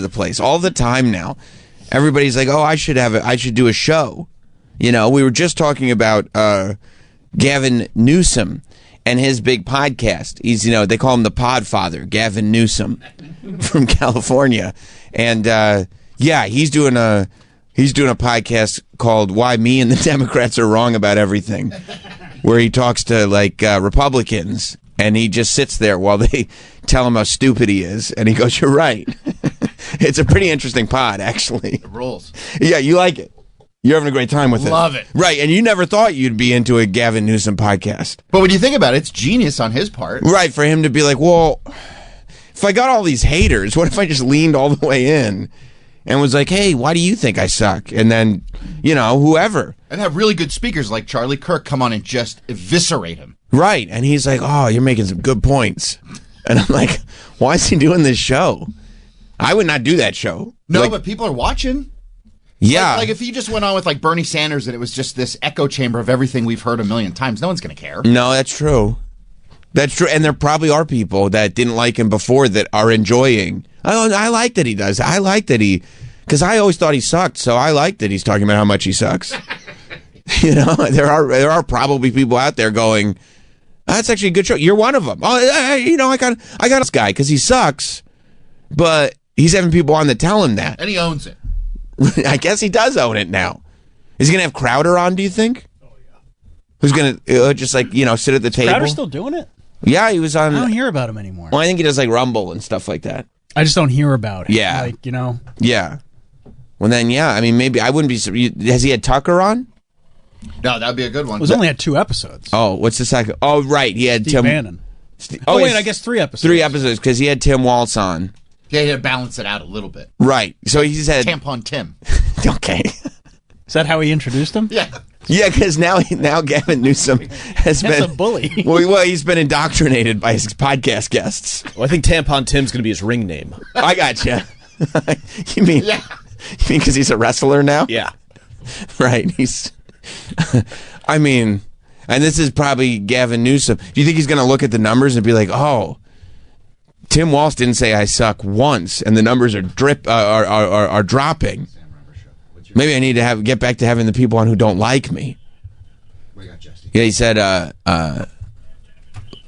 the place all the time now. Everybody's like, "Oh, I should do a show." You know, we were just talking about Gavin Newsom and his big podcast. He's, they call him the Podfather, Gavin Newsom from California, and he's doing a podcast called "Why Me and the Democrats Are Wrong About Everything," where he talks to Republicans, and he just sits there while they tell him how stupid he is, and he goes, "You're right." It's a pretty interesting pod, actually. It rules. Yeah, you like it. You're having a great time with it. Love it. Right, and you never thought you'd be into a Gavin Newsom podcast. But when you think about it, it's genius on his part. Right, for him to be like, well, if I got all these haters, what if I just leaned all the way in and was like, hey, why do you think I suck? And then, whoever. And have really good speakers like Charlie Kirk come on and just eviscerate him. Right, and he's like, oh, you're making some good points. And I'm like, why is he doing this show? I would not do that show. No, but people are watching. Yeah. Like if he just went on with Bernie Sanders and it was just this echo chamber of everything we've heard a million times, no one's going to care. No, that's true. That's true. And there probably are people that didn't like him before that are enjoying. I like that he does. I like that because I always thought he sucked. So I like that he's talking about how much he sucks. There are probably people out there going, that's actually a good show. You're one of them. I got this guy because he sucks, but he's having people on that tell him that. And he owns it. I guess he does own it now. Is he going to have Crowder on, do you think? Oh, yeah. Who's going to sit at the table? Crowder still doing it? Yeah, he was on. I don't hear about him anymore. Well, I think he does Rumble and stuff like that. I just don't hear about it. Yeah. Yeah. Well, then, maybe I wouldn't be. Has he had Tucker on? No, that would be a good one. It was only had 2 episodes. Oh, what's the second? Oh, right. He had Steve Tim Bannon. Wait, I guess 3 episodes. 3 episodes because he had Tim Waltz on. Yeah, he had to balance it out a little bit. Right. So he said Tampon Tim. Okay. Is that how he introduced him? Yeah. Yeah, because now Gavin Newsom has been a bully. Well, he's been indoctrinated by his podcast guests. Well, I think Tampon Tim's going to be his ring name. I gotcha. You mean because he's a wrestler now? Yeah. Right. And this is probably Gavin Newsom. Do you think he's going to look at the numbers and be like, oh, Tim Walsh didn't say I suck once, and the numbers are dropping. Maybe I need to get back to having the people on who don't like me. Yeah, he said, I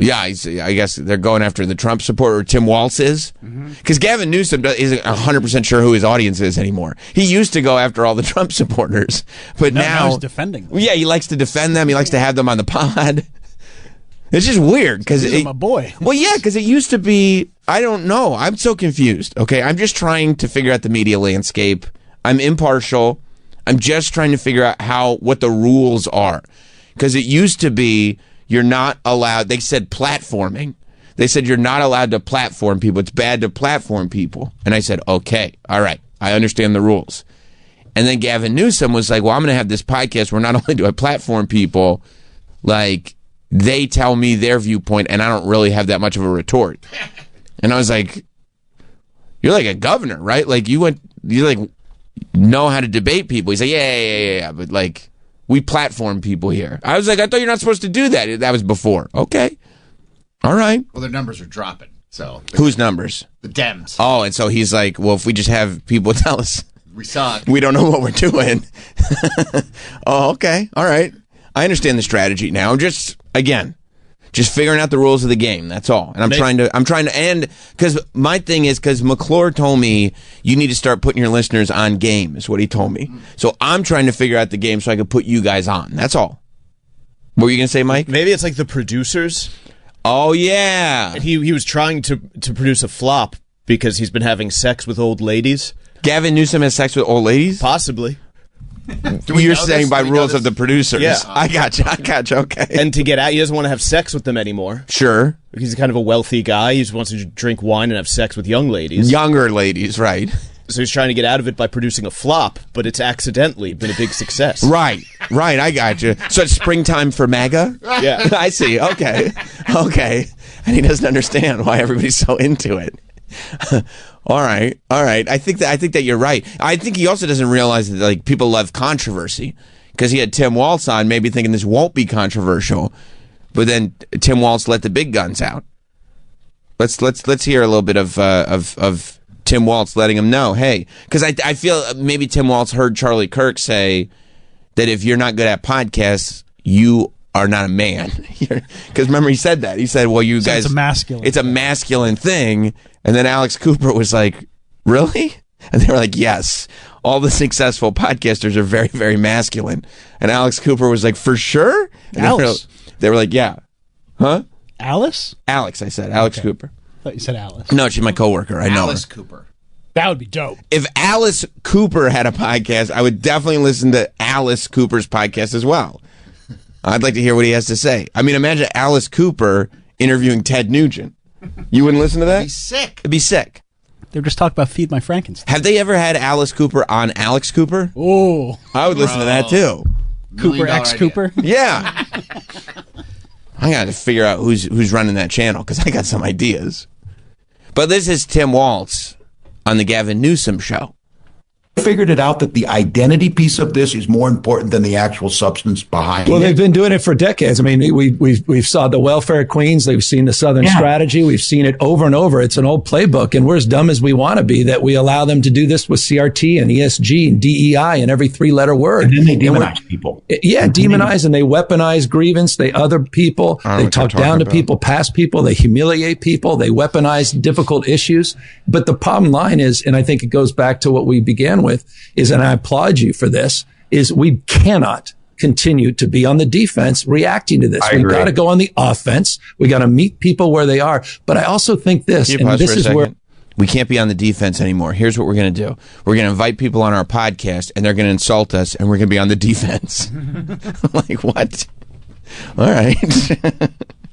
guess they're going after the Trump supporter, Tim Walz is. Because Gavin Newsom isn't 100% sure who his audience is anymore. He used to go after all the Trump supporters, but now he's defending them. Yeah, he likes to defend them. He likes to have them on the pod. It's just weird because he's my boy. Well, yeah, because it used to be. I don't know. I'm so confused. Okay, I'm just trying to figure out the media landscape. I'm impartial. I'm just trying to figure out what the rules are, because it used to be you're not allowed. They said platforming. They said you're not allowed to platform people. It's bad to platform people. And I said, okay, all right, I understand the rules. And then Gavin Newsom was like, well, I'm going to have this podcast where not only do I platform people, like, they tell me their viewpoint, and I don't really have that much of a retort. And I was like, you're like a governor, right? Like, you know how to debate people. He's like, yeah, but like, we platform people here. I was like, I thought you're not supposed to do that. That was before. Okay. All right. Well, their numbers are dropping. So whose numbers? The Dems. Oh, and so he's like, well, if we just have people tell us we suck, we don't know what we're doing. Oh, okay. All right. I understand the strategy now. Just figuring out the rules of the game. That's all. And I'm trying to, and because my thing is, because McClure told me you need to start putting your listeners on game, is what he told me. So I'm trying to figure out the game so I can put you guys on. That's all. What were you going to say, Mike? Maybe it's like the producers. Oh, yeah. And he was trying to produce a flop because he's been having sex with old ladies. Gavin Newsom has sex with old ladies? Possibly. You're saying by rules of the producers. Yeah. I gotcha. Okay. And to get out, he doesn't want to have sex with them anymore. Sure. He's kind of a wealthy guy. He just wants to drink wine and have sex with young ladies. Younger ladies, right. So he's trying to get out of it by producing a flop, but it's accidentally been a big success. Right. I gotcha. So it's springtime for MAGA? Yeah. I see. Okay. And he doesn't understand why everybody's so into it. All right. I think that you're right. I think he also doesn't realize that like people love controversy, because he had Tim Walz on, maybe thinking this won't be controversial, but then Tim Walz let the big guns out. Let's hear a little bit of Tim Waltz letting him know, hey, because I feel maybe Tim Waltz heard Charlie Kirk say that if you're not good at podcasts, you are not a man. Because remember, he said that. He said, well, you guys... It's a masculine thing. And then Alex Cooper was like, really? And they were like, yes. All the successful podcasters are very, very masculine. And Alex Cooper was like, for sure? And Alice. They were like, yeah. Huh? Alice? Alex, I said. Alex Cooper. I thought you said Alice. No, she's my coworker. I know Alice her. Cooper. That would be dope. If Alice Cooper had a podcast, I would definitely listen to Alice Cooper's podcast as well. I'd like to hear what he has to say. I mean, imagine Alice Cooper interviewing Ted Nugent. You wouldn't listen to that? It'd be sick. It'd be sick. They were just talking about Feed My Frankenstein. Have they ever had Alice Cooper on Alex Cooper? Oh. I would listen to that too. Cooper X Cooper? Yeah. I got to figure out who's running that channel because I got some ideas. But this is Tim Waltz on the Gavin Newsom show. Figured it out that the identity piece of this is more important than the actual substance behind Well, it. they've been doing it for decades. I mean, we've saw the welfare queens. They've seen the Southern strategy. We've seen it over and over. It's an old playbook, and we're as dumb as we want to be that we allow them to do this with CRT and ESG and DEI and every three-letter word. And then they demonize people. Yeah, demonize, and they weaponize grievance. They other people. They talk down to people, past people. They humiliate people. They weaponize difficult issues. But the bottom line is, and I think it goes back to what we began with, is, and I applaud you for this, is we cannot continue to be on the defense reacting to this. We've got to go on the offense. We got to meet people where they are. But I also think this, Can you and pause this for a is second? where We can't be on the defense anymore. Here's what we're going to do. We're going to invite people on our podcast, and they're going to insult us, and we're going to be on the defense. Like, what? All right.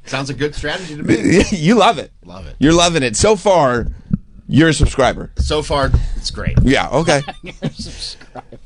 Sounds a good strategy to me. You love it. Love it. You're loving it. So far, you're a subscriber. So far, it's great. Yeah, okay.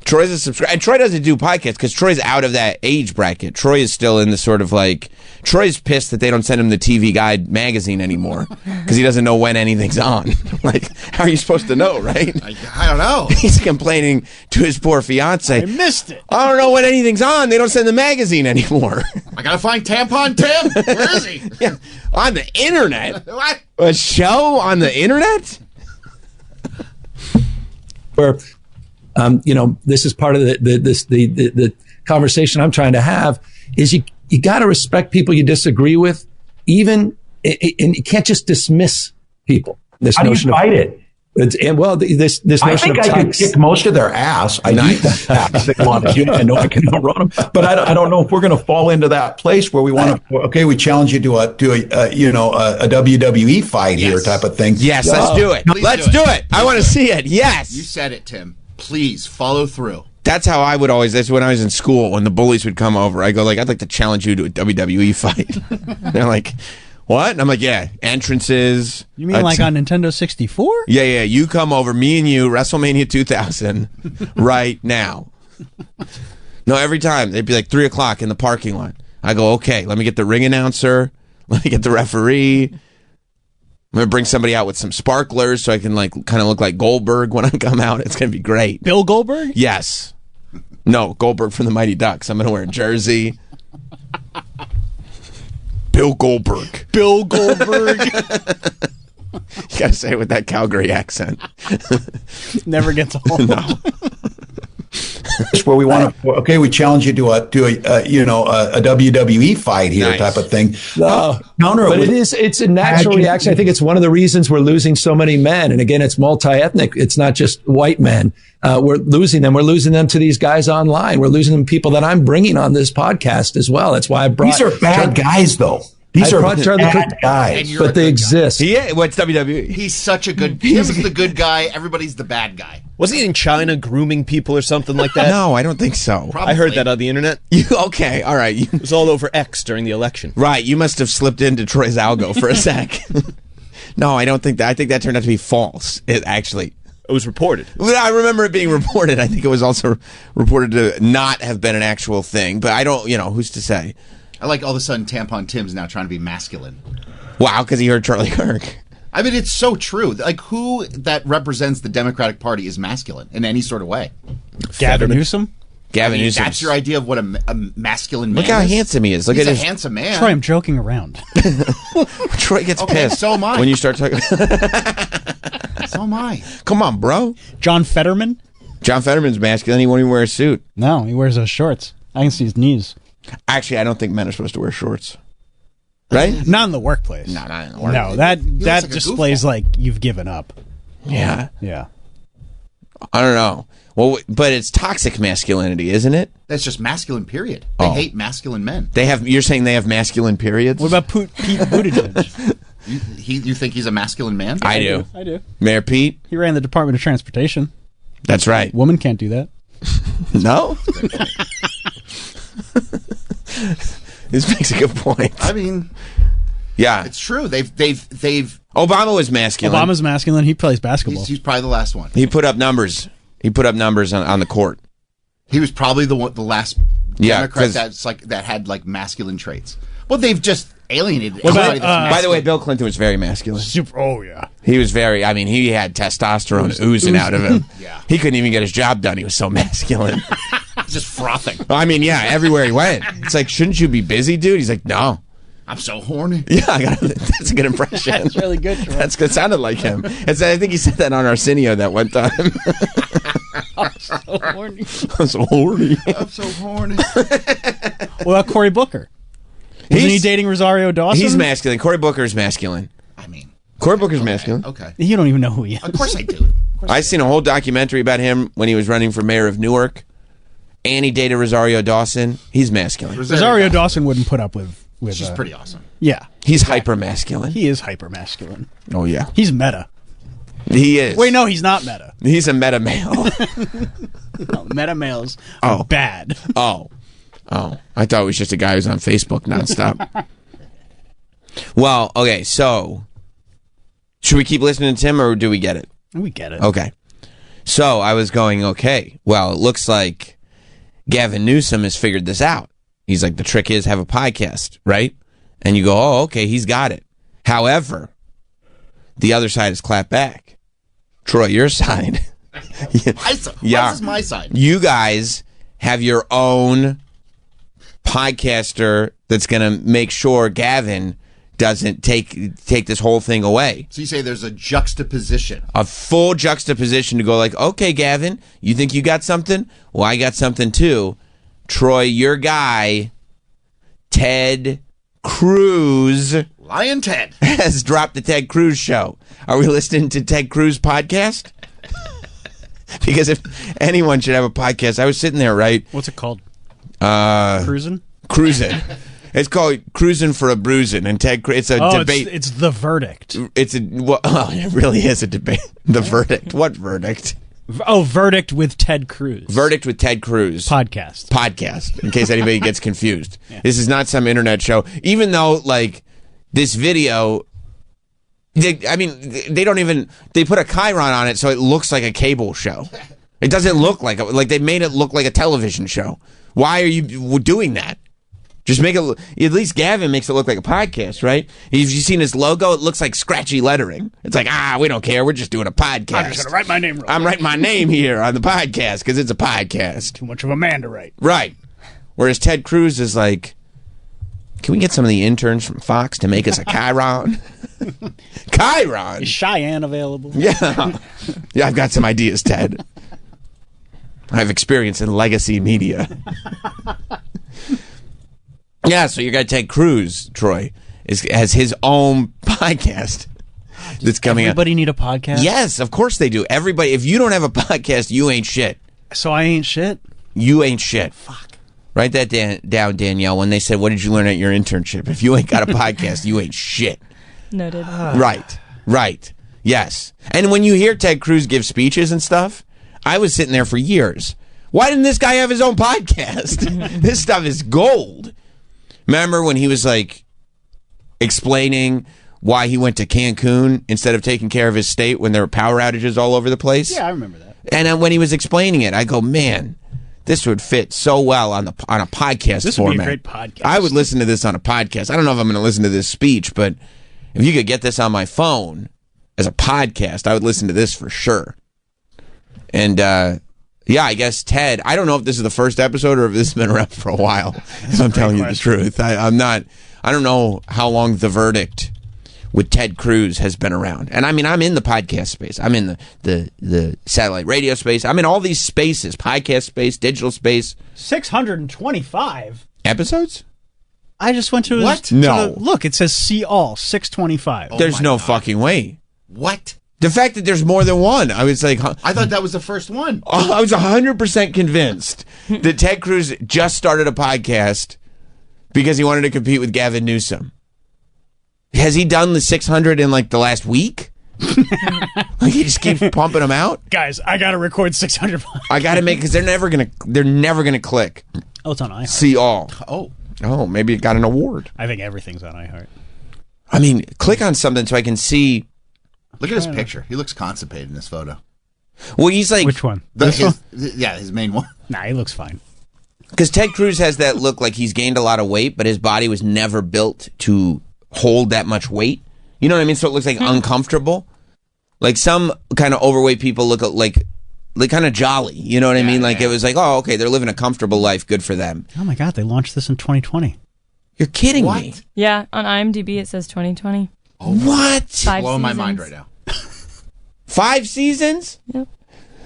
Troy's a subscriber. And Troy doesn't do podcasts because Troy's out of that age bracket. Troy is still in the sort of like, Troy's pissed that they don't send him the TV Guide magazine anymore because he doesn't know when anything's on. Like, how are you supposed to know, right? I don't know. He's complaining to his poor fiance. I missed it. I don't know when anything's on. They don't send the magazine anymore. I gotta find Tampon Tim. Where is he? Yeah, on the internet. What? A show on the internet? where, this is part of the conversation I'm trying to have is you got to respect people you disagree with, and you can't just dismiss people. This How do you notion fight it? this I notion think of I could kick most of their ass. I need that ass. They want to. I know I can outrun them, but I don't know if we're going to fall into that place where we want to. Okay, we challenge you to a WWE fight here type of thing. Yes, let's do it. Let's do it. I want to see it. Yes. You said it, Tim. Please follow through. That's how I would always. That's when I was in school. When the bullies would come over, I go like, "I'd like to challenge you to a WWE fight." They're like, "What?" And I'm like, "Yeah, entrances." You mean like on Nintendo 64? Yeah. You come over, me and you, WrestleMania 2000, right now. No, every time they'd be like 3:00 in the parking lot. I go, "Okay, let me get the ring announcer. Let me get the referee. I'm gonna bring somebody out with some sparklers so I can like kind of look like Goldberg when I come out. It's gonna be great." Bill Goldberg? Yes. No, Goldberg from the Mighty Ducks. I'm gonna wear a jersey. Bill Goldberg. Bill Goldberg. You gotta say it with that Calgary accent. Never gets old. No. Where we want to. Okay, we challenge you to a WWE fight here Nice. type of thing. No, Counter it but with- it's a natural reaction. I think it's one of the reasons we're losing so many men. And again, it's multi-ethnic. It's not just white men. We're losing them. We're losing them to these guys online. We're losing them to people that I'm bringing on this podcast as well. That's why I brought. These are bad guys, though. These I are brought Charlie bad Cook- guys. And you're a but they good guy. exist. Yeah, what's WWE? He's such a good. Tim's the good guy. Everybody's the bad guy. Wasn't he in China grooming people or something like that? No, I don't think so. Probably. I heard that on the internet. You okay? All right. It was all over X during the election. Right. You must have slipped into Troy's algo for a sec. No, I don't think that. I think that turned out to be false. It actually. It was reported. Well, I remember it being reported. I think it was also reported to not have been an actual thing. But I don't. Who's to say? I like all of a sudden Tampon Tim's now trying to be masculine. Wow, because he heard Charlie Kirk. I mean, it's so true. Like, who that represents the Democratic Party is masculine in any sort of way. Gavin Newsom? Gavin Newsom. That's your idea of what a masculine man Look how is? handsome he is. Look He's at a his. handsome man. Troy, I'm joking around. Troy gets Okay, pissed. so am I. When you start talking. So am I. Come on, bro. John Fetterman? John Fetterman's masculine. He won't even wear a suit. No, he wears those shorts. I can see his knees. Actually, I don't think men are supposed to wear shorts. Right? Not in the workplace. No, not in the work. No, that like a displays goofball. like you've given up. Yeah. Yeah. I don't know. Well, but it's toxic masculinity, isn't it? That's just masculine, period. They Oh. hate masculine men. You're saying they have masculine periods? What about Pete Buttigieg? You think he's a masculine man? I do. I do. Mayor Pete? He ran the Department of Transportation. That's right. Woman can't do that. No? This makes a good point. I mean, Yeah. it's true. They've Obama was masculine. Obama's masculine. He plays basketball. he's probably the last one. He put up numbers. He put up numbers on the court. He was probably the last Yeah, Democrat 'cause- that had like masculine traits. Well, they've just alienated What about, everybody that's By the way, masculine. Bill Clinton was very masculine. Super. Oh yeah. He was very, I mean, he had testosterone oozing out of him. Yeah. He couldn't even get his job done. He was so masculine. just frothing. I mean, yeah, everywhere he went. It's like, shouldn't you be busy, dude? He's like, no. I'm so horny. Yeah, that's a good impression. That's really good. Troy. That's good. Sounded like him. I think he said that on Arsenio that one time. So horny. I'm so horny. I'm so horny. What about Cory Booker? Wasn't he He's- dating Rosario Dawson? He's masculine. Cory Booker's masculine. I mean, Cory Booker's masculine. okay. You don't even know who he is. Of course I do. I seen a whole documentary about him when he was running for mayor of Newark, and he dated Rosario Dawson. He's masculine. Rosario Dawson wouldn't put up with. She's pretty awesome. Yeah, He's hyper masculine. he is hyper masculine. Oh yeah, He's meta. he is. Wait, no, he's not meta. He's a meta male. No, meta males are Oh. bad. Oh, I thought it was just a guy who's on Facebook nonstop. Well, okay, so should we keep listening to Tim or do we get it? We get it. Okay. So I was going, okay, well, it looks like Gavin Newsom has figured this out. He's like, the trick is have a podcast, right? And you go, oh, okay, he's got it. However, the other side is clap back. Troy, your side. My side. Yeah. This is my side. You guys have your own podcaster that's going to make sure Gavin doesn't take this whole thing away. So you say there's a juxtaposition. A full juxtaposition to go like, okay, Gavin, you think you got something? Well, I got something too. Troy, your guy, Ted Cruz, Lion Ted. has dropped the Ted Cruz show. Are we listening to Ted Cruz podcast? Because if anyone should have a podcast, I was sitting there, right? What's it called? Cruising? Cruising. It's called Cruising for a Bruising, and Ted. It's a Oh, debate. it's the verdict. It's a. Well, it really is a debate. The verdict. What verdict? Verdict with Ted Cruz. Verdict with Ted Cruz. Podcast. In case anybody gets confused. This is not some internet show. Even though, like, this video, they don't even, they put a chyron on it so it looks like a cable show. It doesn't look like they made it look like a television show. Why are you doing that? Just make it, at least Gavin makes it look like a podcast, right? Have you seen his logo? It looks like scratchy lettering. It's like, we don't care. We're just doing a podcast. I'm just going to write my name wrong. I'm writing my name here on the podcast because it's a podcast. Too much of a man to write. Right. Whereas Ted Cruz is like, can we get some of the interns from Fox to make us a chyron? Chyron? Is Cheyenne available? Yeah. Yeah, I've got some ideas, Ted. I have experience in legacy media. Yeah, so your guy Ted Cruz, Troy, has his own podcast that's coming Everybody need a podcast? out. Yes, of course they do. Everybody, if you don't have a podcast, you ain't shit. So I ain't shit? You ain't shit. Fuck. Write that down, Danielle, when they said, what did you learn at your internship? If you ain't got a podcast, you ain't shit. Noted. Right. Yes. And when you hear Ted Cruz give speeches and stuff, I was sitting there for years. Why didn't this guy have his own podcast? This stuff is gold. Remember when he was like explaining why he went to Cancun instead of taking care of his state when there were power outages all over the place? Yeah, I remember that. And when he was explaining it, I go, man, this would fit so well on a podcast This format. would be a great podcast. I would listen to this on a podcast. I don't know if I'm going to listen to this speech, but if you could get this on my phone as a podcast, I would listen to this for sure. And yeah, I guess Ted, I don't know if this is the first episode or if this has been around for a while, if I'm telling you the truth. I don't know how long The Verdict with Ted Cruz has been around. And I mean, I'm in the podcast space. I'm in the satellite radio space. I'm in all these spaces, podcast space, digital space. 625 Episodes? I just went to What? No. Look, it says see all 625. There's my no God. fucking way. What? The fact that there's more than one, I was like, I thought that was the first one. I was 100% convinced that Ted Cruz just started a podcast because he wanted to compete with Gavin Newsom. Has he done the 600 in like the last week? Like he just keeps pumping them out. Guys, I got to record 600. I got to make because they're never gonna click. Oh, it's on iHeart. See all. Oh, Maybe it got an award. I think everything's on iHeart. I mean, click on something so I can see. look at his picture. He looks constipated in this photo. Well, he's like, Which one? His main one. Nah, he looks fine. because Ted Cruz has that look like he's gained a lot of weight, but his body was never built to hold that much weight. You know what I mean? So it looks like uncomfortable. Like some kind of overweight people look like kind of jolly. You know what I mean? Like it was like, oh, okay, they're living a comfortable life. Good for them. Oh my God, they launched this in 2020. You're kidding me. Yeah, on IMDb it says 2020. What? 5 Blowing my seasons. mind right now. 5 seasons? Yep.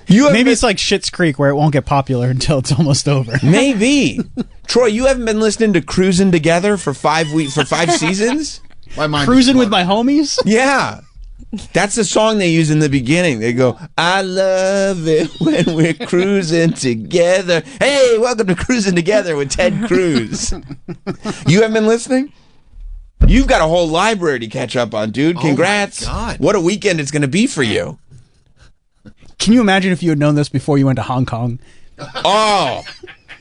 You haven't Maybe been- it's like Schitt's Creek where it won't get popular until it's almost over. Maybe. Troy, you haven't been listening to Cruising Together for 5 weeks for 5 seasons? My mind Cruising is with my homies? Yeah. That's the song they use in the beginning. They go, I love it when we're cruising together. Hey, welcome to Cruising Together with Ted Cruz. You haven't been listening? You've got a whole library to catch up on, dude. Congrats. my God. What a weekend it's going to be for you. Can you imagine if you had known this before you went to Hong Kong? Oh,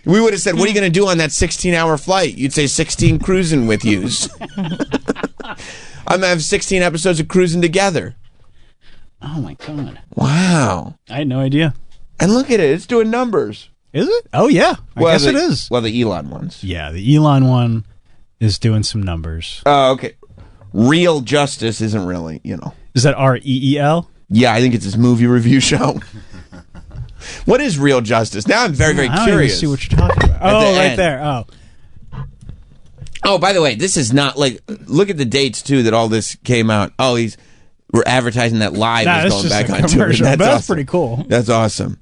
we would have said, what are you going to do on that 16-hour flight? You'd say 16 cruising with yous. I'm going to have 16 episodes of Cruising Together. Oh my God. Wow. I had no idea. And look at it. It's doing numbers. Is it? Oh yeah. I guess it is. Well, the Elon ones. Yeah, the Elon one is doing some numbers. Oh, okay. Real Justice isn't really, Is that REEL? Yeah, I think it's his movie review show. What is Real Justice? Now I'm very, very I don't curious. even see what you're talking about. Oh, the right end. there. Oh. Oh, by the way, this is not like, look at the dates too that all this came out. Oh, we're advertising that Live Nah, is it's going just back a on tour. commercial, but that's awesome. pretty cool. That's awesome.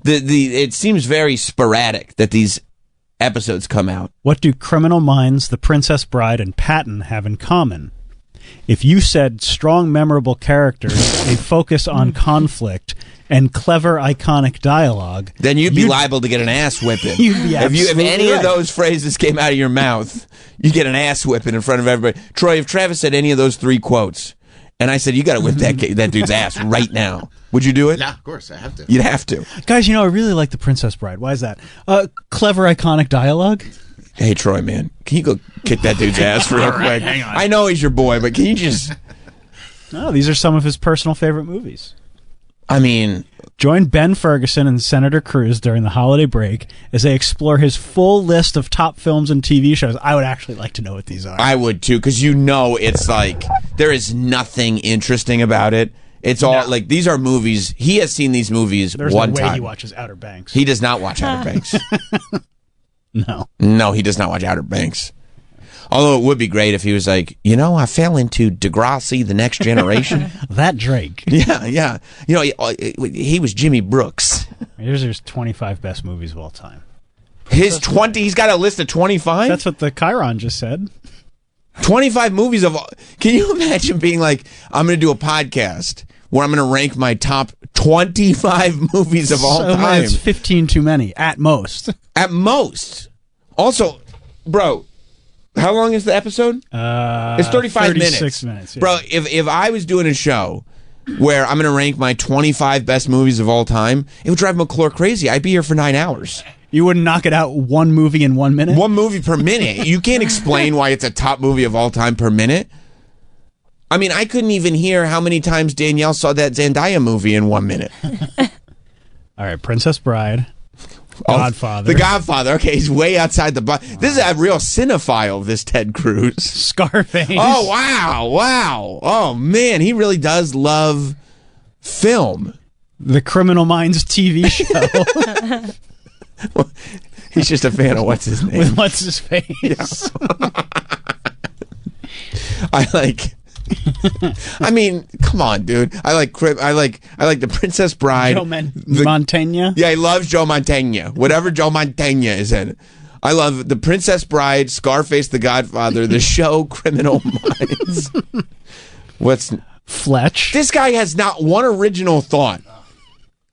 It seems very sporadic that these episodes come out. What do Criminal Minds, The Princess Bride, and Patton have in common? If you said strong, memorable characters, a focus on conflict, and clever, iconic dialogue, Then you'd be liable to get an ass whipping. You'd be if absolutely any right. of those phrases came out of your mouth, you get an ass whipping in front of everybody. Troy, if Travis said any of those 3 quotes, and I said you got to whip that dude's ass right now, would you do it? Yeah, of course. I have to. You'd have to. Guys, I really like The Princess Bride. Why is that? Clever, iconic dialogue? Hey, Troy, man, can you go kick that dude's ass real quick? hang on. I know he's your boy, but can you just? Oh, these are some of his personal favorite movies. I mean, Join Ben Ferguson and Senator Cruz during the holiday break as they explore his full list of top films and TV shows. I would actually like to know what these are. I would too, because it's like there is nothing interesting about it. It's all like these are movies. He has seen these movies There's one no way time. he watches Outer Banks. He does not watch Outer Banks. No. No, he does not watch Outer Banks. Although it would be great if he was like, I fell into Degrassi, The Next Generation. That Drake. Yeah. He was Jimmy Brooks. Here's his 25 best movies of all time. His 20, he's got a list of 25? That's what the Chiron just said. 25 movies of all. Can you imagine being like, I'm going to do a podcast where I'm going to rank my top 25 movies of all time? It's 15 too many, at most. At most. Also, bro, how long is the episode? It's 35 36 minutes. Yeah. Bro, if I was doing a show where I'm going to rank my 25 best movies of all time, it would drive McClure crazy. I'd be here for 9 hours. You wouldn't knock it out one movie in 1 minute? One movie per minute. You can't explain why it's a top movie of all time per minute. I mean, I couldn't even hear how many times Danielle saw that Zendaya movie in 1 minute. All right, Princess Bride. Godfather. The Godfather. Okay, he's way outside the box. This is a real cinephile, this Ted Cruz. Scarface. Oh, wow. Oh, man, he really does love film. The Criminal Minds TV show. He's just a fan of what's his name. With what's his face? I like I mean, come on, dude. I like the Princess Bride. Joe Mantegna. Yeah, he loves Joe Mantegna. Whatever Joe Mantegna is in. I love the Princess Bride, Scarface, The Godfather, the show Criminal Minds. What's Fletch? this guy has not one original thought.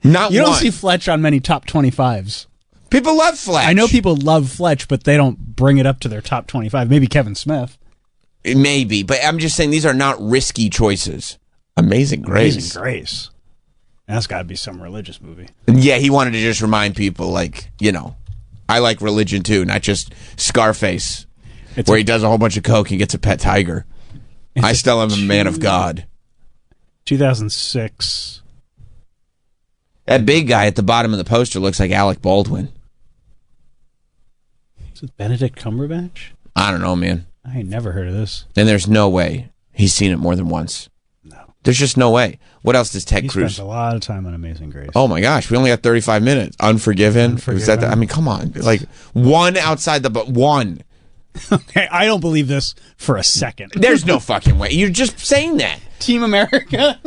Not You one. don't see Fletch on many top 25s. People love Fletch. I know people love Fletch, but they don't bring it up to their top 25. Maybe Kevin Smith. Maybe, but I'm just saying these are not risky choices. Amazing Grace. Amazing Grace. That's got to be some religious movie. Yeah, he wanted to just remind people, like, I like religion too, not just Scarface, where he does a whole bunch of coke and gets a pet tiger. I still am a man of God. 2006. That big guy at the bottom of the poster looks like Alec Baldwin. Is it Benedict Cumberbatch? I don't know, man. I ain't never heard of this. And there's no way he's seen it more than once. No. There's just no way. What else does Ted He Cruz? spent a lot of time on Amazing Grace. Oh my gosh, we only got 35 minutes. Unforgiven. Was that I mean, come on. Like one outside the one. Okay, I don't believe this for a second. There's no fucking way. You're just saying that. Team America.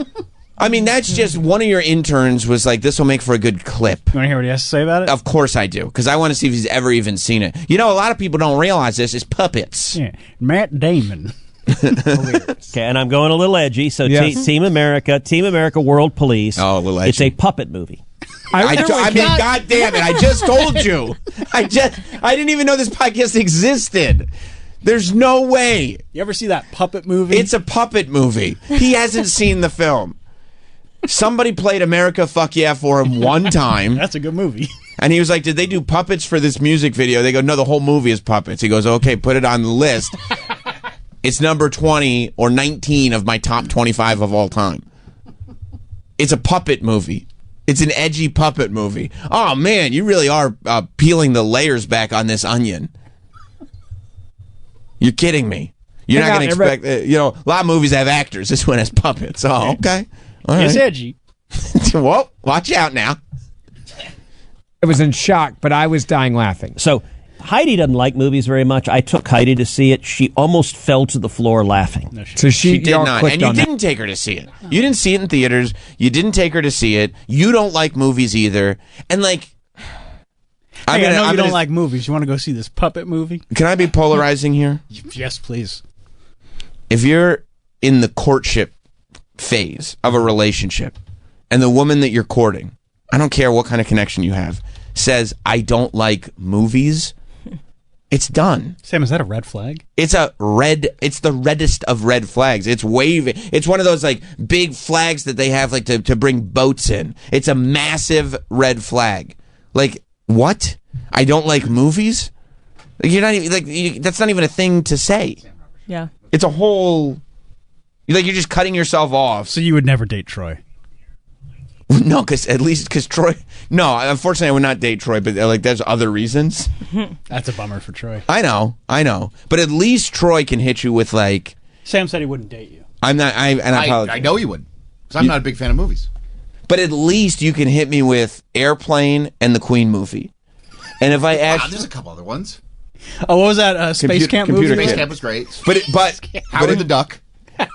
I mean, that's just one of your interns was like, this will make for a good clip. You want to hear what he has to say about it? Of course I do, because I want to see if he's ever even seen it. A lot of people don't realize this is puppets. Yeah. Matt Damon. Okay, and I'm going a little edgy. So Yes. Team America World Police. Oh, a little edgy. It's a puppet movie. I mean, God damn it! I just told you. I didn't even know this podcast existed. There's no way. You ever see that puppet movie? It's a puppet movie. He hasn't seen the film. Somebody played America Fuck Yeah for him one time. That's a good movie. And he was like, did they do puppets for this music video? They go, no, the whole movie is puppets. He goes, okay, put it on the list. It's number 20 or 19 of my top 25 of all time. It's a puppet movie. It's an edgy puppet movie. Oh, man, you really are peeling the layers back on this onion. You're kidding me. You're not going to expect, a lot of movies have actors. This one has puppets. Oh, okay. All right. It's edgy. Whoa, watch out now. I was in shock, but I was dying laughing. So Heidi doesn't like movies very much. I took Heidi to see it. She almost fell to the floor laughing. So She did y'all not. clicked And you on that. didn't take her to see it. You didn't see it in theaters. You didn't take her to see it. You don't like movies either. And like, I know you don't like movies. You want to go see this puppet movie? Can I be polarizing here? Yes, please. If you're in the courtship phase of a relationship and the woman that you're courting, I don't care what kind of connection you have, says, I don't like movies, it's done. Sam, is that a red flag? It's the reddest of red flags. It's waving. It's one of those like big flags that they have like to bring boats in. It's a massive red flag. Like, what? I don't like movies? Like, you're not even that's not even a thing to say. Yeah. It's a whole you're just cutting yourself off. So you would never date Troy? No, because Troy. No, unfortunately, I would not date Troy. But there's other reasons. That's a bummer for Troy. I know. But at least Troy can hit you with like. Sam said he wouldn't date you. I'm not. I apologize. I know he would, because I'm not a big fan of movies. But at least you can hit me with Airplane and the Queen movie. And if I actually, There's a couple other ones. Oh, what was that Space Camp movie? Space Camp was great. but Howard the Duck.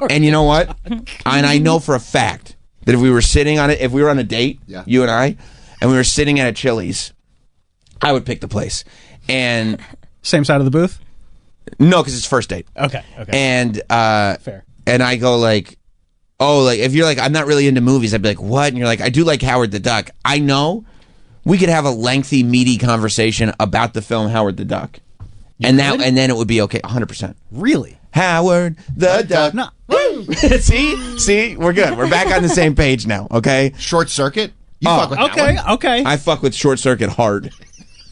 And you know what? And I know for a fact that if we were sitting on it, if we were on a date, you and I, and we were sitting at a Chili's, I would pick the place. And same side of the booth? No, because it's first date. Okay. And fair. And I go like, oh, like if you're like, I'm not really into movies, I'd be like, what? And you're like, I do like Howard the Duck. I know we could have a lengthy, meaty conversation about the film Howard the Duck. And then it would be okay, 100%. Really? Howard the Duck. No. See, we're good. We're back on the same page now. Okay. Short Circuit. You fuck with Okay. Howard. Okay. I fuck with Short Circuit hard.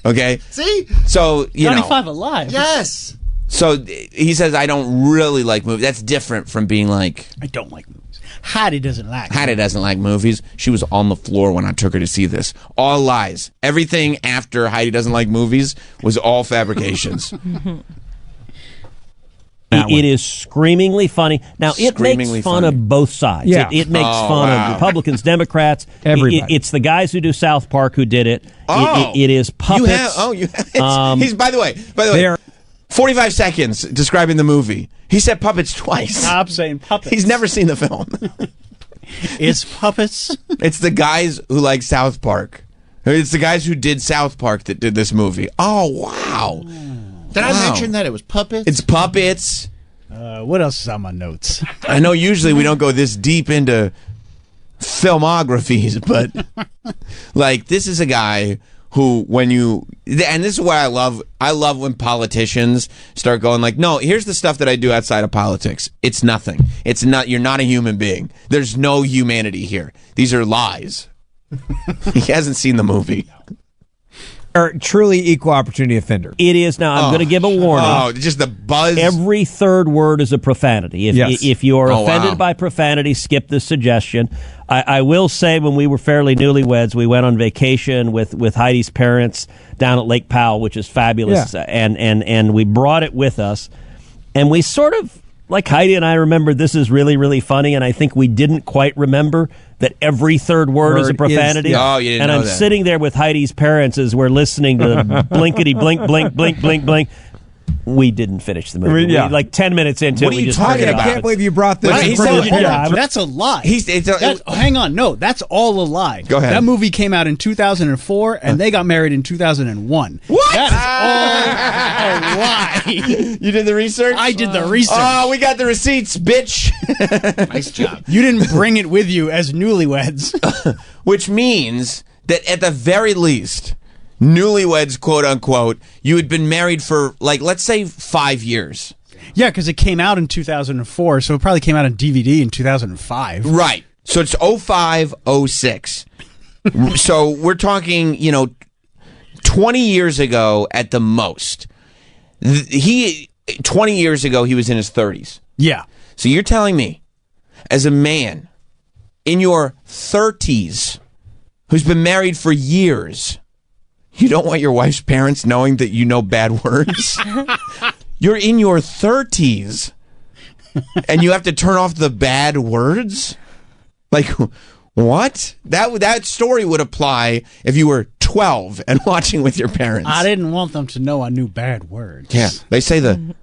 Okay. See? So 95 Alive. Yes. So he says I don't really like movies. That's different from being like I don't like movies. Hattie doesn't like movies. She was on the floor when I took her to see this. All lies. Everything after Heidi doesn't like movies was all fabrications. It is screamingly funny. Now, it makes fun of both sides. Yeah. It makes fun of Republicans, Democrats. Everybody. It's the guys who do South Park who did it. It is puppets. He's by the way. 45 seconds describing the movie. He said puppets twice. Stop saying puppets. He's never seen the film. It's puppets. It's the guys who like South Park. It's the guys who did South Park that did this movie. Oh, wow. Did I mention that it was puppets? It's puppets. What else is on my notes? I know usually we don't go this deep into filmographies, but like this is a guy who, and this is what I love when politicians start going like, no, here's the stuff that I do outside of politics. It's nothing. It's not, you're not a human being. There's no humanity here. These are lies. He hasn't seen the movie. Or truly equal opportunity offender. It is now. I'm going to give a warning. Oh, just the buzz. Every third word is a profanity. If you are offended by profanity, skip this suggestion. I will say, when we were fairly newlyweds, we went on vacation with Heidi's parents down at Lake Powell, which is fabulous, and we brought it with us, and we sort of, like Heidi and I, remembered this is really, really funny, and I think we didn't quite remember that every third word is a profanity. Oh, you didn't and know I'm that. sitting there with Heidi's parents as we're listening to blinkety blink blink blink blink blink. We didn't finish the movie. Yeah. Like 10 minutes into What it, are we you just talking turned it about? off. I can't believe you brought this. But he said- Hold on, that's a lie. Hang on, no, that's all a lie. Go ahead. That movie came out in 2004, and they got married in 2001. What? That is all a lie. You did the research? I did the research. Oh, we got the receipts, bitch. Nice job. You didn't bring it with you as newlyweds. Which means that at the very least, newlyweds, quote unquote, you had been married for, like, let's say 5 years. Yeah, because it came out in 2004, so it probably came out on DVD in 2005. Right. So it's 05, 06. So we're talking, 20 years ago at the most. 20 years ago, he was in his 30s. Yeah. So you're telling me, as a man in your 30s who's been married for years, you don't want your wife's parents knowing that you know bad words? You're in your 30s and you have to turn off the bad words? Like, what? That story would apply if you were 12 and watching with your parents. I didn't want them to know I knew bad words. Yeah, they say the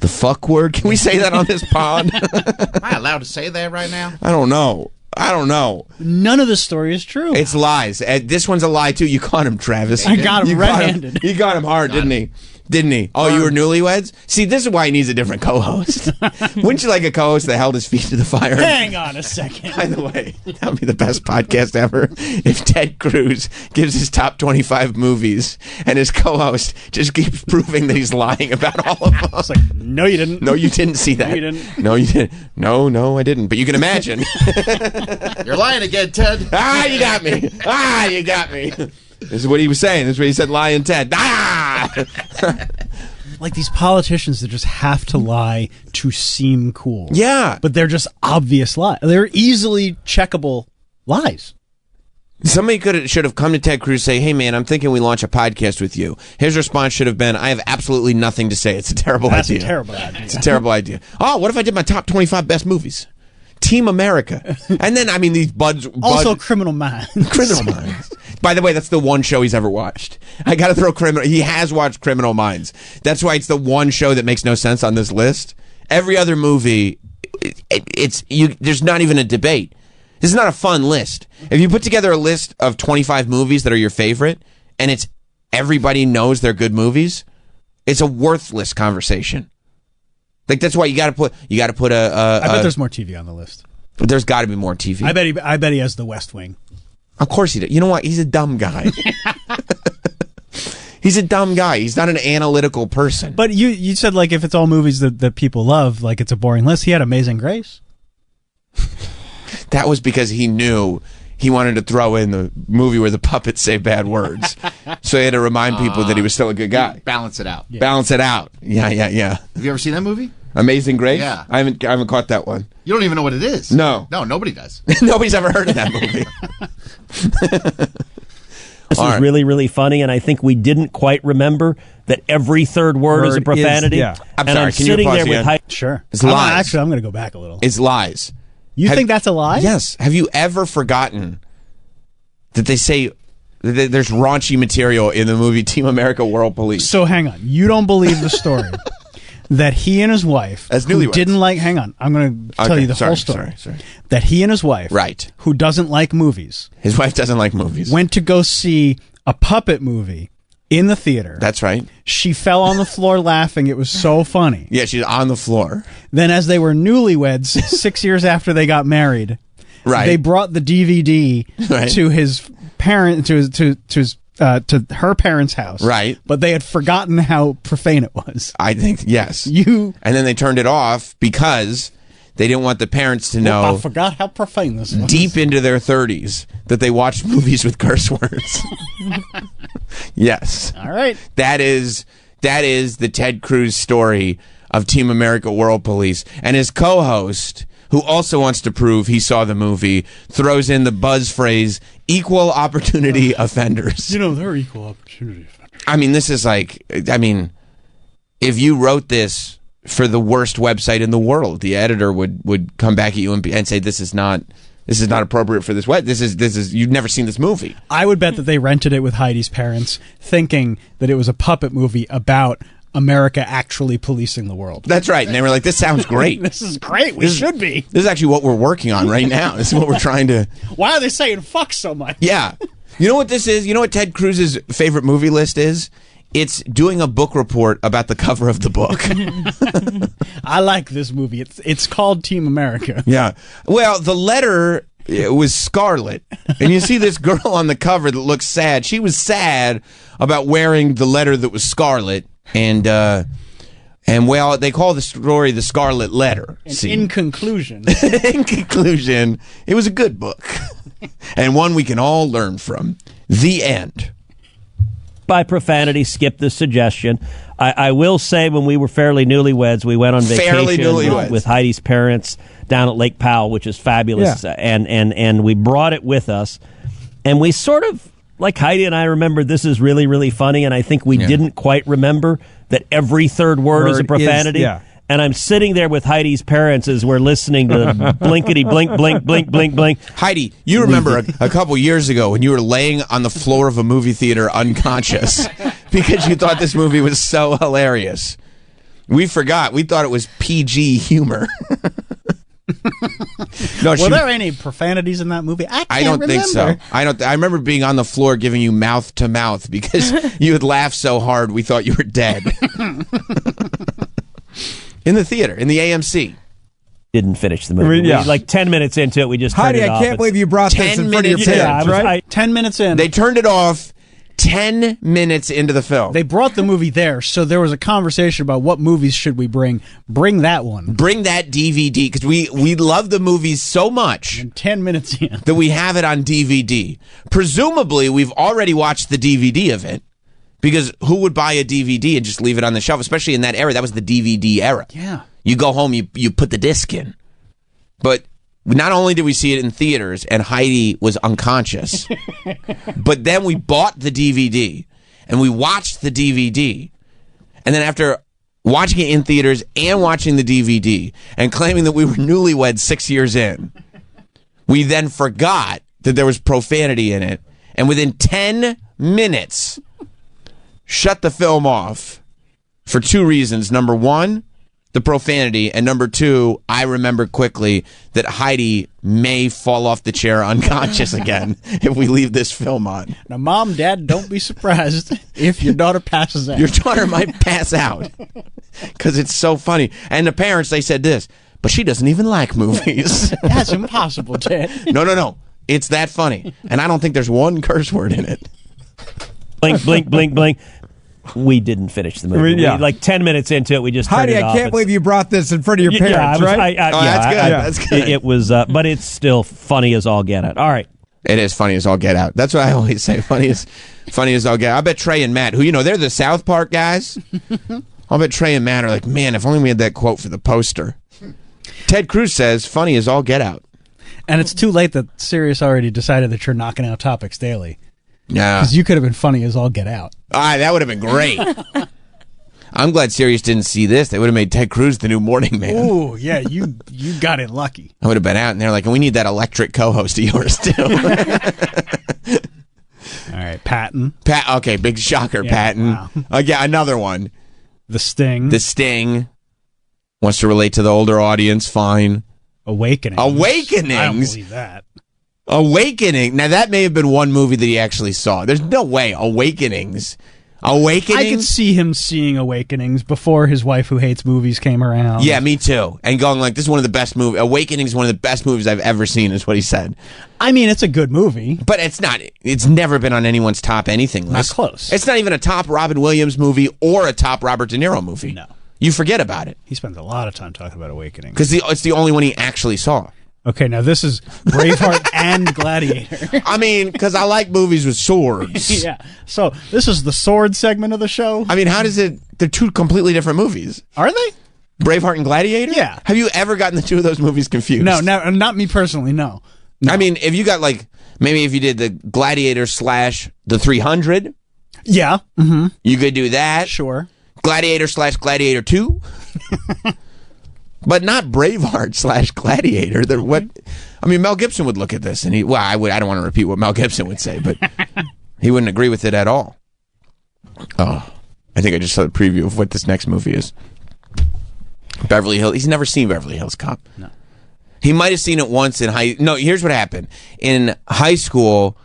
fuck word. Can we say that on this pod? Am I allowed to say that right now? I don't know. None of the story is true. It's lies. This one's a lie, too. You caught him, Travis. I got him You red-handed. He got him hard, didn't he? Didn't he? Oh, you were newlyweds? See, this is why he needs a different co-host. Wouldn't you like a co-host that held his feet to the fire? Hang on a second. By the way, that would be the best podcast ever if Ted Cruz gives his top 25 movies and his co-host just keeps proving that he's lying about all of them. It's like, no, you didn't. No, you didn't see that. No, you didn't. No, you didn't. No, I didn't. But you can imagine. You're lying again, Ted. You got me. You got me. This is what he was saying. This is what he said, lying Ted. Like these politicians that just have to lie to seem cool. Yeah. But they're just obvious lies. They're easily checkable lies. Somebody should have come to Ted Cruz and say, hey, man, I'm thinking we launch a podcast with you. His response should have been, I have absolutely nothing to say. It's a terrible That's idea. a terrible idea. It's a terrible idea. Oh, what if I did my top 25 best movies? Team America. And then, I mean, these buds. Also, Criminal Minds. Criminal Minds. By the way, that's the one show he's ever watched. I got to throw He has watched Criminal Minds. That's why it's the one show that makes no sense on this list. Every other movie, there's not even a debate. This is not a fun list. If you put together a list of 25 movies that are your favorite, and it's everybody knows they're good movies, it's a worthless conversation. Like, that's why you got to put a. I bet there's more TV on the list. There's got to be more TV. I bet he has The West Wing. Of course he does. You know what? He's a dumb guy. He's a dumb guy. He's not an analytical person. But you said, like, if it's all movies that people love, like, it's a boring list. He had Amazing Grace. That was because he knew he wanted to throw in the movie where the puppets say bad words. So he had to remind people that he was still a good guy. Balance it out. Yeah. Balance it out. Yeah. Have you ever seen that movie? Amazing Grace? Yeah. I haven't caught that one. You don't even know what it is. No. No, nobody does. Nobody's ever heard of that movie. This is really, really funny, and I think we didn't quite remember that every third word is a profanity. I'm and sorry, I'm can you sitting pause there again? with Heidi. Sure. It's lies. Actually, I'm going to go back a little. It's lies. You think that's a lie? Yes. Have you ever forgotten that they say There's raunchy material in the movie Team America World Police. So hang on. You don't believe the story that he and his wife, As who newlyweds. didn't like, hang on, I'm going to tell you the whole story. Sorry. That he and his wife, Right. who doesn't like movies, His wife doesn't like movies. went to go see a puppet movie in the theater. That's right. She fell on the floor laughing. It was so funny. Yeah, she's on the floor. Then, as they were newlyweds, 6 years after they got married, Right. they brought the DVD Right. to his parent to her parents' house. Right. But they had forgotten how profane it was. I think, yes. You And then they turned it off because they didn't want the parents to I know forgot how profane this was. deep into their 30s that they watched movies with curse words. Yes. All right. That is the Ted Cruz story of Team America World Police. And his co-host, who also wants to prove he saw the movie, throws in the buzz phrase, equal opportunity offenders. You know, they're equal opportunity offenders. I mean, this is like, if you wrote this for the worst website in the world, the editor would come back at you and say, this is not appropriate for this web. This is you've never seen this movie. I would bet that they rented it with Heidi's parents, thinking that it was a puppet movie about America actually policing the world. That's right. And they were like, this sounds great. This is great. We should be. This is actually what we're working on right now. This is what we're trying to... Why are they saying fuck so much? Yeah. You know what this is? You know what Ted Cruz's favorite movie list is? It's doing a book report about the cover of the book. I like this movie. It's called Team America. Yeah. Well, the letter was scarlet. And you see this girl on the cover that looks sad. She was sad about wearing the letter that was scarlet. And well, they call the story The Scarlet Letter. In conclusion, it was a good book. And one we can all learn from. The end. By profanity, skip the suggestion. I will say, when we were fairly newlyweds, we went on vacation with Heidi's parents down at Lake Powell, which is fabulous, and we brought it with us, and we sort of, like Heidi and I, remember this is really, really funny, and I think we didn't quite remember that every third word is a profanity. And I'm sitting there with Heidi's parents as we're listening to blinkety blink, blink, blink, blink, blink. Heidi, you remember a couple years ago when you were laying on the floor of a movie theater unconscious because you thought this movie was so hilarious. We forgot. We thought it was PG humor. No, were there any profanities in that movie? I don't think so. I remember being on the floor giving you mouth to mouth because you had laughed so hard we thought you were dead. In the theater, in the AMC. Didn't finish the movie. Like 10 minutes into it, we just turned Heidi, it off. I can't believe you brought this in front of your parents, right? 10 minutes in. They turned it off 10 minutes into the film. They brought the movie there, so there was a conversation about what movies should we bring. Bring that one. Bring that DVD, because we love the movies so much. And 10 minutes in. That we have it on DVD. Presumably, we've already watched the DVD of it. Because who would buy a DVD and just leave it on the shelf? Especially in that era. That was the DVD era. Yeah. You go home, you put the disc in. But not only did we see it in theaters and Heidi was unconscious, but then we bought the DVD and we watched the DVD. And then after watching it in theaters and watching the DVD and claiming that we were newlyweds 6 years in, we then forgot that there was profanity in it. And within 10 minutes... shut the film off for two reasons. Number one, the profanity. And number two, I remember quickly that Heidi may fall off the chair unconscious again if we leave this film on. Now, Mom, Dad, don't be surprised if your daughter passes out. Your daughter might pass out because it's so funny. And the parents, they said this, but she doesn't even like movies. That's impossible, Dad. No. It's that funny. And I don't think there's one curse word in it. Blink, blink, blink, blink. We didn't finish the movie. Like 10 minutes into it, we just turned Heidi, it off. I can't believe you brought this in front of your parents, right? That's good. It was, but it's still funny as all get out. All right. It is funny as all get out. That's what I always say. Funny as all get out. I bet Trey and Matt, who, they're the South Park guys. I'll bet Trey and Matt are like, man, if only we had that quote for the poster. Ted Cruz says, funny as all get out. And it's too late that Sirius already decided that you're knocking out topics daily. Yeah. Because you could have been funny as all get out. That would have been great. I'm glad Sirius didn't see this. They would have made Ted Cruz the new morning man. Oh, yeah, you got it lucky. I would have been out, and they're like, and we need that electric co-host of yours, too. All right, Patton. Okay, big shocker, Yeah, Patton. wow. Yeah, another one. The Sting. The Sting wants to relate to the older audience. Fine. Awakenings. Awakenings. I don't believe that. Awakening. Now that may have been one movie that he actually saw. There's no way. Awakenings. Awakenings. I could see him seeing Awakenings before his wife who hates movies came around. Yeah, me too. And going like, this is one of the best movies. Awakenings is one of the best movies I've ever seen, is what he said. I mean, it's a good movie. But it's not. It's never been on anyone's top anything list. Not close. It's not even a top Robin Williams movie or a top Robert De Niro movie. No. You forget about it. He spends a lot of time talking about Awakenings. Because it's the only one he actually saw. Okay, now this is Braveheart and Gladiator. I mean, because I like movies with swords. Yeah. So this is the sword segment of the show. I mean, how does it... They're two completely different movies. Are they? Braveheart and Gladiator? Yeah. Have you ever gotten the two of those movies confused? No, not me personally, no. I mean, if you got like... Maybe if you did the Gladiator / the 300... Yeah. Mm-hmm. You could do that. Sure. Gladiator / Gladiator 2... But not Braveheart / Gladiator. What? I mean, Mel Gibson would look at this and I don't want to repeat what Mel Gibson would say, but he wouldn't agree with it at all. Oh, I think I just saw the preview of what this next movie is. Beverly Hills. He's never seen Beverly Hills Cop. No. He might have seen it once in high. No, here's what happened. In high school,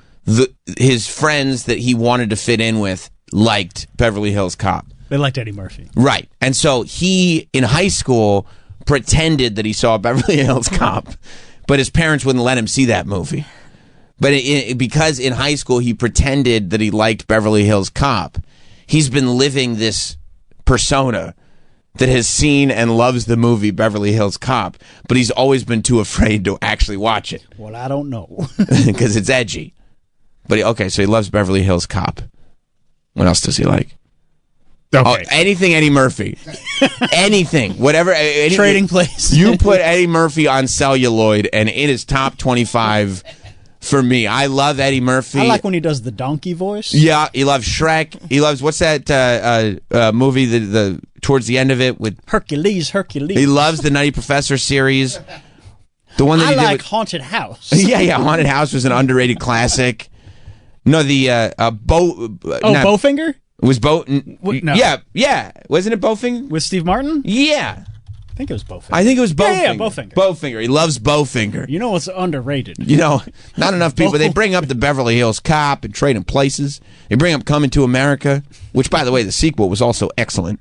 his friends that he wanted to fit in with liked Beverly Hills Cop. They liked Eddie Murphy. Right. And so he, in high school, pretended that he saw Beverly Hills Cop, but his parents wouldn't let him see that movie. But because in high school he pretended that he liked Beverly Hills Cop, he's been living this persona that has seen and loves the movie Beverly Hills Cop, but he's always been too afraid to actually watch it. Well, I don't know. Because it's edgy. But so he loves Beverly Hills Cop. What else does he like? Okay. Oh, anything Eddie Murphy. Anything. Whatever. Trading Place. You put Eddie Murphy on celluloid, and it is top 25 for me. I love Eddie Murphy. I like when he does the donkey voice. Yeah, he loves Shrek. He loves, what's that movie, the towards the end of it? With Hercules. He loves the Nutty Professor series. The one that he did with, Haunted House. Yeah, Haunted House was an underrated classic. No, the Bowfinger? Was Bo? No. Yeah. Wasn't it Bowfinger? With Steve Martin? Yeah. I think it was Bowfinger. I think it was Bowfinger. Yeah, Bowfinger. Bowfinger. He loves Bowfinger. You know what's underrated? You know, not enough people. They bring up the Beverly Hills Cop and Trading Places. They bring up Coming to America, which, by the way, the sequel was also excellent.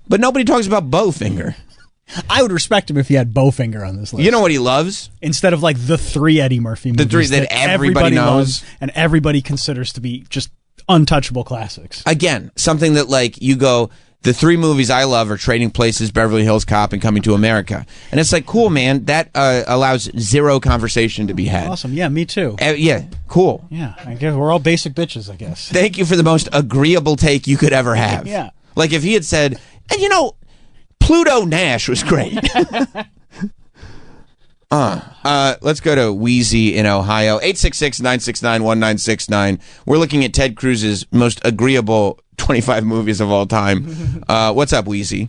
But nobody talks about Bowfinger. I would respect him if he had Bowfinger on this list. You know what he loves? Instead of like the 3 Eddie Murphy movies. The 3 that everybody knows. Loves and everybody considers to be just untouchable classics. Again, something that like you go, the 3 movies I love are Trading Places, Beverly Hills Cop, and Coming to America. And it's like, cool, man. That allows zero conversation to be had. Awesome. Yeah, me too. Yeah, cool. Yeah, I guess we're all basic bitches, I guess. Thank you for the most agreeable take you could ever have. Yeah. Like if he had said, and you know, Pluto Nash was great. Let's go to Wheezy in Ohio. 866-969-1969. We're looking at Ted Cruz's most agreeable 25 movies of all time. What's up, Wheezy?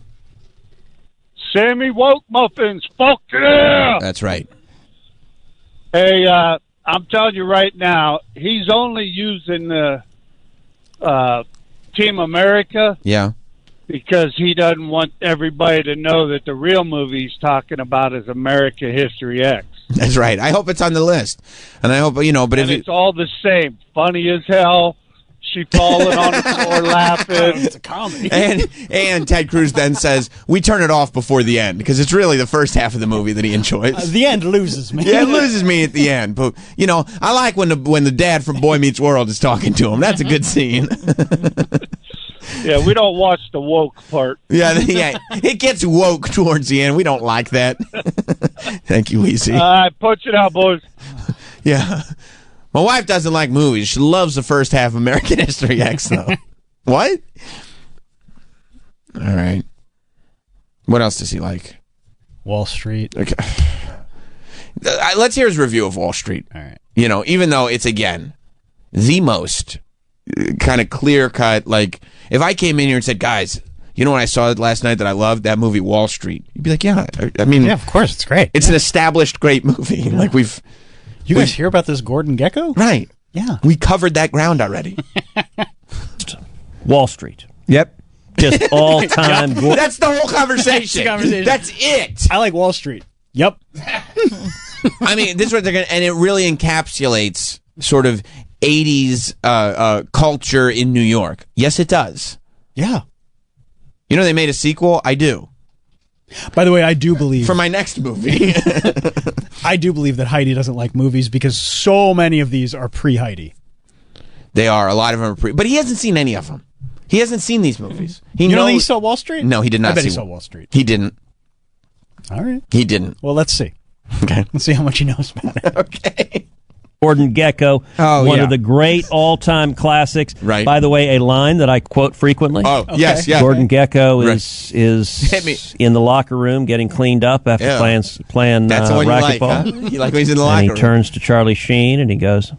Sammy Woke Muffins. Fuck yeah! That's right. Hey, I'm telling you right now, he's only using the Team America. Yeah. Because he doesn't want everybody to know that the real movie he's talking about is America History X. That's right. I hope it's on the list. And I hope, but if it's all the same. Funny as hell. She falling on the floor laughing. It's a comedy. And Ted Cruz then says, we turn it off before the end, because it's really the first half of the movie that he enjoys. The end loses me. Yeah, it loses me at the end. But, I like when the dad from Boy Meets World is talking to him. That's a good scene. Yeah, we don't watch the woke part. Yeah, it gets woke towards the end. We don't like that. Thank you, Weezy. Punch it out, boys. Yeah. My wife doesn't like movies. She loves the first half of American History X, though. What? All right. What else does he like? Wall Street. Okay. Let's hear his review of Wall Street. All right. Even though it's, again, the most kind of clear-cut, like, if I came in here and said, guys, you know what I saw last night that I loved? That movie, Wall Street. You'd be like, yeah. I mean... Yeah, of course. It's great. It's an established great movie. Yeah. Like, You guys hear about this Gordon Gekko? Right. Yeah. We covered that ground already. Wall Street. Yep. Just all time. That's the whole conversation. That's it. I like Wall Street. Yep. I mean, this is what they're going to, and it really encapsulates sort of 80s culture in New York. Yes, it does. Yeah. You know, they made a sequel? I do. By the way, I do believe. For my next movie. I do believe that Heidi doesn't like movies because so many of these are pre-Heidi. They are. A lot of them are pre. But he hasn't seen any of them. He hasn't seen these movies. You don't think he saw Wall Street? No, he did not I bet see he saw Wall Street. He didn't. All right. He didn't. Well, let's see. Okay. Let's see how much he knows about it. Okay. Gordon Gekko, one of the great all-time classics. Right. By the way, a line that I quote frequently. Oh, okay. Yes. Gordon Gekko is in the locker room getting cleaned up after playing That's the one racquetball. you like, huh? You like when he's in the locker room. And he turns to Charlie Sheen and he goes,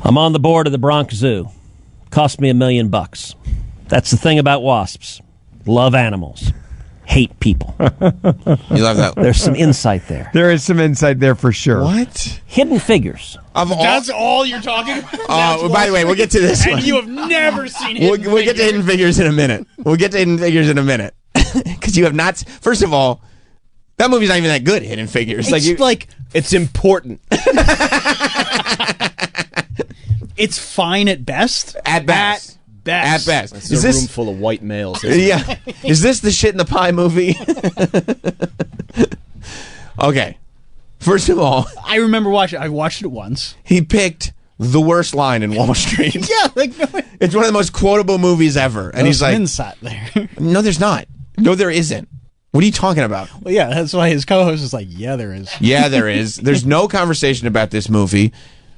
"I'm on the board of the Bronx Zoo. Cost me $1 million. That's the thing about wasps. Love animals. Hate people." You love that. There's some insight there. There is some insight there for sure. What? Hidden Figures. That's all you're talking about? By the way, we'll get to this one. And you have never seen Hidden Figures. We'll get to Hidden Figures in a minute. Because you have not... First of all, that movie's not even that good, Hidden Figures. It's important. It's fine at best. At best. At best. This is a room full of white males. Yeah. Is this the shit in the pie movie? Okay. First of all, I remember watching. I watched it once. He picked the worst line in Wall Street. Yeah, it's one of the most quotable movies ever, and he's like, insight there. No, there's not. No, there isn't. What are you talking about? Well, yeah, that's why his co-host is like, yeah, there is. Yeah, there is. There's no conversation about this movie.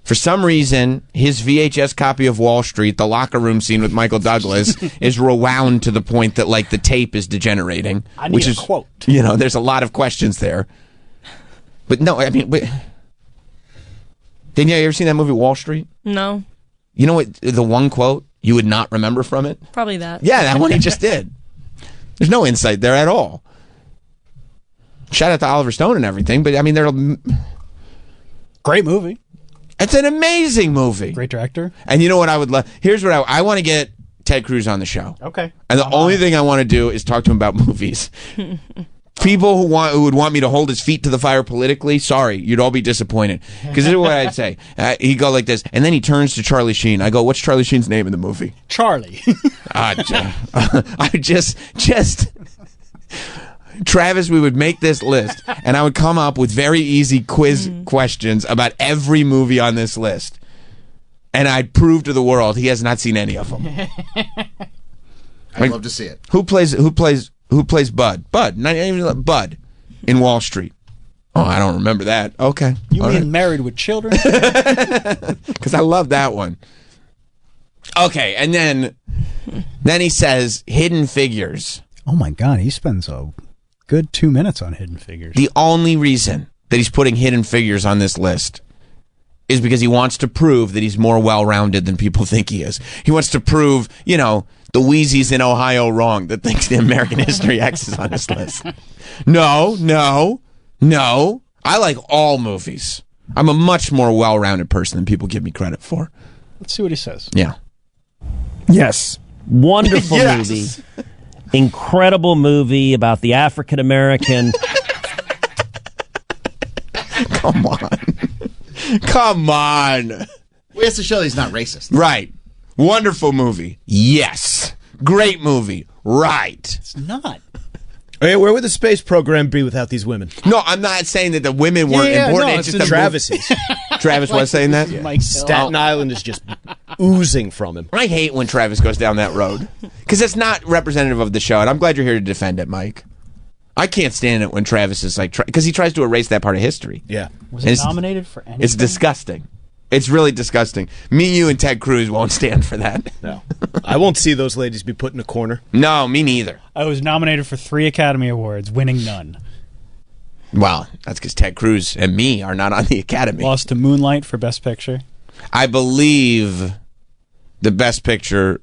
For some reason, his VHS copy of Wall Street, the locker room scene with Michael Douglas, is rewound to the point that like the tape is degenerating. I need a quote. You know, there's a lot of questions there. But no, I mean, didn't you ever seen that movie Wall Street? No. You know what? The one quote you would not remember from it? Probably that. Yeah, that one he just did. There's no insight there at all. Shout out to Oliver Stone and everything, but I mean, they're great movie. It's an amazing movie. Great director. And you know what I would love? Here's what I want to get Ted Cruz on the show. Okay. And the only thing I want to do is talk to him about movies. People who would want me to hold his feet to the fire politically, sorry, you'd all be disappointed. Because this is what I'd say. He'd go like this, and then he turns to Charlie Sheen. I go, what's Charlie Sheen's name in the movie? Charlie. I just Travis, we would make this list, and I would come up with very easy quiz questions about every movie on this list. And I'd prove to the world he has not seen any of them. I'd love to see it. Who plays Bud? Bud in Wall Street. Oh, I don't remember that. Okay. You mean Married with Children? Because I love that one. Okay, and then he says Hidden Figures. Oh my God, he spends a good 2 minutes on Hidden Figures. The only reason that he's putting Hidden Figures on this list is because he wants to prove that he's more well-rounded than people think he is. He wants to prove, the Wheezies in Ohio wrong that thinks the American History X is on his list. No. I like all movies. I'm a much more well-rounded person than people give me credit for. Let's see what he says. Yeah. Yes. Wonderful movie. Incredible movie about the African American. Come on. We have to show he's not racist. Right. Wonderful movie. Yes. Great movie. Right. It's not. Hey, where would the space program be without these women? No, I'm not saying that the women weren't important. No, it's it's just Travis's. Travis was saying that? Yeah. Staten Island is just oozing from him. I hate when Travis goes down that road because it's not representative of the show, and I'm glad you're here to defend it, Mike. I can't stand it when Travis is like, because he tries to erase that part of history. Yeah. Was it nominated for anything? It's disgusting. It's really disgusting. Me, you, and Ted Cruz won't stand for that. No. I won't see those ladies be put in a corner. No, me neither. I was nominated for 3 Academy Awards, winning none. Well, that's because Ted Cruz and me are not on the Academy. Lost to Moonlight for Best Picture. I believe the Best Picture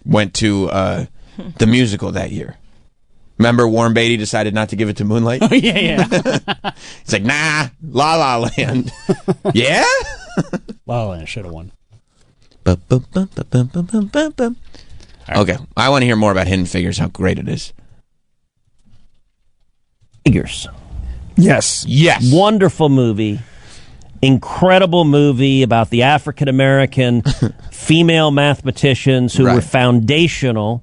went to the musical that year. Remember Warren Beatty decided not to give it to Moonlight? Oh, yeah. It's like, nah, La La Land. Yeah? La La Land should have won. Okay, I want to hear more about Hidden Figures, how great it is. Figures. Yes. Yes. Wonderful movie. Incredible movie about the African American female mathematicians who were foundational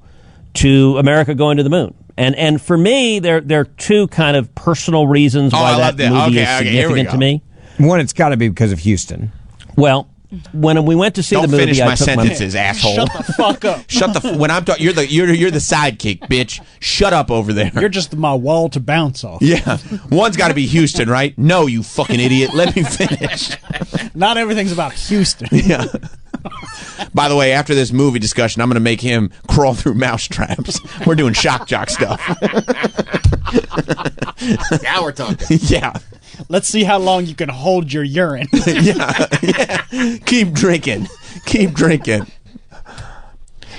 to America going to the moon. And for me, there are two kind of personal reasons why that movie is significant to me. One, it's got to be because of Houston. Well, when we went to see the movie, finish I my took sentences, asshole. Shut the fuck up. Shut the. When I'm talking, you're the sidekick, bitch. Shut up over there. You're just my wall to bounce off. Yeah, one's got to be Houston, right? No, you fucking idiot. Let me finish. Not everything's about Houston. Yeah. By the way, after this movie discussion, I'm going to make him crawl through mouse traps. We're doing shock jock stuff. Now we're talking. Yeah. Let's see how long you can hold your urine. Yeah. Keep drinking. Keep drinking.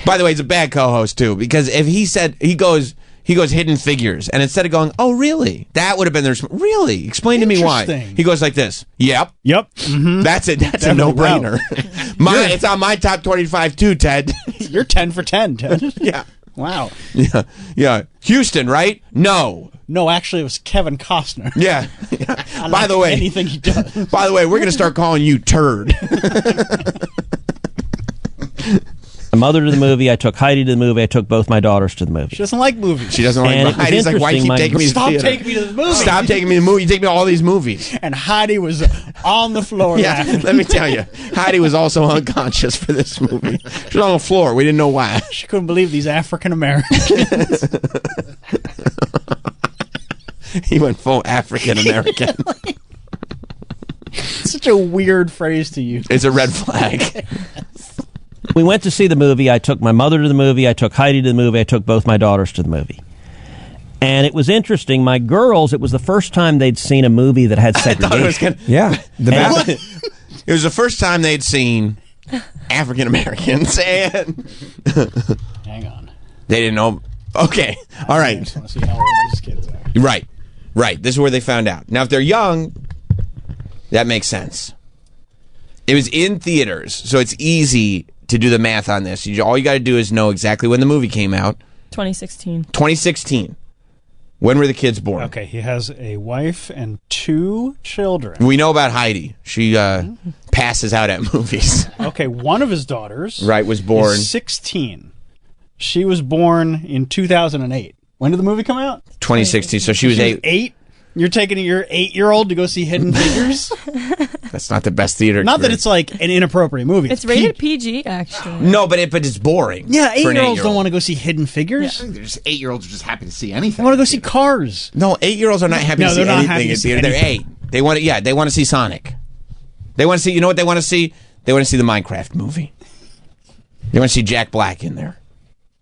By the way, he's a bad co-host too, because if he said he goes Hidden Figures, and instead of going, oh really, that would have been their really. Explain to me why. He goes like this. Yep. Mm-hmm. That's it. That's a no-brainer. It's on my top 25 too, Ted. You're 10 for 10, Ted. Yeah. Wow. Yeah. Houston, right? No, actually, it was Kevin Costner. Yeah. By the way, anything he does. By the way, we're going to start calling you Turd. My mother to the movie. I took Heidi to the movie. I took both my daughters to the movie. She doesn't like movies. She doesn't like movies. Heidi's like, why keep taking me to the theater? Stop taking me to the movie. Stop taking me to the movie. You take me to all these movies. And Heidi was on the floor. Yeah, let me tell you. Heidi was also unconscious for this movie. She was on the floor. We didn't know why. She couldn't believe these African Americans. He went full African American. Such a weird phrase to use. It's a red flag. We went to see the movie. I took my mother to the movie. I took Heidi to the movie. I took both my daughters to the movie. And it was interesting. My girls, it was the first time they'd seen a movie that had segregation. It was the first time they'd seen African Americans, and hang on, they didn't know. Okay, all right. I just want to see how old these kids are. Right. This is where they found out. Now, if they're young, that makes sense. It was in theaters, so it's easy to do the math on this. All you got to do is know exactly when the movie came out. 2016. 2016. When were the kids born? Okay, he has a wife and 2 children. We know about Heidi. She passes out at movies. Okay, one of his daughters was born. Is 16. She was born in 2008. When did the movie come out? 2016. So she was 8. 8? You're taking your 8-year-old to go see Hidden Figures? That's not the best theater. Not that it's like an inappropriate movie. It's rated PG, actually. No, but it's boring. Yeah, 8-year-olds don't want to go see Hidden Figures. Yeah. There's 8-year-olds are just happy to see anything. They want to go see Cars. No, 8-year-olds are not happy to see anything in theater. They're 8. They want to. Yeah, they want to see Sonic. They want to see. You know what they want to see? They want to see the Minecraft movie. They want to see Jack Black in there.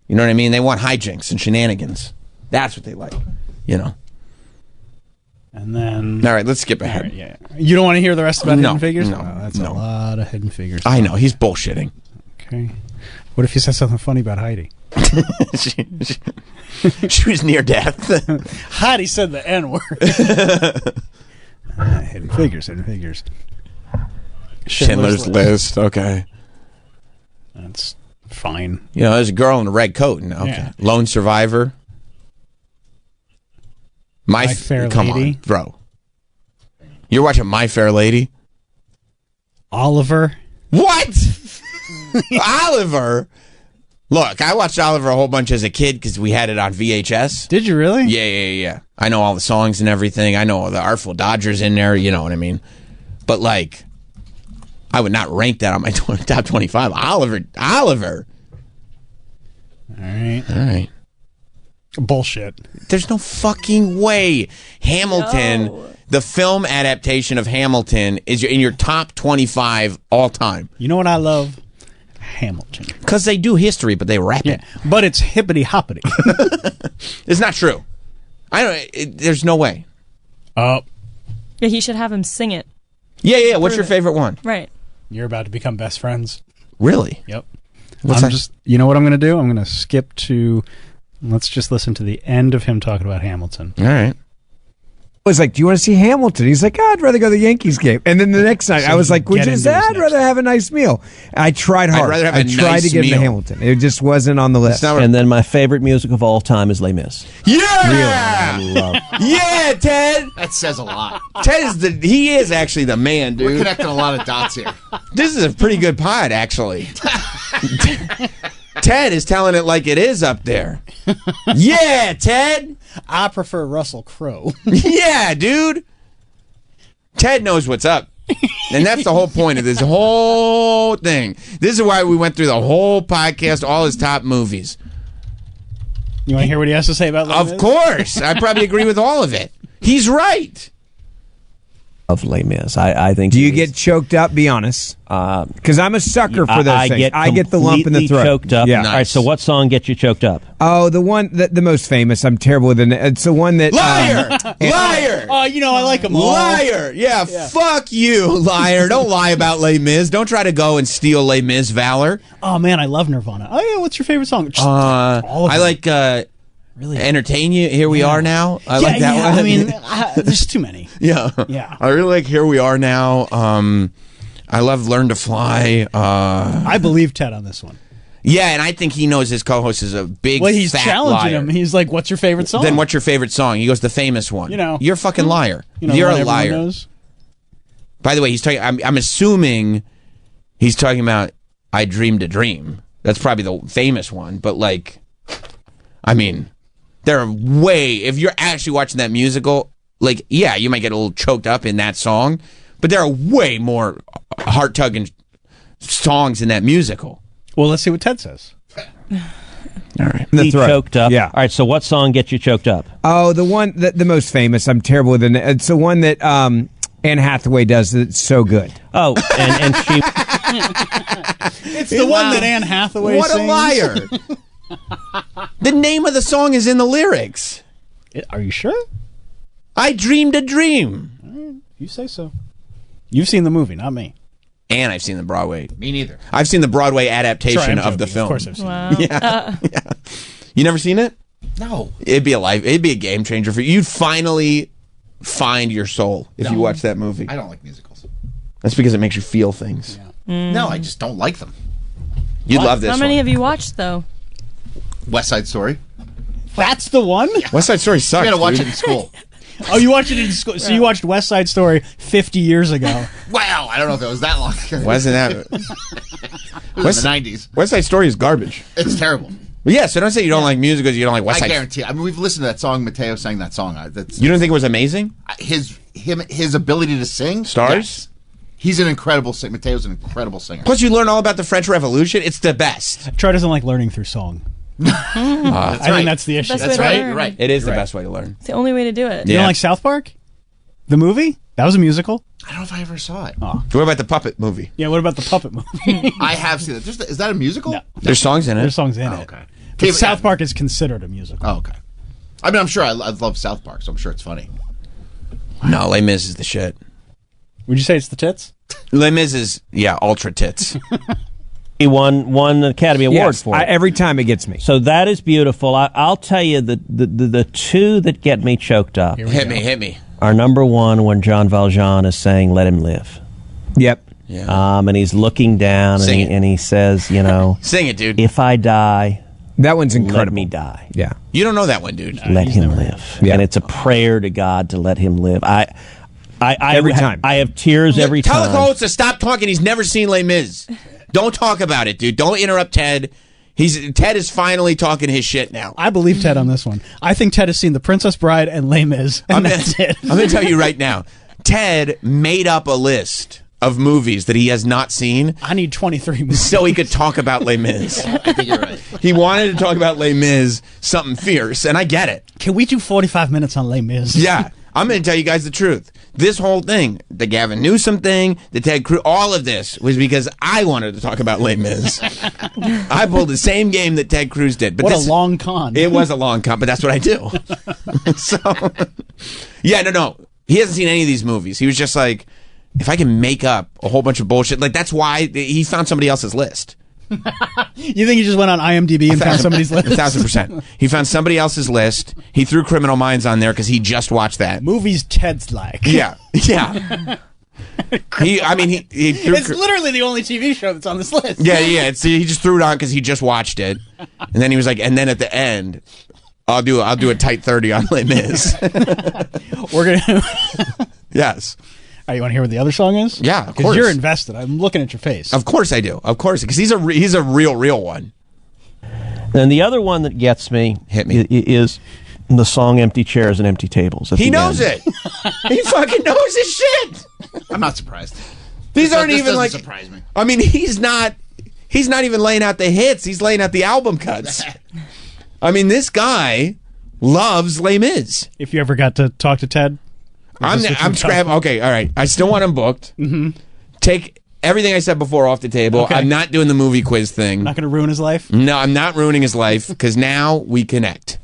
You know what I mean? They want hijinks and shenanigans. That's what they like. You know. And then... All right, let's skip ahead. Right, yeah. You don't want to hear the rest about Hidden Figures? No, that's a lot of Hidden Figures. I know. He's bullshitting. Okay. What if he says something funny about Heidi? she was near death. Heidi said the N-word. Hidden Figures. Schindler's List. Okay. That's fine. You know, there's a girl in a red coat. Okay. Yeah. Lone Survivor. My Fair Lady. Come on, bro. You're watching My Fair Lady? Oliver. What? Oliver? Look, I watched Oliver a whole bunch as a kid because we had it on VHS. Did you really? Yeah. I know all the songs and everything. I know the Artful Dodgers in there. You know what I mean? But, like, I would not rank that on my top 25. Oliver. All right. Bullshit. There's no fucking way Hamilton, the film adaptation of Hamilton, is in your top 25 all time. You know what I love? Hamilton. Because they do history, but they rap it. But it's hippity-hoppity. It's not true. There's no way. Yeah, he should have him sing it. Yeah. What's your favorite one? Right. You're about to become best friends. Really? Yep. You know what I'm going to do? I'm going to skip to... Let's just listen to the end of him talking about Hamilton. All right. was like, do you want to see Hamilton? He's like, I'd rather go to the Yankees game. And then the next night, I was like, would you say, I'd rather have a nice meal. I tried hard. I'd rather have a I tried nice to get him meal. to Hamilton. It just wasn't on the list. And then my favorite music of all time is Les Mis. Yeah! I love Yeah, Ted! That says a lot. Ted he is actually the man, dude. We're connecting a lot of dots here. This is a pretty good pod, actually. Ted is telling it like it is up there. Yeah, Ted! I prefer Russell Crowe. Yeah, dude! Ted knows what's up. And that's the whole point of this whole thing. This is why we went through the whole podcast, all his top movies. You want to hear what he has to say about Les Mis? Of course. I probably agree with all of it. He's right. Of Les Mis. I think. Do you get choked up? Be honest. Because I'm a sucker for those things. I get the lump in the throat. Choked up. Yeah. Nice. All right, so what song gets you choked up? Oh, the one, the most famous. I'm terrible with it. It's the one that... Liar! Liar! Oh, I like them all. Liar! Yeah, fuck you, liar. Don't lie about Les Mis. Don't try to go and steal Les Mis valor. Oh, man, I love Nirvana. Oh, yeah, what's your favorite song? All of I them. like... Really Entertain You, Here We Are Now. I like that one. I mean, there's too many. Yeah. I really like Here We Are Now. I love Learn to Fly. I believe Ted on this one. Yeah, and I think he knows his co-host is a big he's fat challenging liar. him. He's like, what's your favorite song? Then what's your favorite song? He goes, the famous one. You're a fucking liar. You're a liar. Knows. By the way, he's talking. I'm assuming he's talking about I Dreamed a Dream. That's probably the famous one. But I mean... There are if you're actually watching that musical, yeah, you might get a little choked up in that song, but there are way more heart-tugging songs in that musical. Well, let's see what Ted says. All right. Choked up. Yeah. All right, so what song gets you choked up? Oh, the one, the most famous. I'm terrible with it. It's the one that Anne Hathaway does. It's so good. Oh, and she... It's the one that Anne Hathaway What sings. a liar. The name of the song is in the lyrics. Are you sure? I Dreamed a Dream. You say so. You've seen the movie, not me. And I've seen the Broadway. Me neither. I've seen the Broadway adaptation Sorry, I'm of the joking. film. Of course I've seen it. Yeah. You never seen it? No. It'd be a game changer for you. You'd finally find your soul if you watch that movie. I don't like musicals. That's because it makes you feel things. Yeah. No, I just don't like them. You'd love this How many one. have you watched, though? West Side Story. That's the one? West Side Story sucks. You gotta watch dude. it in school. Oh, you watched it in school. So you watched West Side Story 50 years ago. Wow, I don't know if it was that long ago. Wasn't that? It was in the 90s. West Side Story is garbage. It's terrible. But yeah, so don't say you don't like musicals. You don't like West Side. I guarantee. I mean, we've listened to that song. Mateo sang that song. That's You don't think it was amazing? His ability to sing. Stars. Yes. He's an incredible singer. Mateo's an incredible singer. Plus, you learn all about the French Revolution. It's the best. Troy doesn't like learning through song. I think that's the issue. Best That's way to right. learn. You're right. It is the You're right. best way to learn. It's the only way to do it. You don't like South Park? The movie? That was a musical. I don't know if I ever saw it. What about the Puppet movie? Yeah, what about the puppet movie? I have seen it. Is that a musical? No. There's songs in it. There's songs in it. Okay. But South Park is considered a musical. Oh, okay. I mean, I'm sure I love South Park, so I'm sure it's funny. No, Les Mis is the shit. Would you say it's the tits? Les Mis is ultra tits. He won an Academy Award for it. Every time it gets me. So that is beautiful. I'll tell you the two that get me choked up Hit me. are number one when John Valjean is saying "Let him live." Yep. Yeah. And he's looking down and he says, Sing it, dude. if I die, That one's incredible. let me die. Yeah. You don't know that one, dude. Let him live. Yeah. And it's a prayer to God to let him live. Every time. I have tears every Tell time. the host to stop talking. He's never seen Les Mis. Don't talk about it, dude. Don't interrupt Ted. Ted is finally talking his shit now. I believe Ted on this one. I think Ted has seen The Princess Bride and Les Mis, and that's it. I'm going to tell you right now. Ted made up a list of movies that he has not seen I need 23 movies. so he could talk about Les Mis. I think you're right. He wanted to talk about Les Mis, something fierce, and I get it. Can we do 45 minutes on Les Mis? Yeah. I'm going to tell you guys the truth. This whole thing, the Gavin Newsom thing, the Ted Cruz, all of this was because I wanted to talk about Les Mis. I pulled the same game that Ted Cruz did. But What a long con. It was a long con, but that's what I do. So, yeah, no. He hasn't seen any of these movies. He was just like, if I can make up a whole bunch of bullshit, like that's why he found somebody else's list. You think he just went on IMDb and found somebody's list? 1,000%. He found somebody else's list. He threw Criminal Minds on there because he just watched that. Movies Ted's like. Yeah. Yeah. he threw. It's literally the only TV show that's on this list. Yeah. He just threw it on because he just watched it, and then he was like, and then at the end, I'll do a tight 30 on Les Mis. We're gonna. Yes. All right, you want to hear what the other song is? Yeah, of course. Because you're invested. I'm looking at your face. Of course I do. Of course, because he's a real one. And the other one that gets me, is the song "Empty Chairs and Empty Tables." He knows it. He fucking knows his shit. I'm not surprised. These aren't even like. Surprise me. I mean, he's not even laying out the hits. He's laying out the album cuts. I mean, this guy loves Les Mis. If you ever got to talk to Ted. I'm scrapping. Okay, all right. I still want him booked. Mm-hmm. Take everything I said before off the table. Okay. I'm not doing the movie quiz thing. Not going to ruin his life? No, I'm not ruining his life because now we connect.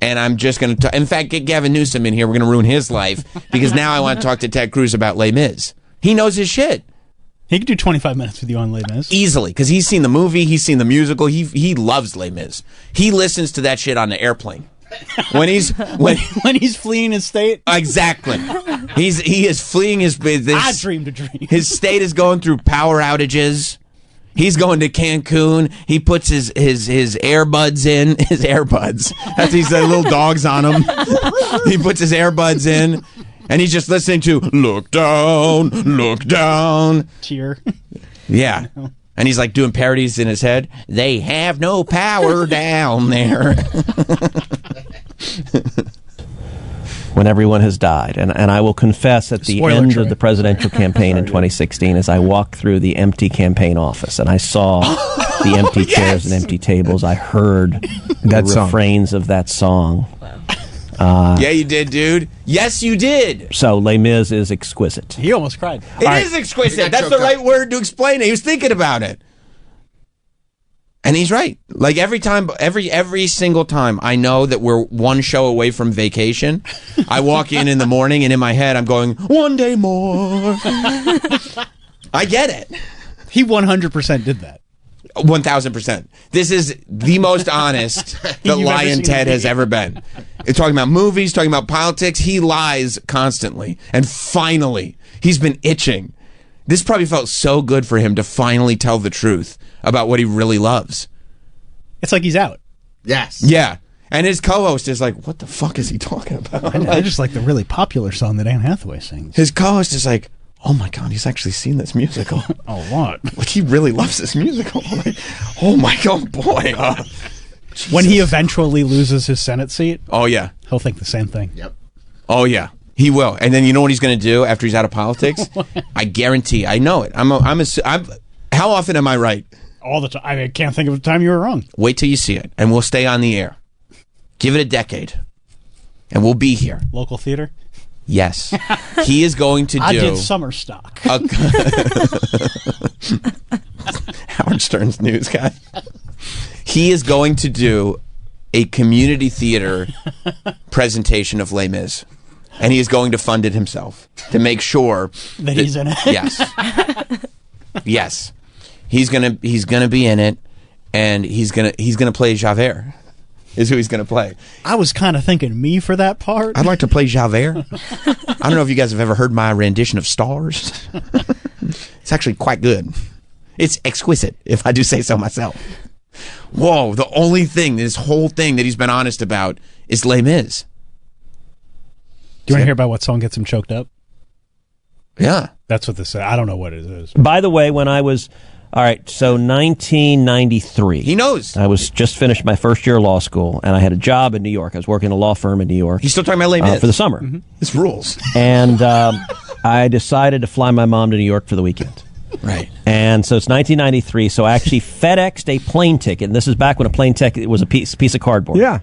And I'm just going to, in fact, get Gavin Newsom in here. We're going to ruin his life because now I want to talk to Ted Cruz about Les Mis. He knows his shit. He could do 25 minutes with you on Les Mis. Easily, because he's seen the movie, he's seen the musical. He loves Les Mis. He listens to that shit on the airplane. When he's fleeing his state. Exactly. He is fleeing his business. I dreamed a dream. His state is going through power outages. He's going to Cancun. He puts his earbuds in. His earbuds. That's he's got little dogs on him. He puts his earbuds in, and he's just listening to "Look Down, Look Down." Tear. Yeah. And he's like doing parodies in his head. They have no power down there. When everyone has died. And I will confess at the end of the presidential campaign in 2016, as I walked through the empty campaign office and I saw the empty chairs and empty tables, I heard the refrains of that song. Yeah, you did, dude. Yes, you did. So Les Mis is exquisite. He almost cried. It is exquisite. That's the right word to explain it. He was thinking about it. And he's right. Like every single time I know that we're one show away from vacation, I walk in the morning and in my head I'm going, one day more. I get it. He 100% did that. 1,000%. This is the most honest that Lion Ted has ever been. It's talking about movies, talking about politics. He lies constantly. And finally, he's been itching. This probably felt so good for him to finally tell the truth about what he really loves. It's like he's out. Yes. Yeah. And his co-host is like, what the fuck is he talking about? I just like the really popular song that Anne Hathaway sings. His co-host is like, oh my God, he's actually seen this musical. A lot. Like, he really loves this musical. Like, oh my God, boy. When he eventually loses his Senate seat, oh yeah, he'll think the same thing. Yep. Oh yeah, he will. And then you know what he's going to do after he's out of politics? I guarantee. I know it. I'm. How often am I right? All the time. I can't think of a time you were wrong. Wait till you see it, and we'll stay on the air. Give it a decade, and we'll be here. Local theater. Yes, he is going to do. I did summer stock. Howard Stern's news guy. He is going to do a community theater presentation of Les Mis, and he is going to fund it himself to make sure that he's in it. Yes, yes, he's gonna be in it, and he's gonna play Javert. Is who he's going to play. I was kind of thinking me for that part. I'd like to play Javert. I don't know if you guys have ever heard my rendition of Stars. It's actually quite good. It's exquisite, if I do say so myself. Whoa, the only thing, this whole thing that he's been honest about is Les Mis. Do you want to hear about what song gets him choked up? Yeah. That's what this is. I don't know what it is. By the way, when I was... All right, so 1993. He knows. I was just finished my first year of law school, and I had a job in New York. I was working in a law firm in New York. He's still talking about Les Mis. For the summer. Mm-hmm. This rules. And I decided to fly my mom to New York for the weekend. Right. And so it's 1993, so I actually FedExed a plane ticket, and this is back when a plane ticket was a piece of cardboard. Yeah.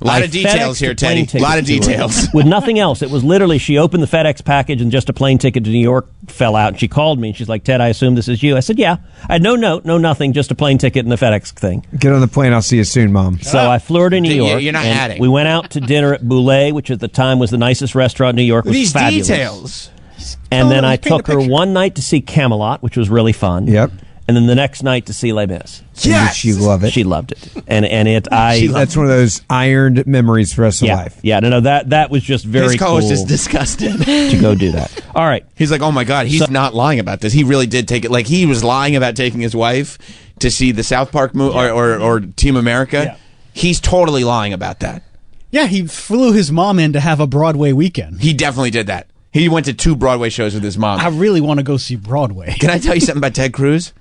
A lot of details here, Teddy. A lot of details. With nothing else. It was literally, she opened the FedEx package and just a plane ticket to New York fell out. And she called me and she's like, Ted, I assume this is you. I said, yeah. I had no note, no nothing, just a plane ticket and the FedEx thing. Get on the plane. I'll see you soon, Mom. So I flew her to New York. You're not adding. We went out to dinner at Boulay, which at the time was the nicest restaurant in New York. It was These fabulous. details. And then I took her one night to see Camelot, which was really fun. Yep. and then the next night to see Les Mis. Yes, she loved it. She loved it, and it. That's one of those ironed memories for the rest of life. Yeah, no, that was just very. His co-host cool is disgusted to go do that. All right, he's like, oh my god, he's not lying about this. He really did take it. Like he was lying about taking his wife to see the South Park movie or Team America. Yeah. He's totally lying about that. Yeah, he flew his mom in to have a Broadway weekend. He definitely did that. He went to 2 Broadway shows with his mom. I really want to go see Broadway. Can I tell you something about Ted Cruz?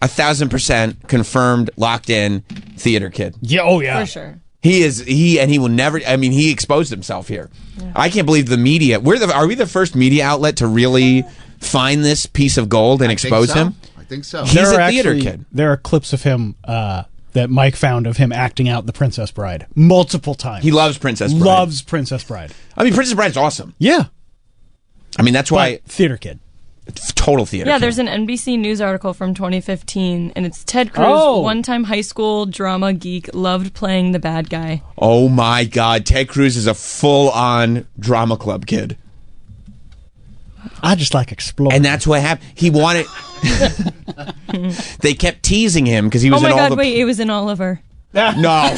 1,000% confirmed, locked in theater kid. Yeah, oh yeah, for sure. He will never. I mean, he exposed himself here. Yeah. I can't believe the media. Are we the first media outlet to really find this piece of gold and expose him? I think so. He's a theater kid. There are clips of him that Mike found of him acting out The Princess Bride multiple times. He loves Princess Bride. Loves Princess Bride. I mean, Princess Bride's awesome. Yeah. I mean, that's why theater kid. Total theater. Yeah, kid. There's an NBC News article from 2015, and it's Ted Cruz, one-time high school drama geek, loved playing the bad guy. Oh my God, Ted Cruz is a full-on drama club kid. I just like exploring, and that's what happened. He wanted. They kept teasing him because he was. Oh my in God! all the... Wait, it was in Oliver. No, my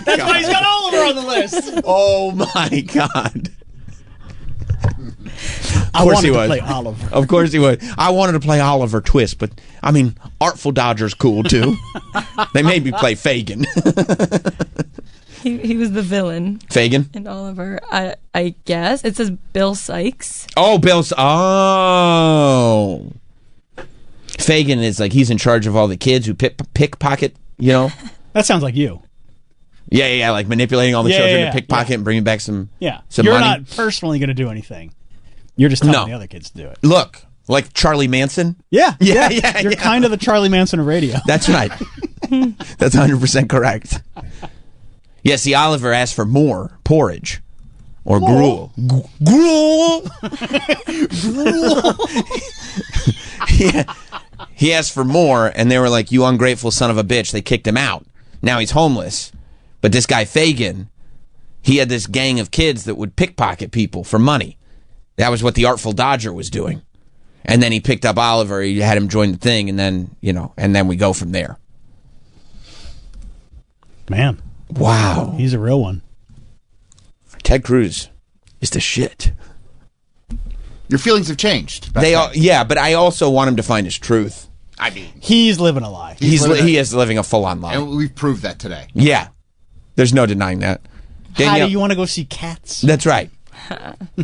that's why he's got Oliver on the list. Oh my God. I wanted to play Oliver. Of course he would. I wanted to play Oliver Twist, but I mean, Artful Dodger's cool too. They made me play Fagin. He was the villain. Fagin? In Oliver. I guess. It says Bill Sykes. Oh, Oh. Fagin is like, he's in charge of all the kids who pickpocket, you know? That sounds like you. Yeah, like manipulating all the children to pickpocket and bringing back some You're money. Not personally going to do anything. You're just telling the other kids to do it. Look, like Charlie Manson? Yeah. You're kind of the Charlie Manson of radio. That's right. That's 100% correct. Yeah, see, Oliver asked for more porridge or gruel. Gruel! He asked for more, and they were like, you ungrateful son of a bitch. They kicked him out. Now he's homeless. But this guy, Fagin, he had this gang of kids that would pickpocket people for money. That was what the Artful Dodger was doing. And then he picked up Oliver. He had him join the thing, and then, and then we go from there. Man. Wow. He's a real one. Ted Cruz is the shit. Your feelings have changed. But I also want him to find his truth. I mean, he's living a lie. He is living a full-on lie. And we've proved that today. Yeah. There's no denying that. How do you want to go see Cats? That's right.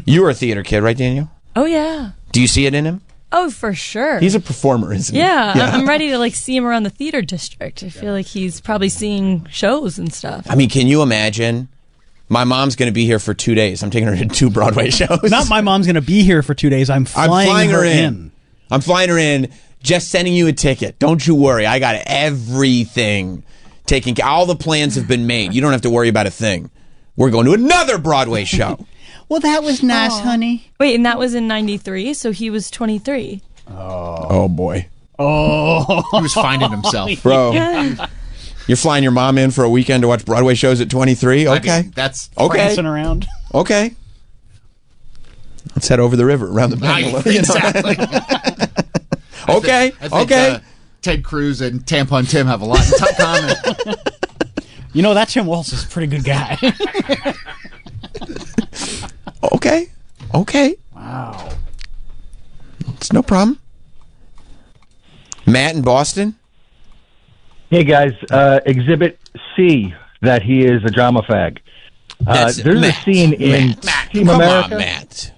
You were a theater kid, right, Daniel? Oh, yeah. Do you see it in him? Oh, for sure. He's a performer, isn't he? Yeah. I'm ready to see him around the theater district. I feel like he's probably seeing shows and stuff. I mean, can you imagine? My mom's going to be here for 2 days. I'm taking her to 2 Broadway shows. Not my mom's going to be here for 2 days. I'm flying her in. I'm flying her in, just sending you a ticket. Don't you worry. I got everything taken care. All the plans have been made. You don't have to worry about a thing. We're going to another Broadway show. Well, that was nice, honey. Wait, and that was in 93, so he was 23. Oh boy. Oh. He was finding himself. Bro. Yeah. You're flying your mom in for a weekend to watch Broadway shows at 23? Okay. I mean, that's prancing around. Okay. Let's head over the river around the Bangalore. Exactly. Okay. I think Ted Cruz and Tampon Tim have a lot in common. That Tim Walsh is a pretty good guy. Okay. Wow. It's no problem. Matt in Boston? Hey, guys. Exhibit C, that he is a drama fag. There's a scene in Team America. Come on, Matt.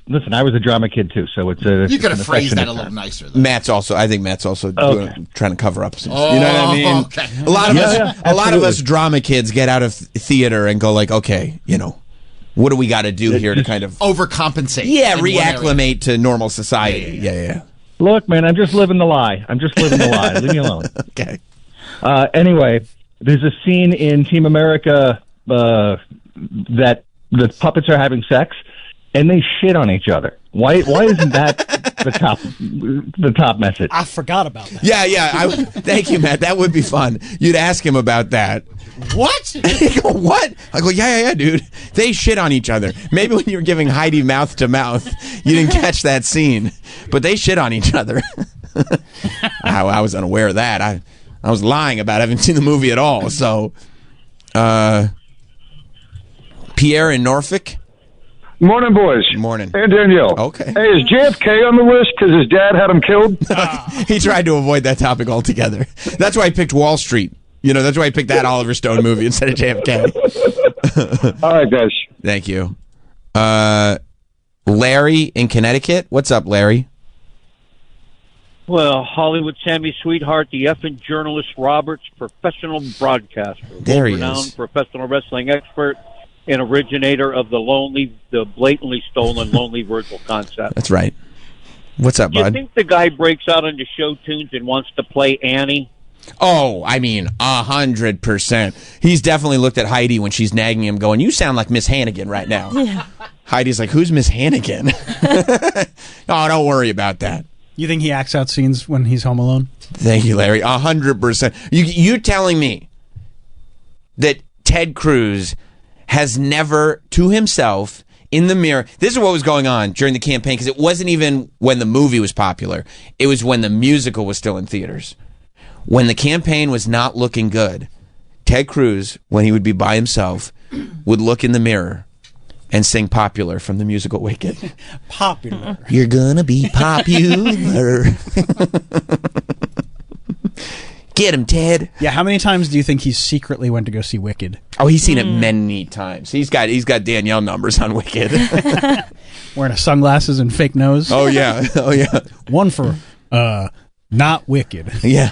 Listen, I was a drama kid too, so it's a. You could have phrased that a little nicer. Though. I think Matt's also trying to cover up some. Oh, you know what I mean? Okay. A lot of us drama kids get out of theater and go like, okay, what do we got to do here to kind of overcompensate? Yeah, reacclimate to normal society. Yeah. Look, man, I'm just living the lie. Leave me alone. Okay. Anyway, there's a scene in Team America that the puppets are having sex, and they shit on each other. Why isn't that the top message? I forgot about that. Yeah. Thank you, Matt. That would be fun. You'd ask him about that. What? You go, what? I go, yeah, dude. They shit on each other. Maybe when you were giving Heidi mouth to mouth, you didn't catch that scene. But they shit on each other. I was unaware of that. I was lying about it. I haven't seen the movie at all. So, Pierre in Norfolk. Morning, boys. Morning. And Danielle. Okay. Hey, is JFK on the list because his dad had him killed? He tried to avoid that topic altogether. That's why I picked Wall Street. That's why I picked that Oliver Stone movie instead of JFK. All right, guys. Thank you. Larry in Connecticut. What's up, Larry? Well, Hollywood Sammy Sweetheart, the effing journalist Roberts, professional broadcaster, there he renowned is, professional wrestling expert, and originator of the blatantly stolen Lonely Virgil concept. That's right. What's up, bud? You think the guy breaks out into show tunes and wants to play Annie? Oh, I mean, 100%. He's definitely looked at Heidi when she's nagging him, going, "You sound like Miss Hannigan right now." Yeah. Heidi's like, "Who's Miss Hannigan?" Oh, don't worry about that. You think he acts out scenes when he's home alone? Thank you, Larry. 100%. You're telling me that Ted Cruz has never, to himself, in the mirror. This is what was going on during the campaign, because it wasn't even when the movie was popular. It was when the musical was still in theaters. When the campaign was not looking good, Ted Cruz, when he would be by himself, would look in the mirror and sing Popular from the musical Wicked. Popular. You're gonna be popular. Get him, Ted. Yeah, how many times do you think he secretly went to go see Wicked? Oh, he's seen it many times. He's got Danielle numbers on Wicked. Wearing sunglasses and fake nose. Oh yeah. One for not Wicked. Yeah.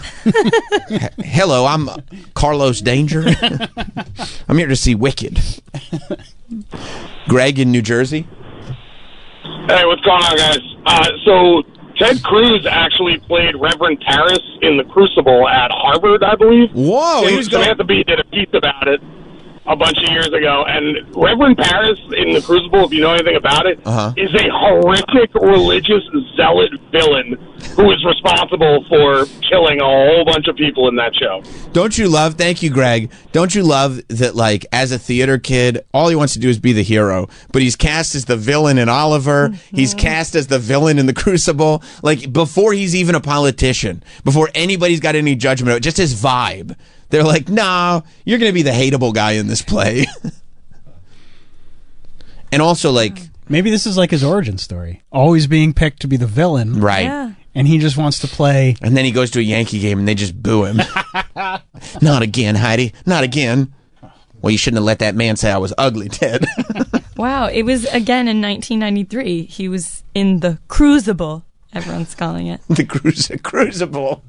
Hello, I'm Carlos Danger. I'm here to see Wicked. Greg in New Jersey. Hey, what's going on, guys? So Ted Cruz actually played Reverend Paris in The Crucible at Harvard, I believe. Whoa! Samantha Bee did a piece about it a bunch of years ago, and Reverend Paris in The Crucible, if you know anything about it, is a horrific religious zealot villain who is responsible for killing a whole bunch of people in that show. Thank you, Greg. Don't you love that, like, as a theater kid, all he wants to do is be the hero, but he's cast as the villain in Oliver, he's cast as the villain in The Crucible, like, before he's even a politician, before anybody's got any judgment, just his vibe. They're like, "Nah, you're going to be the hateable guy in this play." And also, like, maybe this is like his origin story. Always being picked to be the villain. Right. Yeah. And he just wants to play. And then he goes to a Yankee game and they just boo him. Not again, Heidi. Not again. Well, you shouldn't have let that man say I was ugly, Ted. Wow. It was, again, in 1993. He was in The Crucible, everyone's calling it. The Crucible.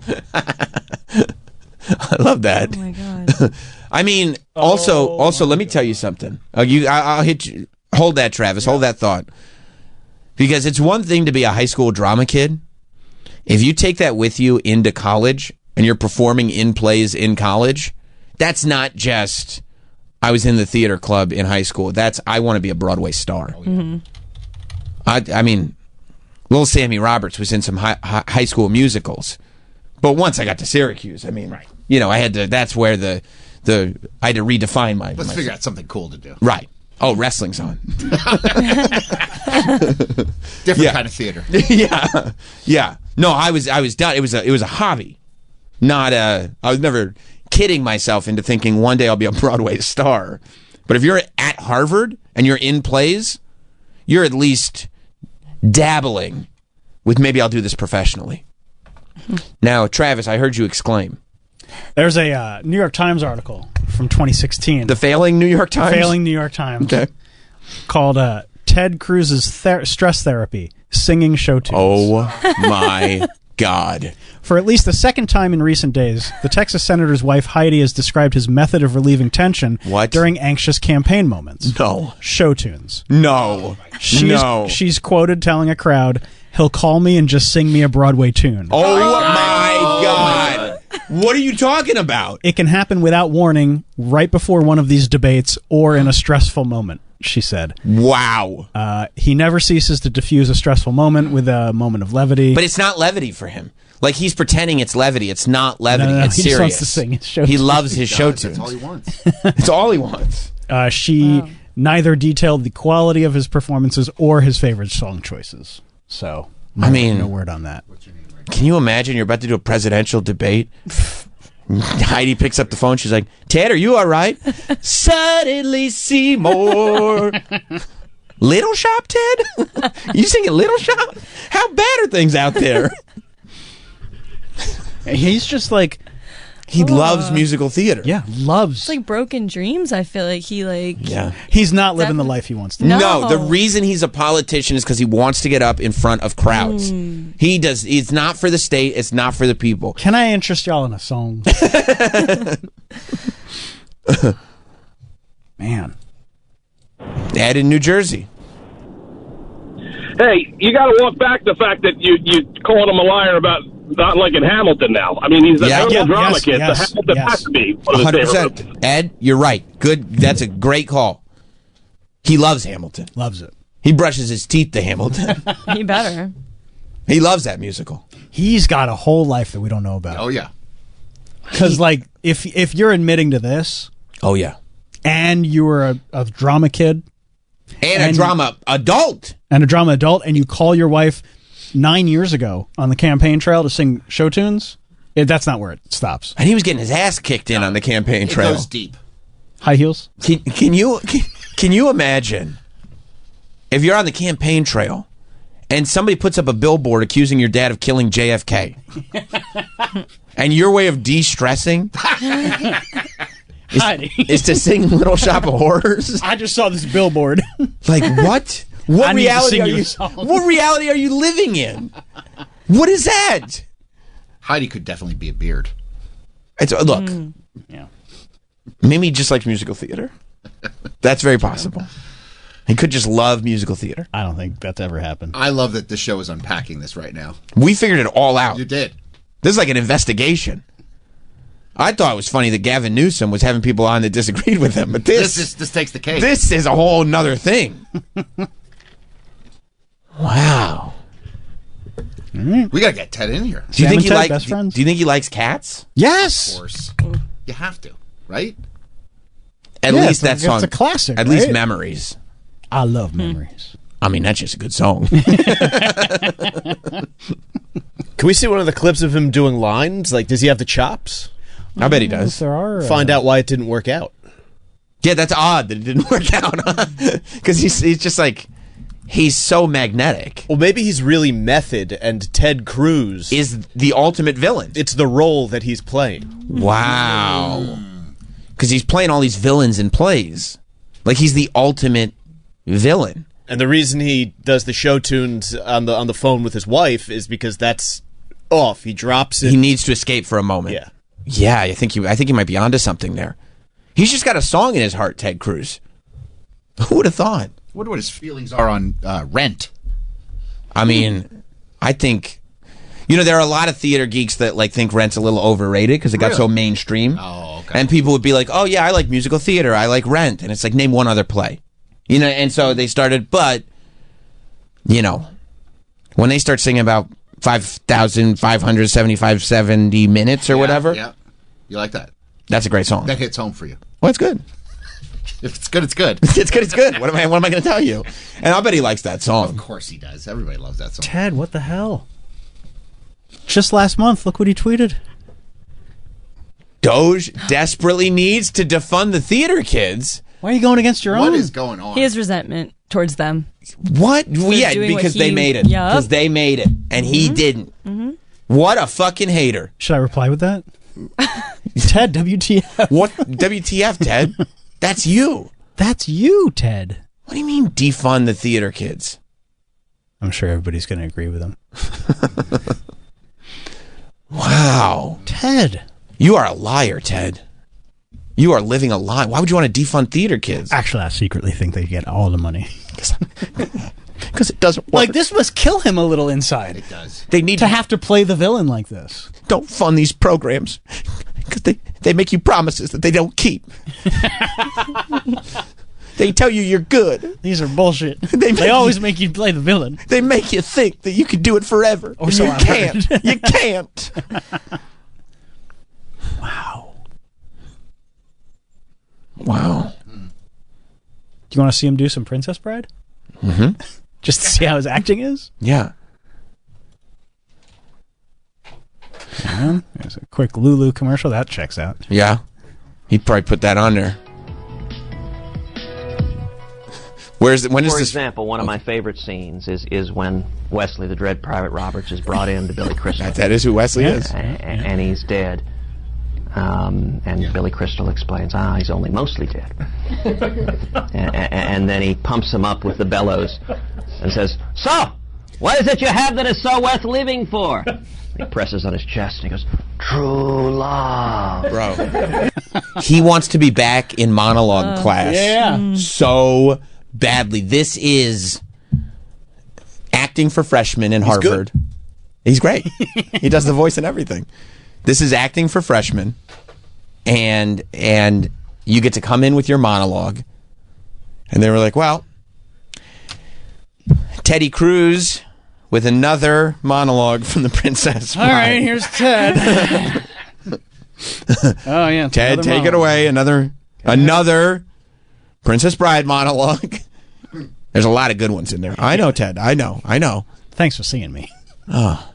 I love that. Oh, my God. I mean, also, let me tell you something. I'll hit you. Hold that, Travis. Hold that thought. Because it's one thing to be a high school drama kid. If you take that with you into college and you're performing in plays in college, that's not just, I was in the theater club in high school. That's, I want to be a Broadway star. I mean, little Sammy Roberts was in some high school musicals. But once I got to Syracuse, I mean, I had to, that's where I had to redefine my... Let's figure out something cool to do. Right. Oh, wrestling's on. Different kind of theater. Yeah. No, I was done. It was a hobby. Not I was never kidding myself into thinking one day I'll be a Broadway star. But if you're at Harvard and you're in plays, you're at least dabbling with maybe I'll do this professionally. Now, Travis, I heard you exclaim. There's a New York Times article from 2016. The failing New York Times? Failing New York Times. Okay. Called Ted Cruz's Stress Therapy, Singing Show Tunes. Oh, my God. For at least the second time in recent days, the Texas senator's wife, Heidi, has described his method of relieving tension during anxious campaign moments. No. Show tunes. No. She's quoted telling a crowd, "He'll call me and just sing me a Broadway tune." Oh, my God. What are you talking about? It can happen without warning, right before one of these debates or in a stressful moment, she said. Wow. He never ceases to diffuse a stressful moment with a moment of levity. But it's not levity for him. Like he's pretending it's levity. It's not levity. No, it's he serious. just wants to sing his show He tunes. loves his show tunes. That's all he wants. It's all he wants. She neither detailed the quality of his performances or his favorite song choices. So, no word on that. Can you imagine you're about to do a presidential debate? Heidi picks up the phone. She's like, Ted, are you all right? Suddenly Seymour. Little Shop, Ted? You singing Little Shop? How bad are things out there? He's just like... He loves musical theater. Yeah, loves. It's like Broken Dreams. I feel like he Yeah. He's not living the life he wants to. No, the reason he's a politician is because he wants to get up in front of crowds. He does. It's not for the state. It's not for the people. Can I interest y'all in a song? Man. Ed in New Jersey. Hey, you got to walk back the fact that you called him a liar about not liking Hamilton now. I mean, he's the Hamilton drama kid, so Hamilton has to be one of his favorite movies. Ed, you're right. Good. That's a great call. He loves Hamilton. Loves it. He brushes his teeth to Hamilton. He better. He loves that musical. He's got a whole life that we don't know about. Oh, yeah. Because, like, if you're admitting to this... Oh, yeah. And you were a drama kid... And a drama adult. And a drama adult, and you call your wife 9 years ago on the campaign trail to sing show tunes, that's not where it stops. And he was getting his ass kicked in on the campaign trail. It goes deep. High heels? Can you imagine if you're on the campaign trail and somebody puts up a billboard accusing your dad of killing JFK and your way of de-stressing is to sing Little Shop of Horrors? I just saw this billboard. Like, what? What reality are you living in? What is that? Heidi could definitely be a beard. Look. Yeah. Maybe he just likes musical theater. That's very possible. He could just love musical theater. I don't think that's ever happened. I love that the show is unpacking this right now. We figured it all out. You did. This is like an investigation. I thought it was funny that Gavin Newsom was having people on that disagreed with him, but this takes the cake. This is a whole nother thing. Wow. We gotta get Ted in here. Do you think he likes cats? Yes. Of course. You have to, right? At least that song. It's a classic. At least Memories. I love Memories. I mean, that's just a good song. Can we see one of the clips of him doing lines? Like, does he have the chops? I bet he does. There are. Find out why it didn't work out. Yeah, that's odd that it didn't work out. Because he's just like, he's so magnetic. Well, maybe he's really method, and Ted Cruz is the ultimate villain. It's the role that he's playing. Wow. Because he's playing all these villains in plays. Like, he's the ultimate villain. And the reason he does the show tunes on the phone with his wife is because that's off. He drops it. He needs to escape for a moment. Yeah. Yeah, I think he might be onto something there. He's just got a song in his heart, Ted Cruz. Who would have thought? I wonder what his feelings are on Rent. I mean, I think, there are a lot of theater geeks that think Rent's a little overrated because it got so mainstream. Oh, okay. And people would be like, oh yeah, I like musical theater. I like Rent. And it's like, name one other play. And so they started, but, when they start singing about 5,570 minutes or whatever. Yeah. You like that? That's a great song. That hits home for you. Well, it's good. If it's good, it's good. It's good, it's good. What am I going to tell you? And I'll bet he likes that song. Of course he does. Everybody loves that song. Ted, what the hell? Just last month, look what he tweeted. Doge desperately needs to defund the theater kids. Why are you going against your own? What is going on? He has resentment towards them. What? Well, yeah, because they made it. Because they made it, and he didn't. Mm-hmm. What a fucking hater. Should I reply with that? Ted, WTF. What? WTF, Ted? That's you. That's you, Ted. What do you mean defund the theater kids? I'm sure everybody's going to agree with him. Wow. Ted. You are a liar, Ted. You are living a lie. Why would you want to defund theater kids? Actually, I secretly think they get all the money. Because it doesn't work. Like, this must kill him a little inside. It does. They need to have to play the villain like this. Don't fund these programs. Because they make you promises that they don't keep. They tell you you're good. These are bullshit. They always make you play the villain. They make you think that you can do it forever. Or so you I've can't. heard. You can't. Wow. Do you want to see him do some Princess Bride? Mm-hmm. Just to see how his acting is? Yeah. There's a quick Lulu commercial. That checks out. Yeah. He'd probably put that on there. When is For this? example, one of my favorite scenes is when Wesley, the Dread Pirate Roberts, is brought in to Billy Crystal. That is who Wesley is. And he's dead. And Billy Crystal explains, he's only mostly dead. and then he pumps him up with the bellows and says, "So, what is it you have that is so worth living for?" He presses on his chest and he goes, "True love." Bro. He wants to be back in monologue class. Yeah. So badly. This is acting for freshmen in Harvard. Good. He's great. He does the voice and everything. This is acting for freshmen, and you get to come in with your monologue. And they were like, well, Teddy Cruz with another monologue from The Princess Bride. All right, here's Ted. Oh, yeah. Ted, take it away. Another Princess Bride monologue. There's a lot of good ones in there. I know, Ted. I know. Thanks for seeing me. Oh.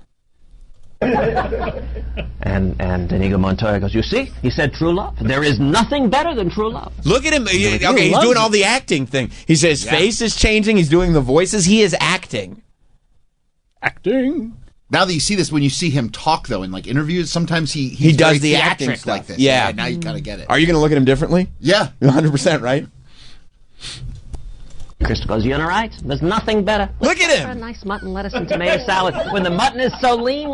And Inigo Montoya goes, "You see? He said true love. There is nothing better than true love." Look at him. Okay, he's doing all the acting thing. He says his face is changing. He's doing the voices. He is acting. Now that you see this, when you see him talk, though, in like interviews, sometimes he does very the acting theatric stuff like this. Yeah. Now you gotta get it. Are you going to look at him differently? Yeah. 100%, right? Crystal goes, "You're right. There's nothing better. Look at him. A nice mutton, lettuce, and tomato salad when the mutton is so lean."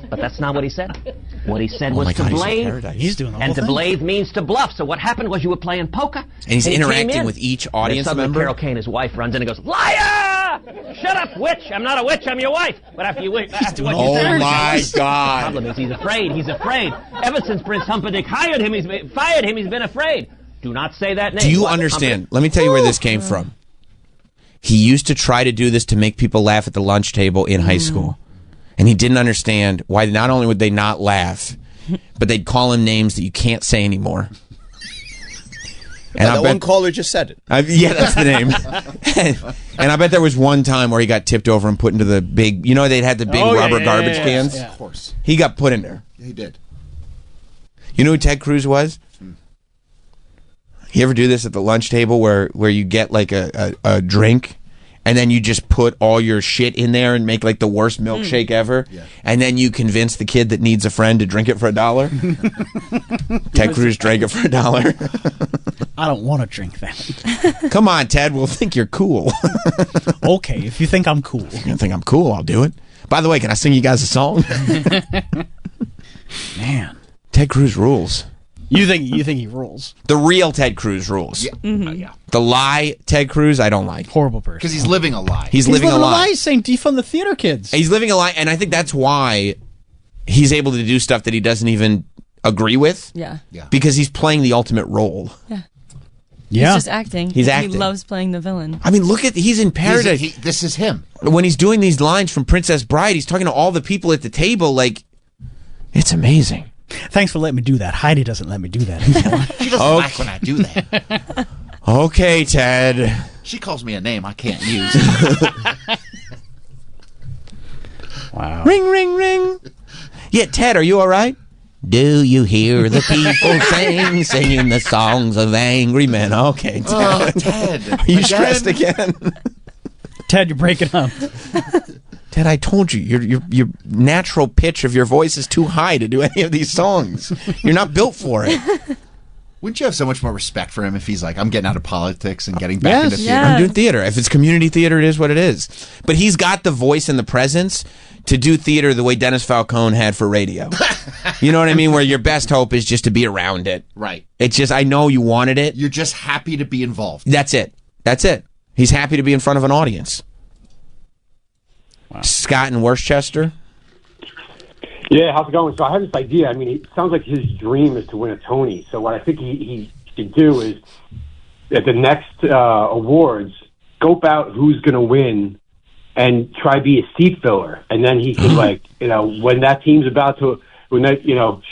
But that's not what he said. What he said was my to God, he's in blade. paradise. He's doing the whole And to thing. blade means to bluff. So what happened was you were playing poker. And he's he came interacting in, with each and audience suddenly member. Carol Kane, his wife, runs in and goes, "Liar! Shut up, witch! I'm not a witch. I'm your wife." But after what you said, Oh my The God. problem is he's afraid. He's afraid. Ever since Prince Humperdinck fired him, he's been afraid. Do not say that name. Do you What? understand? Let me tell you where this came from. He used to try to do this to make people laugh at the lunch table in high school. And he didn't understand why not only would they not laugh, but they'd call him names that you can't say anymore. And that one caller just said it. Yeah, that's the name. And I bet there was one time where he got tipped over and put into the big, they'd had the big rubber garbage cans? Yeah. Of course. He got put in there. Yeah, he did. You know who Ted Cruz was? You ever do this at the lunch table where you get like a drink and then you just put all your shit in there and make like the worst milkshake ever? Yeah. And then you convince the kid that needs a friend to drink it for $1? Ted Cruz drank it for $1. I don't want to drink that. Come on, Ted. We'll think you're cool. Okay, if you think I'm cool. If you think I'm cool, I'll do it. By the way, can I sing you guys a song? Man. Ted Cruz rules. You think he rules? The real Ted Cruz rules. Yeah. Mm-hmm. The lie Ted Cruz, I don't like. Horrible person. Because he's living a lie. He's living a lie. He's saying defund the theater kids. He's living a lie, and I think that's why he's able to do stuff that he doesn't even agree with. Yeah. Because he's playing the ultimate role. Yeah. Yeah. He's just acting. He's acting. He loves playing the villain. I mean, he's in paradise. This is him. When he's doing these lines from Princess Bride, he's talking to all the people at the table like, it's amazing. Thanks for letting me do that. Heidi doesn't let me do that anymore. She doesn't like when I do that. Okay, Ted. She calls me a name I can't use. Wow. Ring, ring, ring. Yeah, Ted, are you all right? Do you hear the people singing the songs of angry men? Okay, Ted. Oh, Ted. Are you stressed again? Ted, you're breaking up. Ted, I told you, your natural pitch of your voice is too high to do any of these songs. You're not built for it. Wouldn't you have so much more respect for him if he's like, I'm getting out of politics and getting back into theater? I'm doing theater. If it's community theater, it is what it is. But he's got the voice and the presence to do theater the way Dennis Falcone had for radio. You know what I mean? Where your best hope is just to be around it. Right. It's just, I know you wanted it. You're just happy to be involved. That's it. That's it. He's happy to be in front of an audience. Wow. Scott in Worcester. Yeah, how's it going? So I have this idea. I mean, it sounds like his dream is to win a Tony. So what I think he should do is at the next awards, scope out who's going to win and try to be a seat filler. And then he could, like, when that team's about to, when that,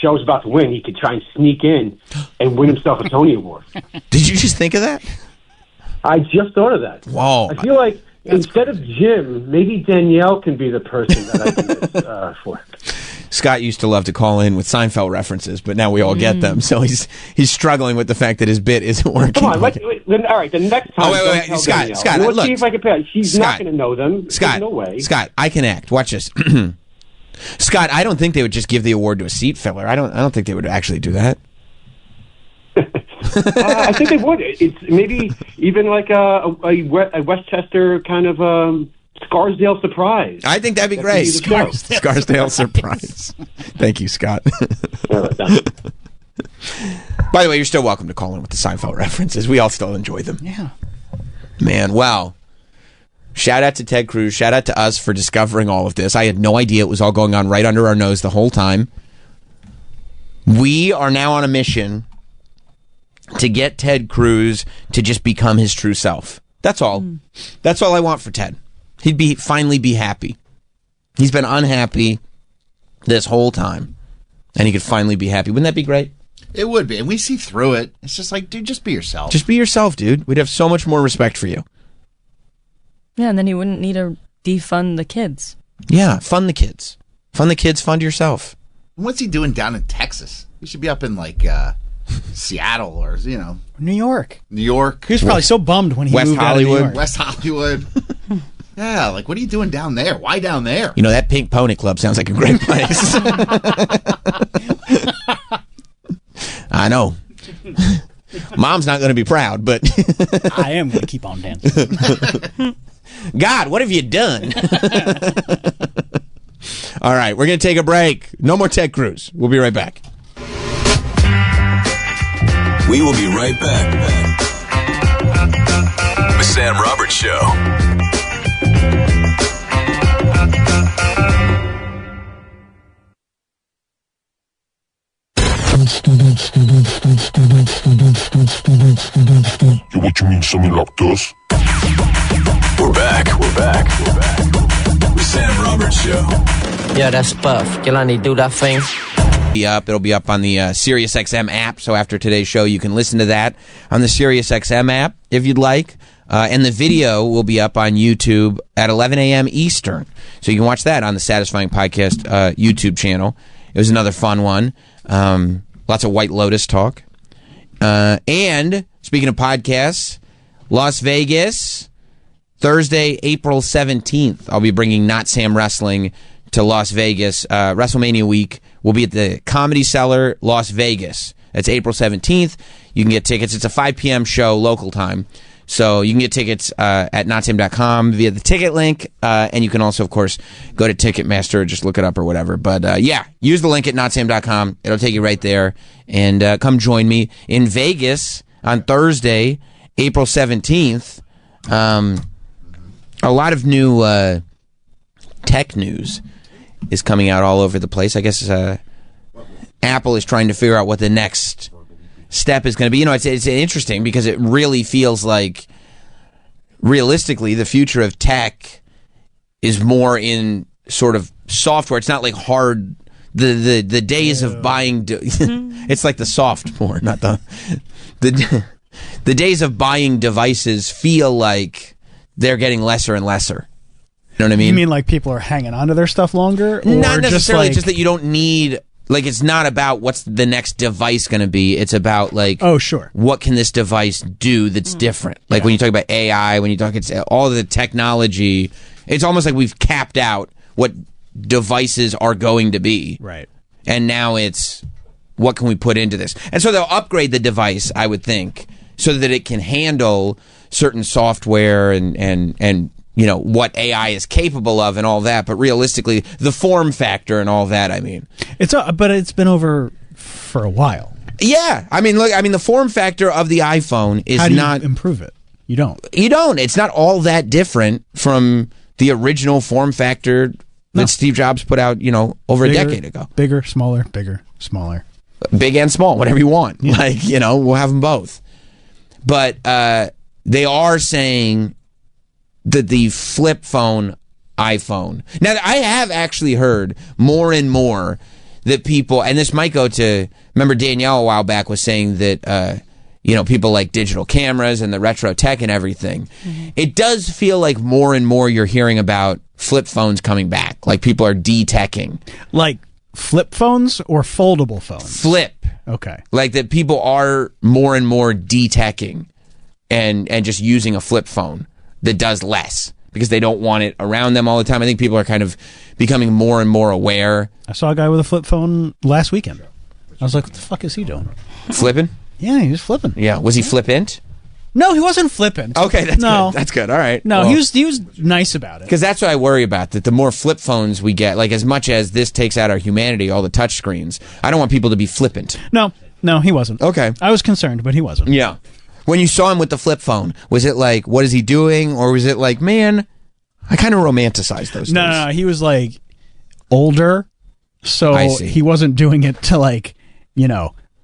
show's about to win, he could try and sneak in and win himself a Tony Award. Did you just think of that? I just thought of that. Wow. I feel like instead of Jim, maybe Danielle can be the person that I do this for. Scott used to love to call in with Seinfeld references, but now we all get them. So he's struggling with the fact that his bit isn't working. Come on, all right. The next time, wait, Scott. Let's look, see if I can pay. She's Scott, not going to know them. Scott, There's no way. Scott, I can act. Watch this. Scott, I don't think they would just give the award to a seat filler. I don't think they would actually do that. I think they would. It's maybe even like a Westchester kind of Scarsdale surprise. I think that'd be great. Scarsdale surprise. Thank you, Scott. By the way, you're still welcome to call in with the Seinfeld references. We all still enjoy them. Yeah. Man, wow. Shout out to Ted Cruz. Shout out to us for discovering all of this. I had no idea it was all going on right under our nose the whole time. We are now on a mission to get Ted Cruz to just become his true self. That's all. That's all I want for Ted. He'd finally be happy. He's been unhappy this whole time, and he could finally be happy. Wouldn't that be great? It would be, and we see through it. It's just like, dude, just be yourself. Just be yourself, dude. We'd have so much more respect for you. Yeah, and then he wouldn't need to defund the kids. Yeah, fund the kids. Fund the kids, fund yourself. What's he doing down in Texas? He should be up in, like, Seattle or, New York. New York. He was probably so bummed when he moved out of New York. West Hollywood. Yeah, like, what are you doing down there? Why down there? That Pink Pony Club sounds like a great place. I know. Mom's not going to be proud, but I am going to keep on dancing. God, what have you done? All right, we're going to take a break. No more Ted Cruz. We'll be right back. We will be right back. The Sam Roberts Show. What you mean, something like this? We're back. The Sam Roberts Show. Yeah, that's Puff. Jelani, do that thing. It'll be up on the SiriusXM app. So after today's show, you can listen to that on the SiriusXM app if you'd like. And the video will be up on YouTube at 11 a.m. Eastern. So you can watch that on the Satisfying Podcast YouTube channel. It was another fun one. Lots of White Lotus talk. And speaking of podcasts, Las Vegas, Thursday, April 17th. I'll be bringing Not Sam Wrestling to Las Vegas. WrestleMania week will be at the Comedy Cellar, Las Vegas. That's April 17th. You can get tickets. It's a 5 p.m. show, local time. So you can get tickets at notsam.com via the ticket link. And you can also, of course, go to Ticketmaster or just look it up or whatever. But use the link at notsam.com. It'll take you right there. And come join me in Vegas on Thursday, April 17th. A lot of new tech news is coming out all over the place. I guess Apple is trying to figure out what the next step is going to be. It's interesting because it really feels like, realistically, the future of tech is more in sort of software. It's not like hard. The days of buying. It's like the soft more, not the days of buying devices feel like they're getting lesser and lesser. You know what I mean? You mean like people are hanging on to their stuff longer? Or not necessarily, just that you don't need. Like, it's not about what's the next device going to be. It's about, like, what can this device do that's different? Like, when you talk about AI, when you talk it's all the technology, it's almost like we've capped out what devices are going to be. Right. And now it's, what can we put into this? And so they'll upgrade the device, I would think, so that it can handle certain software and what AI is capable of and all that, but realistically, the form factor and all that, I mean. But it's been over for a while. Yeah. The form factor of the iPhone is How do not... you improve it? You don't. It's not all that different from the original form factor that Steve Jobs put out, over a decade ago. Bigger, smaller, bigger, smaller. Big and small, whatever you want. Yeah. We'll have them both. But they are saying that the flip phone iPhone. Now, I have actually heard more and more that people, and this might go to, remember Danielle a while back was saying that, people like digital cameras and the retro tech and everything. Mm-hmm. It does feel like more and more you're hearing about flip phones coming back. Like people are de-teching. Like flip phones or foldable phones? Flip. Okay. Like that people are more and more de-teching and just using a flip phone that does less because they don't want it around them all the time. I think people are kind of becoming more and more aware. I saw a guy with a flip phone last weekend. I was like, what the fuck is he doing? Flipping? Yeah, he was flipping. Yeah. Was he flippant? No, he wasn't flippant. Okay, that's good. That's good. All right. No, well, he was nice about it. Because that's what I worry about, that the more flip phones we get, like as much as this takes out our humanity, all the touch screens, I don't want people to be flippant. No, he wasn't. Okay. I was concerned, but he wasn't. Yeah. When you saw him with the flip phone, was it like, what is he doing? Or was it like, man, I kind of romanticized those things. No, he was like older, so he wasn't doing it to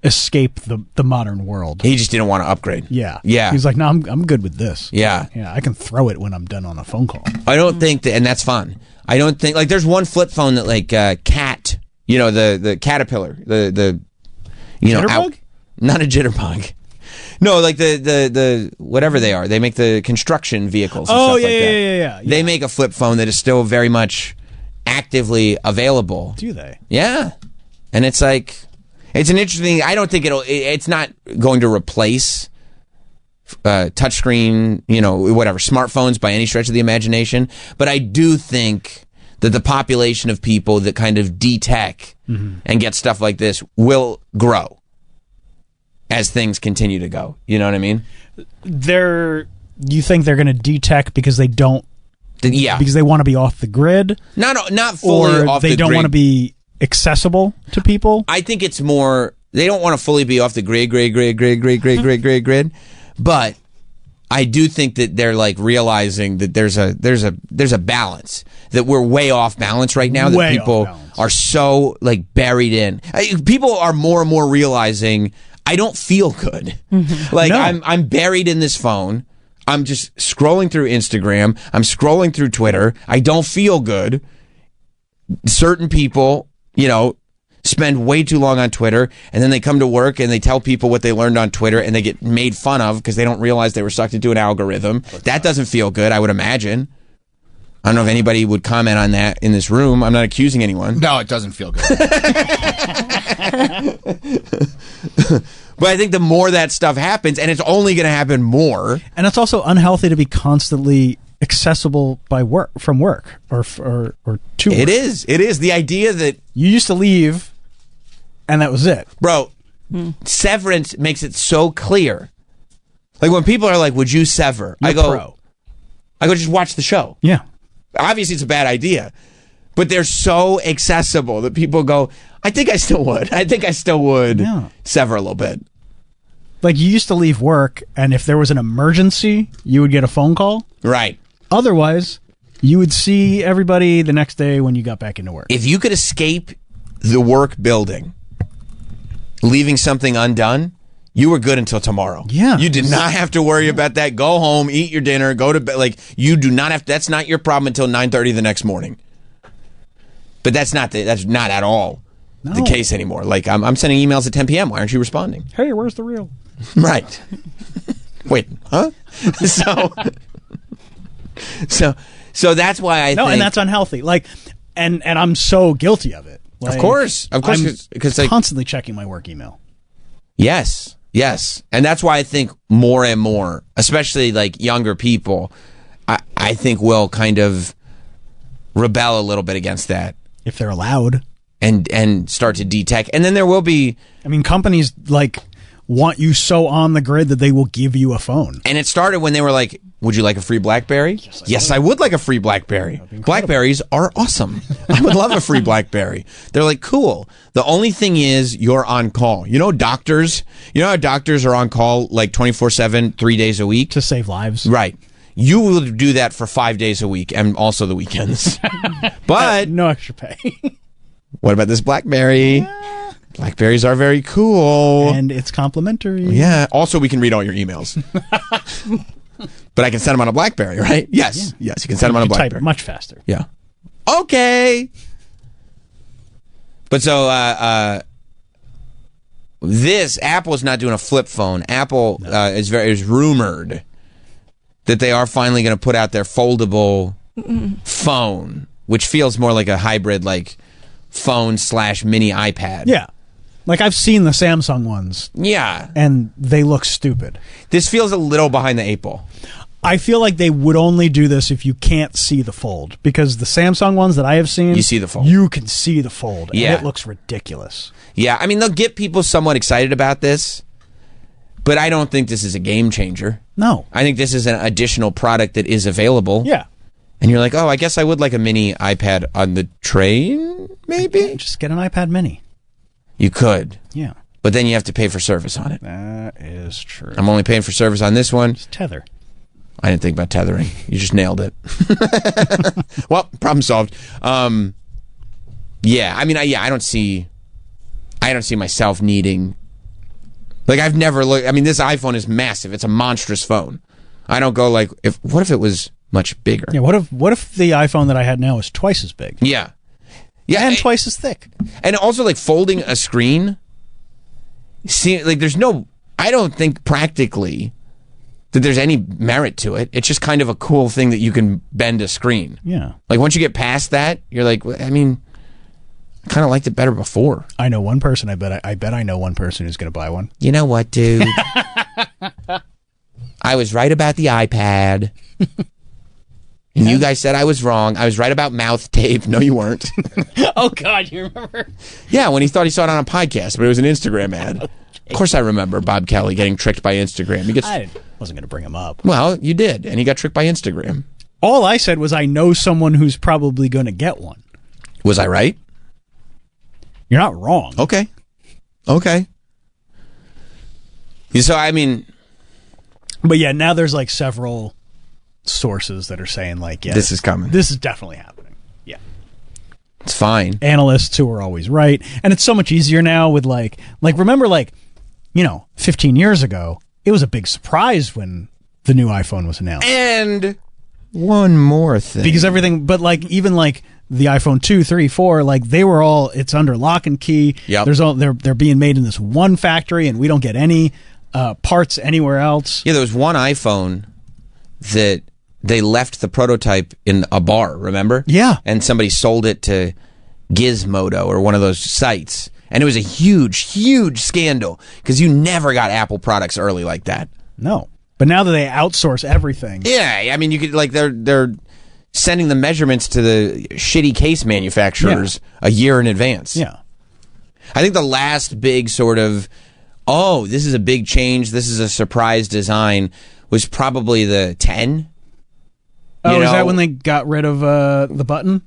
escape the modern world. He just didn't want to upgrade. Yeah. Yeah. He's like, no, I'm good with this. Yeah. Yeah, I can throw it when I'm done on a phone call. I don't think that, and that's fun. I don't think, like, there's one flip phone that, like, Cat, the Caterpillar, Jitterbug? Not a jitterbug. No, like the whatever they are. They make the construction vehicles and stuff like that. Yeah. They make a flip phone that is still very much actively available. Do they? Yeah. And it's like, it's an interesting, I don't think it's not going to replace touchscreen, whatever, smartphones by any stretch of the imagination. But I do think that the population of people that kind of de-tech and get stuff like this will grow as things continue to go. You know what I mean? You think they're going to de-tech because they don't? Yeah. Because they want to be off the grid? Not fully off the grid. Or they don't want to be accessible to people? I think it's more, they don't want to fully be off the grid, but I do think that they're like realizing that there's a balance, that we're way off balance right now, that people are so like buried in. People are more and more realizing I don't feel good. Like I'm buried in this phone. I'm just scrolling through Instagram. I'm scrolling through Twitter. I don't feel good. Certain people, spend way too long on Twitter, and then they come to work and they tell people what they learned on Twitter, and they get made fun of because they don't realize they were sucked into an algorithm. That doesn't feel good, I would imagine. I don't know if anybody would comment on that in this room. I'm not accusing anyone. No, it doesn't feel good. But I think the more that stuff happens, and it's only going to happen more. And it's also unhealthy to be constantly accessible from work or to work. It is the idea that you used to leave and that was it, bro. Severance makes it so clear. Like when people are like, would you sever? I go just watch the show. Yeah, obviously it's a bad idea, but they're so accessible that people go, I think I still would sever a little bit. Like you used to leave work, and if there was an emergency, you would get a phone call. Right. Otherwise, you would see everybody the next day when you got back into work. If you could escape the work building, leaving something undone, you were good until tomorrow. Yeah. You did not have to worry about that. Go home, eat your dinner, go to bed. Like, you do not have to, that's not your problem until 9:30 the next morning. But that's not at all the case anymore. Like, I'm sending emails at 10 p.m. Why aren't you responding? Hey, where's the reel? Right. Wait, huh? So that's why I think... and that's unhealthy. Like, and I'm so guilty of it. Like, of course, because I'm constantly checking my work email. Yes, and that's why I think more and more, especially like younger people, I think will kind of rebel a little bit against that if they're allowed, and start to de-tech, and then there will be. I mean, companies like want you so on the grid that they will give you a phone. And it started when they were like, would you like a free BlackBerry? Yes, I would like a free BlackBerry. BlackBerries are awesome. I would love a free BlackBerry. They're like, cool. The only thing is you're on call. You know how doctors are on call like 24/7, 3 days a week? To save lives. Right. You will do that for 5 days a week and also the weekends. But no extra pay. What about this BlackBerry? BlackBerries are very cool. And it's complimentary. Yeah. Also, we can read all your emails. But I can send them on a BlackBerry, right? Yes. Yeah. Yes, you can send them on a BlackBerry. Type much faster. Yeah. Okay. But so Apple's not doing a flip phone. Apple is rumored that they are finally going to put out their foldable phone, which feels more like a hybrid, like phone / mini iPad. Yeah. Like I've seen the Samsung ones. Yeah. And they look stupid. This feels a little behind the 8 ball. I feel like they would only do this if you can't see the fold, because the Samsung ones that I have seen, you see the fold. You can see the fold, and Yeah. it looks ridiculous. Yeah, I mean, they'll get people somewhat excited about this, but I don't think this is a game changer. No. I think this is an additional product that is available. Yeah. And you're like, oh, I guess I would like a mini iPad on the train, maybe? Just get an iPad mini. You could. Yeah. But then you have to pay for service on it. That is true. I'm only paying for service on this one. Just tether. I didn't think about tethering. You just nailed it. Well, problem solved. Yeah, I mean, I don't see myself needing. Like, I've never looked. I mean, this iPhone is massive. It's a monstrous phone. I don't go like, what if it was much bigger? Yeah. What if the iPhone that I had now is twice as big? Yeah. Yeah, and twice as thick. And also, like, folding a screen. See, like, I don't think practically that there's any merit to it. It's just kind of a cool thing that you can bend a screen. Yeah. Like, once you get past that, you're like, I mean, I kind of liked it better before. I know one person. I bet I know one person who's going to buy one. You know what, dude? I was right about the iPad. And you guys said I was wrong. I was right about mouth tape. No, you weren't. Oh, God, you remember? Yeah, when he thought he saw it on a podcast, but it was an Instagram ad. Okay. Of course I remember Bob Kelly getting tricked by Instagram. I wasn't going to bring him up. Well, you did, and he got tricked by Instagram. All I said was I know someone who's probably going to get one. Was I right? You're not wrong. Okay. So, I mean... But yeah, now there's like several sources that are saying like, yeah, this is coming. This is definitely happening. Yeah. It's fine. Analysts who are always right. And it's so much easier now with like remember 15 years ago, it was a big surprise when the new iPhone was announced. And one more thing. Because everything, but like even like the iPhone 2, 3, 4, like they were all, it's under lock and key. Yep. They're being made in this one factory and we don't get any parts anywhere else. Yeah, there was one iPhone that they left the prototype in a bar, remember? Yeah. And somebody sold it to Gizmodo or one of those sites. And it was a huge, huge scandal because you never got Apple products early like that. No. But now that they outsource everything. Yeah, I mean, you could, like, they're sending the measurements to the shitty case manufacturers a year in advance. Yeah. I think the last big sort of, oh, this is a big change, this is a surprise design, was probably the 10. Oh, is that when they got rid of the button?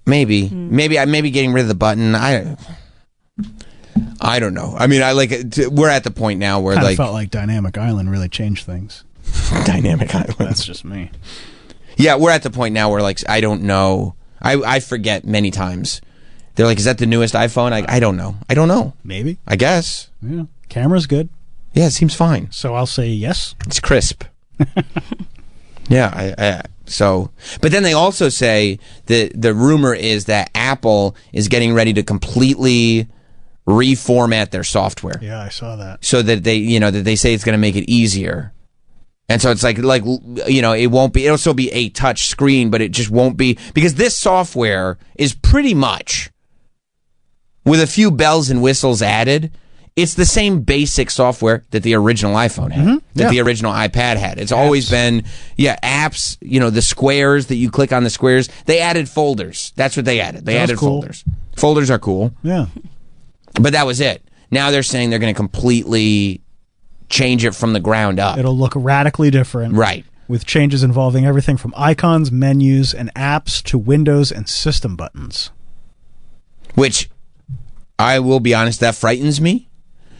Maybe getting rid of the button. I don't know. I mean, we're at the point now where Kinda felt like Dynamic Island really changed things. Dynamic Island. That's just me. Yeah, we're at the point now where like I don't know. I forget many times. They're like, is that the newest iPhone? I don't know. I don't know. Maybe. I guess. Yeah. Camera's good. Yeah, it seems fine. So I'll say yes. It's crisp. Yeah, but then they also say that the rumor is that Apple is getting ready to completely reformat their software. Yeah, I saw that. So that they say it's going to make it easier. And so it's like it won't be, it'll still be a touch screen, but it just won't be, because this software is pretty much, with a few bells and whistles added, it's the same basic software that the original iPhone had, that the original iPad had. It's always been, apps, the squares that you click on the squares. They added folders. That's what they added. They added folders. Folders are cool. Yeah. But that was it. Now they're saying they're going to completely change it from the ground up. It'll look radically different. Right. With changes involving everything from icons, menus, and apps to windows and system buttons. Which, I will be honest, that frightens me.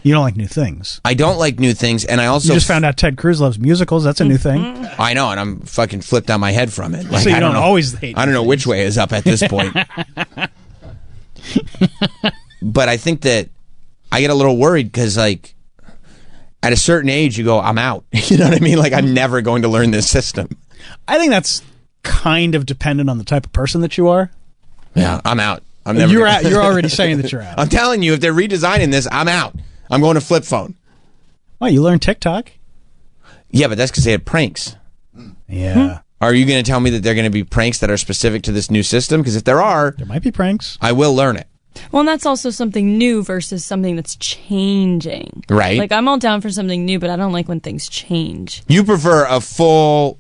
You don't like new things. I don't like new things, and I also... You just found out Ted Cruz loves musicals. That's a new thing. I know, and I'm fucking flipped on my head from it. Like, so you don't always hate I don't know which way is up at this point. But I think that I get a little worried because, like, at a certain age, you go, I'm out. You know what I mean? Like, I'm never going to learn this system. I think that's kind of dependent on the type of person that you are. Yeah, I'm out. I'm never. You're out. You're already saying that you're out. I'm telling you, if they're redesigning this, I'm out. I'm going to flip phone. Oh, you learned TikTok? Yeah, but that's because they had pranks. Yeah. Are you going to tell me that they're going to be pranks that are specific to this new system? Because if there might be pranks. I will learn it. Well, and that's also something new versus something that's changing. Right. Like, I'm all down for something new, but I don't like when things change. You prefer a full,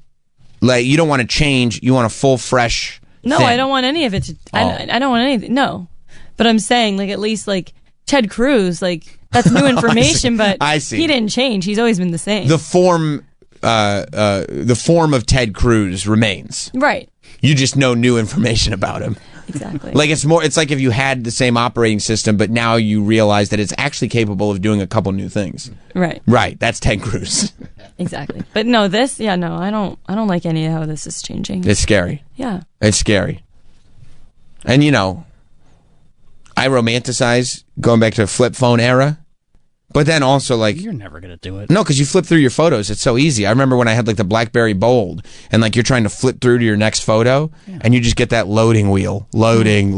like, you don't want to change. You want a full, fresh No, thing. I don't want any of it to, I don't want anything. No. But I'm saying, like, at least, like, Ted Cruz, like, that's new information, but I see. He didn't change. He's always been the same. The form of Ted Cruz remains. Right. You just know new information about him. Exactly. Like, it's like if you had the same operating system, but now you realize that it's actually capable of doing a couple new things. Right. Right. That's Ted Cruz. Exactly. But no, I don't like any of how this is changing. It's scary. Yeah. It's scary. And, you know, I romanticize going back to a flip phone era, but then also, like, you're never going to do it. No, because you flip through your photos. It's so easy. I remember when I had, like, the BlackBerry Bold, and, like, you're trying to flip through to your next photo, and you just get that loading wheel. Loading.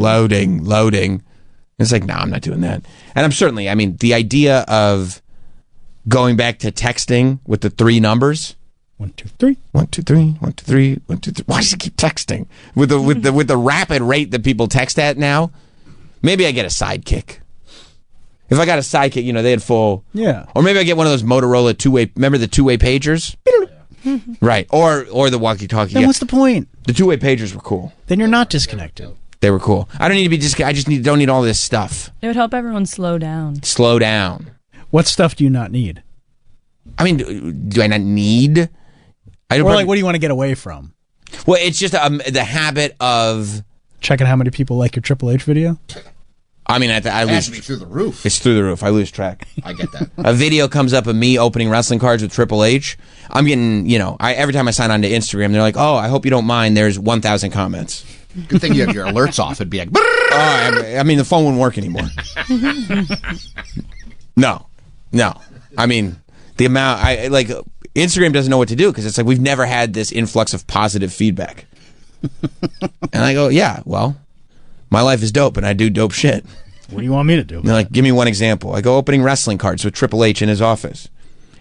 It's like, no, I'm not doing that. And I'm certainly, I mean, the idea of going back to texting with the 3 numbers. 1, 2, 3. 1, 2, 3. 1, 2, 3. 1, 2, 3. Why does it keep texting with the rapid rate that people text at now? Maybe I get a sidekick. If I got a sidekick, you know, they had full. Yeah. Or maybe I get one of those Motorola two-way. Remember the two-way pagers? Right. Or the walkie-talkie. Then what's the point? The two-way pagers were cool. Then you're not disconnected. They were cool. I don't need to be I just don't need all this stuff. It would help everyone slow down. Slow down. What stuff do you not need? I mean, do I not need? Or like, what do you want to get away from? Well, it's just the habit of checking how many people like your Triple H video. It I mean, has to be through the roof. It's through the roof. I lose track. I get that. A video comes up of me opening wrestling cards with Triple H. I'm getting, you know, every time I sign on to Instagram, they're like, "Oh, I hope you don't mind. There's 1,000 comments." Good thing you have your alerts off. It'd be like, I mean, the phone wouldn't work anymore. No. I mean, the amount Instagram doesn't know what to do because it's like we've never had this influx of positive feedback. And I go, yeah, well, my life is dope and I do dope shit. What do you want me to do? They're like, give me one example. I go opening wrestling cards with Triple H in his office.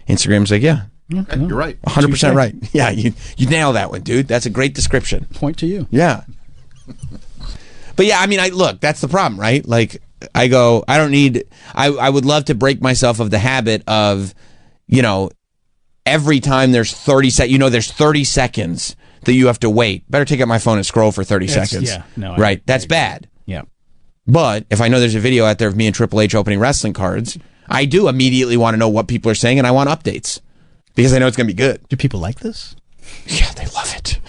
Instagram's like, yeah. Okay, you're right. 100% right. Yeah, you nailed that one, dude. That's a great description. Point to you. Yeah. But yeah, I mean, look, that's the problem, right? Like, I go, I don't need, I would love to break myself of the habit of, you know, every time there's 30 seconds that you have to wait. Better take out my phone and scroll for 30 seconds. Yeah, no. Right? That's bad. Yeah. But if I know there's a video out there of me and Triple H opening wrestling cards, I do immediately want to know what people are saying and I want updates because I know it's going to be good. Do people like this? Yeah, they love it.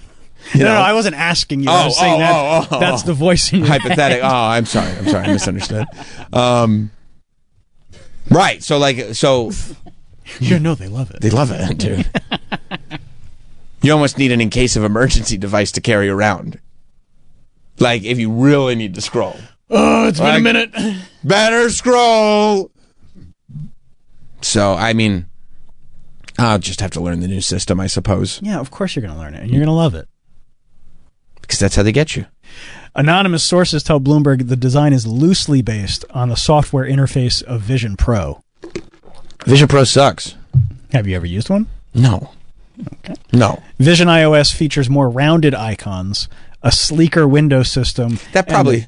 No, I wasn't asking you. I was saying that's the voice in your hypothetical. head. I'm sorry. I misunderstood. Right. So. You know they love it. They love it, dude. You almost need an in case of emergency device to carry around. Like, if you really need to scroll. Oh, it's been a minute. Better scroll. So, I mean, I'll just have to learn the new system, I suppose. Yeah, of course you're going to learn it, and you're going to love it. Because that's how they get you. Anonymous sources tell Bloomberg the design is loosely based on the software interface of Vision Pro. Vision Pro sucks. Have you ever used one? No. Okay. No. Vision iOS features more rounded icons, a sleeker window system. That probably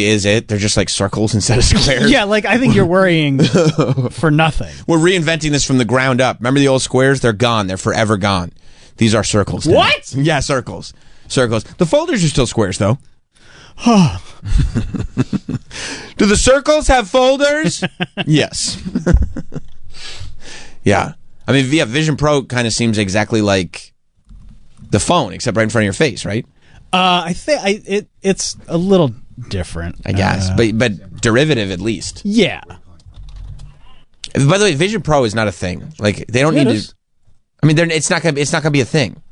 is it. They're just like circles instead of squares. Yeah, like I think you're worrying for nothing. We're reinventing this from the ground up. Remember the old squares? They're gone. They're forever gone. These are circles now. What? Yeah, circles. Circles. The folders are still squares though. Do the circles have folders? Yes. Yeah. I mean, Vision Pro kind of seems exactly like the phone, except right in front of your face, right? I think it's a little different, I guess, but derivative at least. Yeah. By the way, Vision Pro is not a thing. Like they don't need to. I mean, it's not gonna be a thing.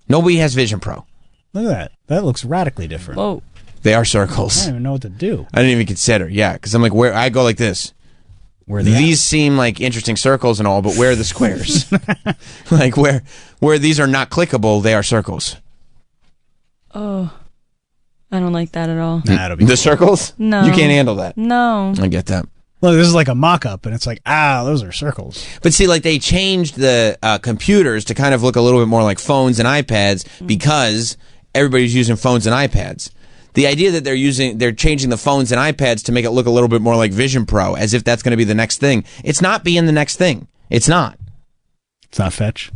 Nobody has Vision Pro. Look at that. That looks radically different. Whoa. They are circles. I don't even know what to do. I didn't even consider. Yeah, because I'm like, where I go like this. Where these seem like interesting circles and all, but where are the squares? Like where these are not clickable, they are circles. Oh, I don't like that at all. The circles? No. You can't handle that. No. I get that. Look, this is like a mock-up, and it's like, those are circles. But see, like they changed the computers to kind of look a little bit more like phones and iPads because everybody's using phones and iPads. The idea that they're changing the phones and iPads to make it look a little bit more like Vision Pro, as if that's going to be the next thing. It's not being the next thing. It's not. It's not Fetch.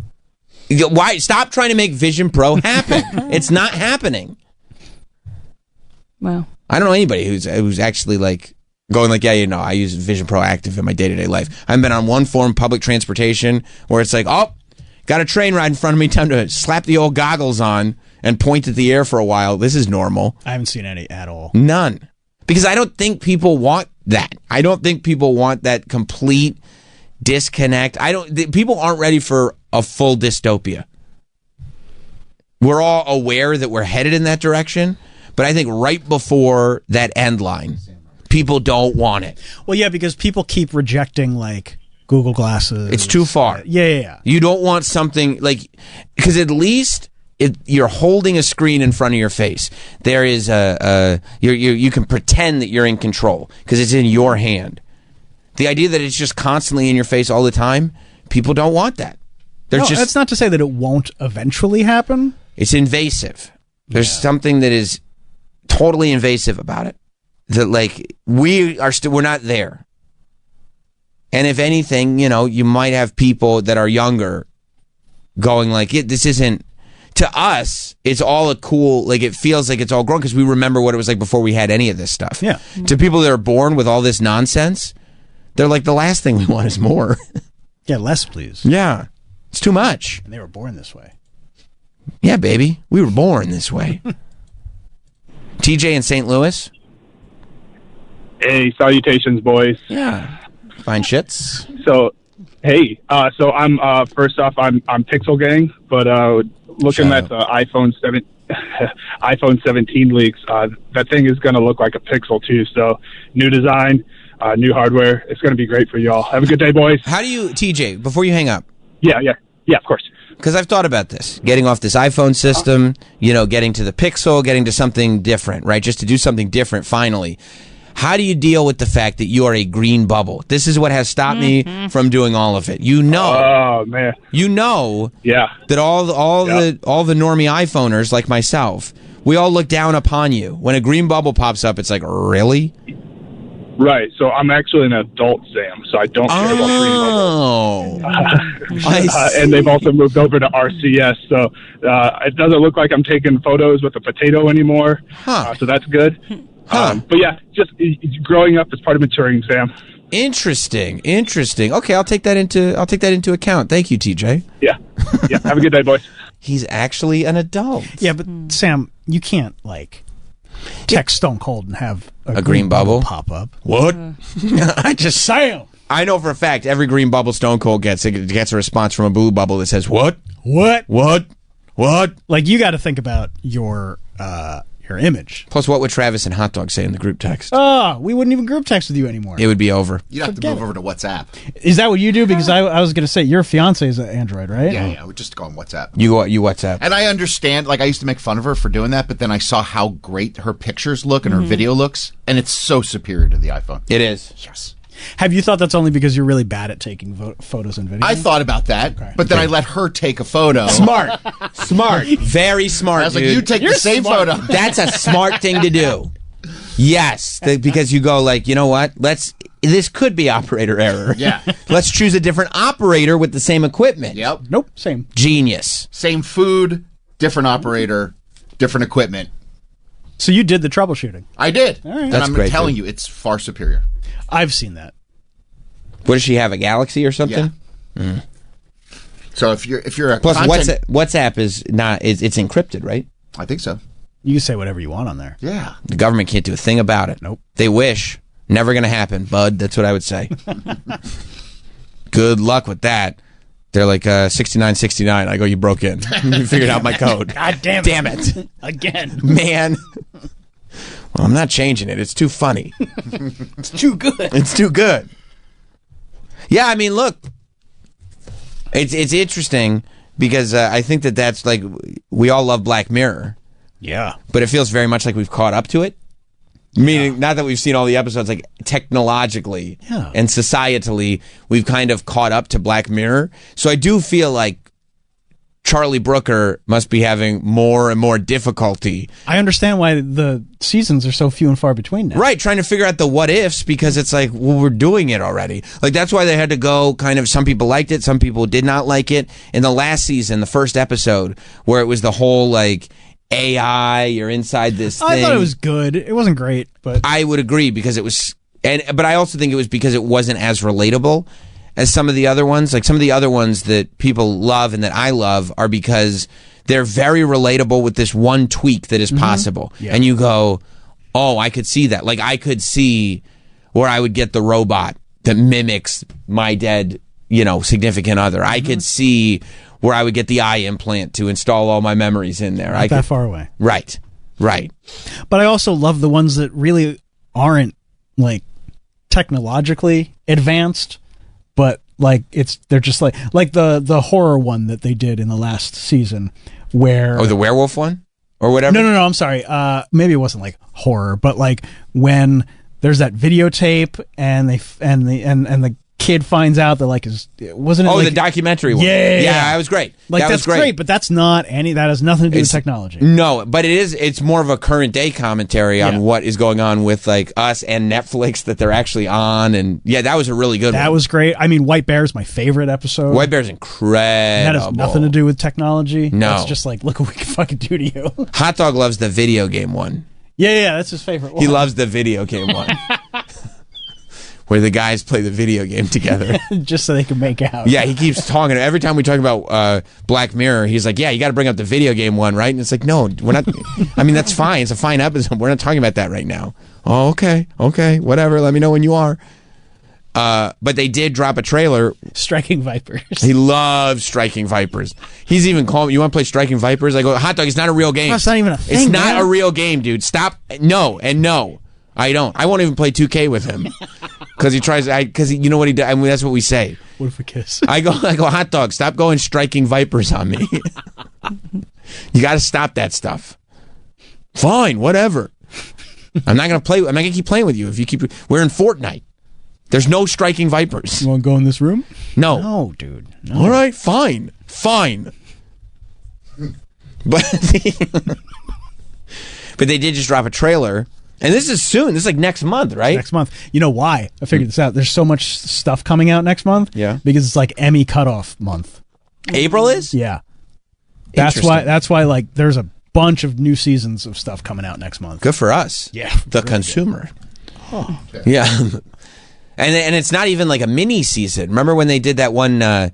Why? Stop trying to make Vision Pro happen. It's not happening. Wow. I don't know anybody who's actually like going like, yeah, I use Vision Pro Active in my day-to-day life. I've been on one form public transportation where it's like, oh, got a train ride in front of me, time to slap the old goggles on and point at the air for a while. This is normal. I haven't seen any at all. None. Because I don't think people want that. I don't think people want that complete disconnect. People aren't ready for a full dystopia. We're all aware that we're headed in that direction, but I think right before that end line, people don't want it. Well, yeah, because people keep rejecting like Google Glasses. It's too far. Yeah. You don't want something like, because at least you're holding a screen in front of your face. There is you can pretend that you're in control because it's in your hand. The idea that it's just constantly in your face all the time, people don't want that. That's not to say that it won't eventually happen. It's invasive. There's something that is totally invasive about it. That like we're not there. And if anything, you might have people that are younger going like, this isn't, to us, it's all a cool, like it feels like it's all grown because we remember what it was like before we had any of this stuff. Yeah. To people that are born with all this nonsense, they're like, the last thing we want is more. Yeah, less, please. Yeah. It's too much. And they were born this way. Yeah, baby. We were born this way. TJ in St. Louis. Hey, salutations, boys. Yeah. Fine shits. So, hey, so I'm first off, I'm Pixel Gang, but looking at the iPhone 17 leaks, that thing is going to look like a Pixel too. So, new design, new hardware. It's going to be great for y'all. Have a good day, boys. How do you, TJ? Before you hang up? Yeah, of course. Because I've thought about this, getting off this iPhone system, getting to the Pixel, getting to something different, right? Just to do something different finally. How do you deal with the fact that you are a green bubble? This is what has stopped me from doing all of it. Oh man. Yeah. That all the normie iPhoners like myself, we all look down upon you. When a green bubble pops up, it's like, really? Right. So I'm actually an adult, Sam, so I don't care about green bubbles. And they've also moved over to RCS, so it doesn't look like I'm taking photos with a potato anymore. So that's good. But yeah, just growing up is part of maturing, Sam. Interesting. Okay, I'll take that into account. Thank you, TJ. Yeah. Have a good day, boys. He's actually an adult. Yeah, but Sam, you can't text Stone Cold and have a green bubble pop up. What? Sam. I know for a fact every green bubble Stone Cold gets a response from a blue bubble that says what? Like you got to think about your image. Plus, what would Travis and Hot Dog say in the group text? We wouldn't even group text with you anymore. It would be over. You'd have to move over to WhatsApp. Is that what you do? Because I was going to say your fiance is an Android, right? Yeah. I would just go on WhatsApp. You WhatsApp. And I understand. Like I used to make fun of her for doing that, but then I saw how great her pictures look and her video looks, and it's so superior to the iPhone. It is. Yes. Have you thought that's only because you're really bad at taking photos and videos? I thought about that, but then I let her take a photo. Smart. Very smart, I was dude. like, you take the same photo. That's a smart thing to do. Yes, because you go like, you know what? This could be operator error. Yeah. Let's choose a different operator with the same equipment. Yep. Nope, same. Genius. Same food, different operator, different equipment. So you did the troubleshooting. I did. All right. And That's I'm great, telling dude. you, it's far superior. I've seen that. What does she have? A Galaxy or something? Yeah. So if you're a plus WhatsApp is not it's encrypted, right? I think so. You can say whatever you want on there. Yeah. The government can't do a thing about it. Nope. They wish. Never going to happen, bud. That's what I would say. Good luck with that. They're like 6969. I go, you broke in. You figured out my code. God damn it. Damn it. Again. Man. Well, I'm not changing it. It's too funny. It's too good. It's too good. Yeah, I mean, look, it's interesting because I think that's like we all love Black Mirror. Yeah, but it feels very much like we've caught up to it. Meaning, not that we've seen all the episodes, like technologically and societally, we've kind of caught up to Black Mirror. So I do feel like Charlie Brooker must be having more and more difficulty. I understand why the seasons are so few and far between now. Right, trying to figure out the what ifs because it's like, well, we're doing it already. Like, that's why they had to go kind of, some people liked it, some people did not like it. In the last season, the first episode, where it was the whole, like, AI, you're inside this thing. I thought it was good. It wasn't great, but I would agree because it was, but I also think it was because it wasn't as relatable as some of the other ones. Like some of the other ones that people love and that I love are because they're very relatable with this one tweak that is possible. Yeah. And you go, oh, I could see that. Like I could see where I would get the robot that mimics my dead, significant other. I could see where I would get the eye implant to install all my memories in there. Not that far away. Right. But I also love the ones that really aren't like technologically advanced, but like they're just like the horror one that they did in the last season where the werewolf one or whatever. No, I'm sorry. Maybe it wasn't like horror, but like when there's that videotape and the kid finds out that like wasn't it the documentary one. Yeah, that was great. Like that that's was great. But that has nothing to do with technology. No, but it's more of a current day commentary on what is going on with like us and Netflix that they're actually on, and that was a really good one. That was great. I mean, White Bear's my favorite episode. White Bear's incredible. That has nothing to do with technology. No. It's just like, look what we can fucking do to you. Hot Dog loves the video game one. Yeah, that's his favorite one. He loves the video game one. Where the guys play the video game together. Just so they can make out. Yeah, he keeps talking. Every time we talk about Black Mirror, he's like, yeah, you got to bring up the video game one, right? And it's like, no, we're not. I mean, that's fine. It's a fine episode. We're not talking about that right now. Oh, okay, whatever. Let me know when you are. But they did drop a trailer. Striking Vipers. He loves Striking Vipers. He's even calling me, you want to play Striking Vipers? I go, Hot Dog, it's not a real game. That's not even a thing. It's not a real game, dude. Stop. No. I don't. I won't even play 2K with him. Because he tries, because you know what he does? I mean, that's what we say. What if we kiss? I go, Hot Dog, stop going Striking Vipers on me. You got to stop that stuff. Fine, whatever. I'm not going to keep playing with you if you keep, we're in Fortnite. There's no Striking Vipers. You want to go in this room? No. No, dude. No. All right, fine. But they did just drop a trailer. And this is soon. This is like next month, right? Next month. You know why? I figured this out. There's so much stuff coming out next month. Yeah. Because it's like Emmy cutoff month. April is? Yeah. That's why like there's a bunch of new seasons of stuff coming out next month. Good for us. Yeah. The consumer. Oh. Yeah. And it's not even like a mini season. Remember when they did that one? I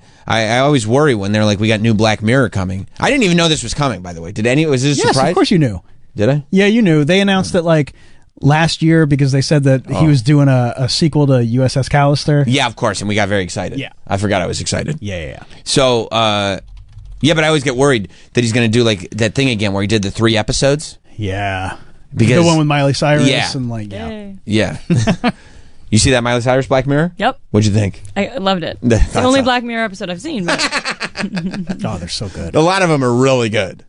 always worry when they're like, we got new Black Mirror coming. I didn't even know this was coming, by the way. Was this a surprise? Yes, of course you knew. Did I? Yeah, you knew. They announced it like last year because they said that he was doing a sequel to USS Callister. Yeah, of course. And we got very excited. Yeah. I forgot I was excited. Yeah. So, but I always get worried that he's going to do like that thing again where he did the 3 episodes. Yeah. Because the one with Miley Cyrus and like, Yeah. You see that Miley Cyrus Black Mirror? Yep. What'd you think? I loved it. It's the only Black Mirror episode I've seen. But oh, they're so good. A lot of them are really good.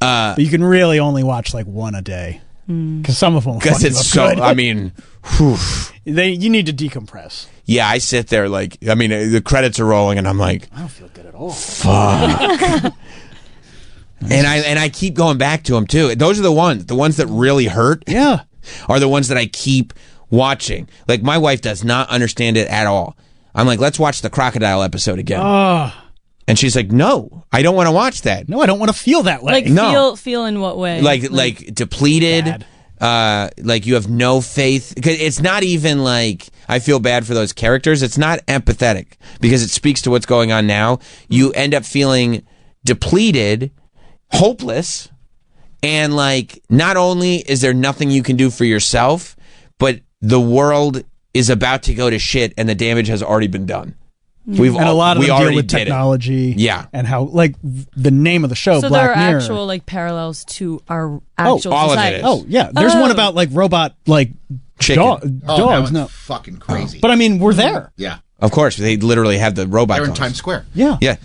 But you can really only watch like one a day because some of them. Because it's so. Good. I mean, you need to decompress. Yeah, I sit there like the credits are rolling and I'm like, I don't feel good at all. Fuck. and I keep going back to them too. Those are the ones that really hurt. Yeah, are the ones that I keep watching. Like my wife does not understand it at all. I'm like, let's watch the crocodile episode again. And she's like, no, I don't want to watch that. No, I don't want to feel that way. Like feel in what way? Like depleted. Like you have no faith. Because it's not even like I feel bad for those characters. It's not empathetic because it speaks to what's going on now. You end up feeling depleted, hopeless, and like not only is there nothing you can do for yourself, but the world is about to go to shit and the damage has already been done. and a lot of them deal with technology. Yeah. And how, like, the name of the show, So Black there are Mirror. actual like parallels to our actual all of it society. is. Oh, yeah. There's one about, like, robot, like, Chicken. dogs. no, No. it's fucking crazy. But, I mean, we're there. Yeah. Of course, they literally have the robot They're in cars. Times Square. Yeah. Yeah,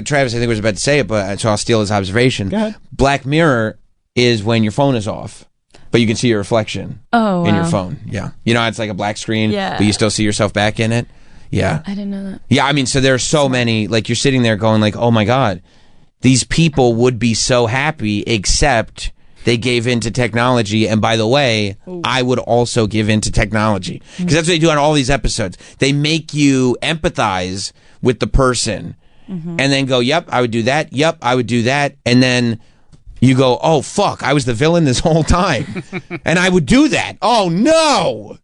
Travis, I think was about to say it, but so I'll steal his observation. Go ahead. Black Mirror is when your phone is off, but you can see your reflection in your phone. Yeah, you know, it's like a black screen, but you still see yourself back in it. Yeah, I didn't know that. Yeah, I mean, so there's so many. Like you're sitting there going, like, oh my god, these people would be so happy, except they gave into technology. And by the way, I would also give into technology because that's what they do on all these episodes. They make you empathize with the person and then go, yep, I would do that. Yep, I would do that. And then you go, oh, fuck, I was the villain this whole time. And I would do that. Oh, no.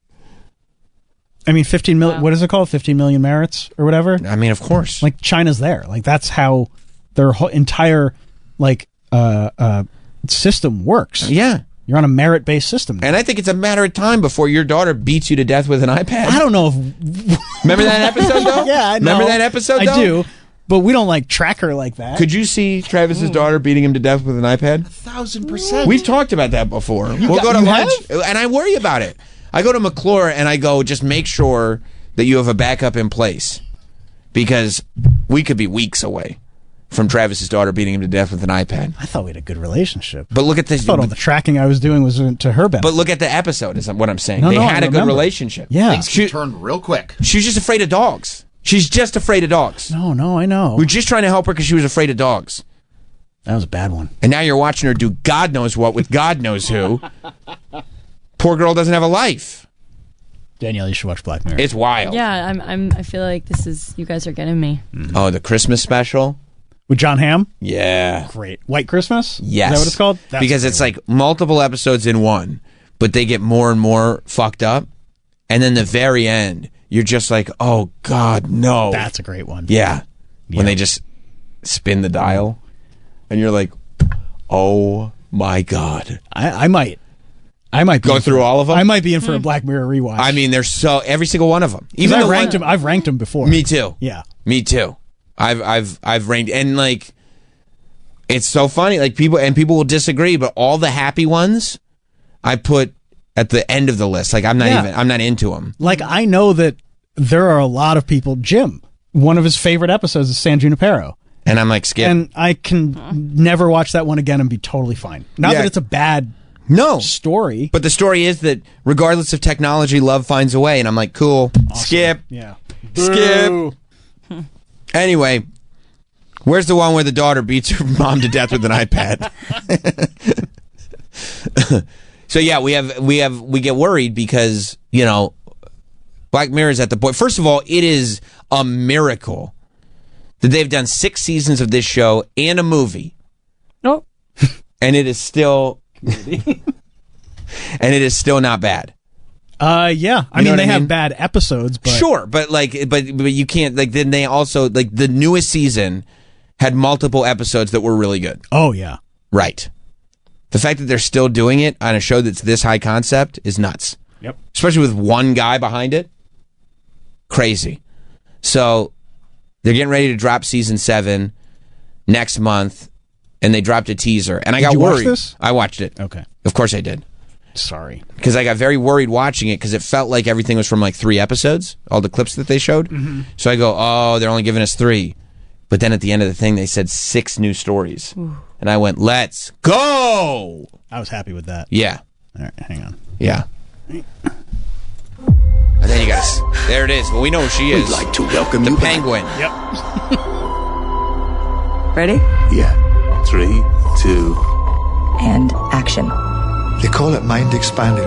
I mean, 15 million, what is it called? 15 million merits or whatever? I mean, of course. Like, China's there. Like, that's how their whole entire, like, system works. Yeah. You're on a merit-based system now. And I think it's a matter of time before your daughter beats you to death with an iPad. I don't know if... Remember that episode, though? Yeah, I know. Remember that episode, though? I do. But we don't, like, track her like that. Could you see Travis's daughter beating him to death with an iPad? 1,000%. We've talked about that before. We'll go to lunch, and I worry about it. I go to McClure, and I go, just make sure that you have a backup in place. Because we could be weeks away from Travis's daughter beating him to death with an iPad. I thought we had a good relationship. But look at this. I thought all the tracking I was doing was to her benefit. But look at the episode, is what I'm saying. No, they no, had I a good remember. relationship. Yeah. Things can turn real quick. She was just afraid of dogs. She's just afraid of dogs. No, I know. We're just trying to help her because she was afraid of dogs. That was a bad one. And now you're watching her do God knows what with God knows who. Poor girl doesn't have a life. Danielle, you should watch Black Mirror. It's wild. Yeah, I feel like this is, you guys are getting me. Oh, the Christmas special? With John Hamm? Yeah. Great. White Christmas? Yes. Is that what it's called? Because it's like multiple episodes in one, but they get more and more fucked up. And then the very end, you're just like, oh, God, no. That's a great one. Yeah. When they just spin the dial. And you're like, oh, my God. I might be go through all of them. I might be in for a Black Mirror rewatch. I mean, there's every single one of them. Even I've ranked them before. Me too. Yeah. Me too. I've ranked, and like, it's so funny. Like people will disagree, but all the happy ones I put at the end of the list. Like I'm not into them. Like I know that there are a lot of people. Jim, one of his favorite episodes is San Junipero. And I'm like, skip. And I can never watch that one again and be totally fine. Not that it's a bad story. But the story is that regardless of technology, love finds a way. And I'm like, cool. Awesome. Skip. Yeah. Skip. Anyway, where's the one where the daughter beats her mom to death with an iPad? So yeah, we get worried because, you know, Black Mirror is at the point. First of all, it is a miracle that they've done 6 seasons of this show and a movie. Oh. And it is still not bad. Yeah. I mean, they have bad episodes, but sure, but you can't, like, then they also, like, the newest season had multiple episodes that were really good. Oh yeah. Right. The fact that they're still doing it on a show that's this high concept is nuts. Yep. Especially with one guy behind it. Crazy. So they're getting ready to drop season 7 next month, and they dropped a teaser. And I got worried. Watch this? I watched it. Okay. Of course I did. Sorry. Because I got very worried watching it because it felt like everything was from like 3 episodes, all the clips that they showed. Mm-hmm. So I go, oh, they're only giving us 3. But then at the end of the thing, they said 6 new stories. Ooh. And I went, let's go! I was happy with that. Yeah. All right, hang on. Yeah. And then you got there it is. Well, we know who she is. We'd like to welcome the you penguin. Yep. Ready? Yeah. 3, 2. And action. They call it mind expanding.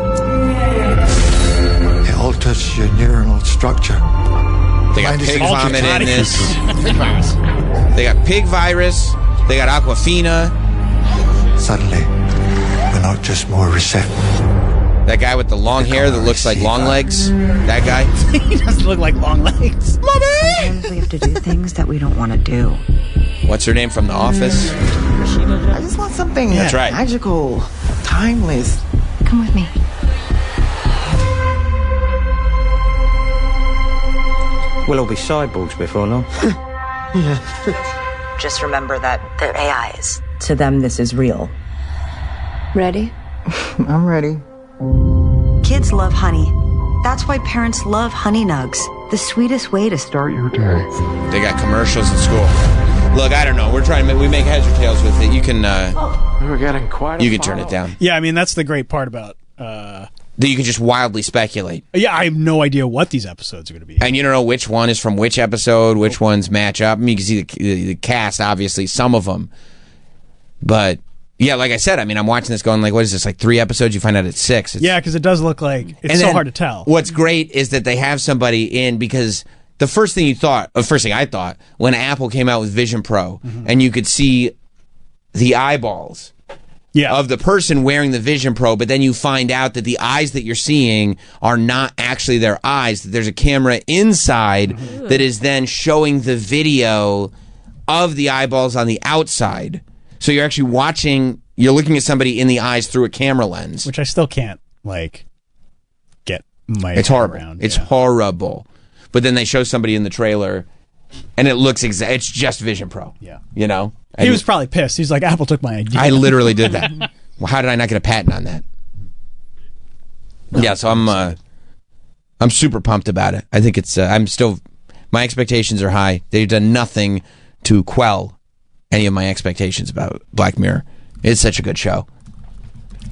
It alters your neuronal structure. They got pig vomit in this. They got pig virus. They got Aquafina. Suddenly, we're not just more receptive. That guy with the long hair that looks like long legs. That guy. He doesn't look like long legs. Sometimes we have to do things that we don't want to do. What's her name from The Office? I just want something That's right. magical, timeless. Come with me. We'll all be cyborgs before long. Just remember that they're AIs. To them, this is real. Ready? I'm ready. Kids love honey. That's why parents love Honey Nugs. The sweetest way to start your day. They got commercials in school. Look, I don't know. We're trying to we make heads or tails with it. You can We're getting quite. You can turn it down. Yeah, I mean that's the great part about that you can just wildly speculate. Yeah, I have no idea what these episodes are going to be. And you don't know which one is from which episode, which ones match up. I mean, you can see the cast, obviously, some of them. But yeah, like I said, I mean, I'm watching this going like, what is this, like 3 episodes? You find out it's 6. Yeah, because it does look like it's so hard to tell. What's great is that they have somebody in, because the first thing I thought when Apple came out with Vision Pro, and you could see the eyeballs of the person wearing the Vision Pro, but then you find out that the eyes that you're seeing are not actually their eyes, that there's a camera inside that is then showing the video of the eyeballs on the outside. So you're actually you're looking at somebody in the eyes through a camera lens. Which I still can't, get my It's horrible. Around. It's horrible. But then they show somebody in the trailer, and it looks it's just Vision Pro. Yeah. You know? He was probably pissed. He's like, Apple took my idea. I literally did that. Well, how did I not get a patent on that? Yeah, so I'm super pumped about it. I think it's, my expectations are high. They've done nothing to quell any of my expectations about Black Mirror. It's such a good show.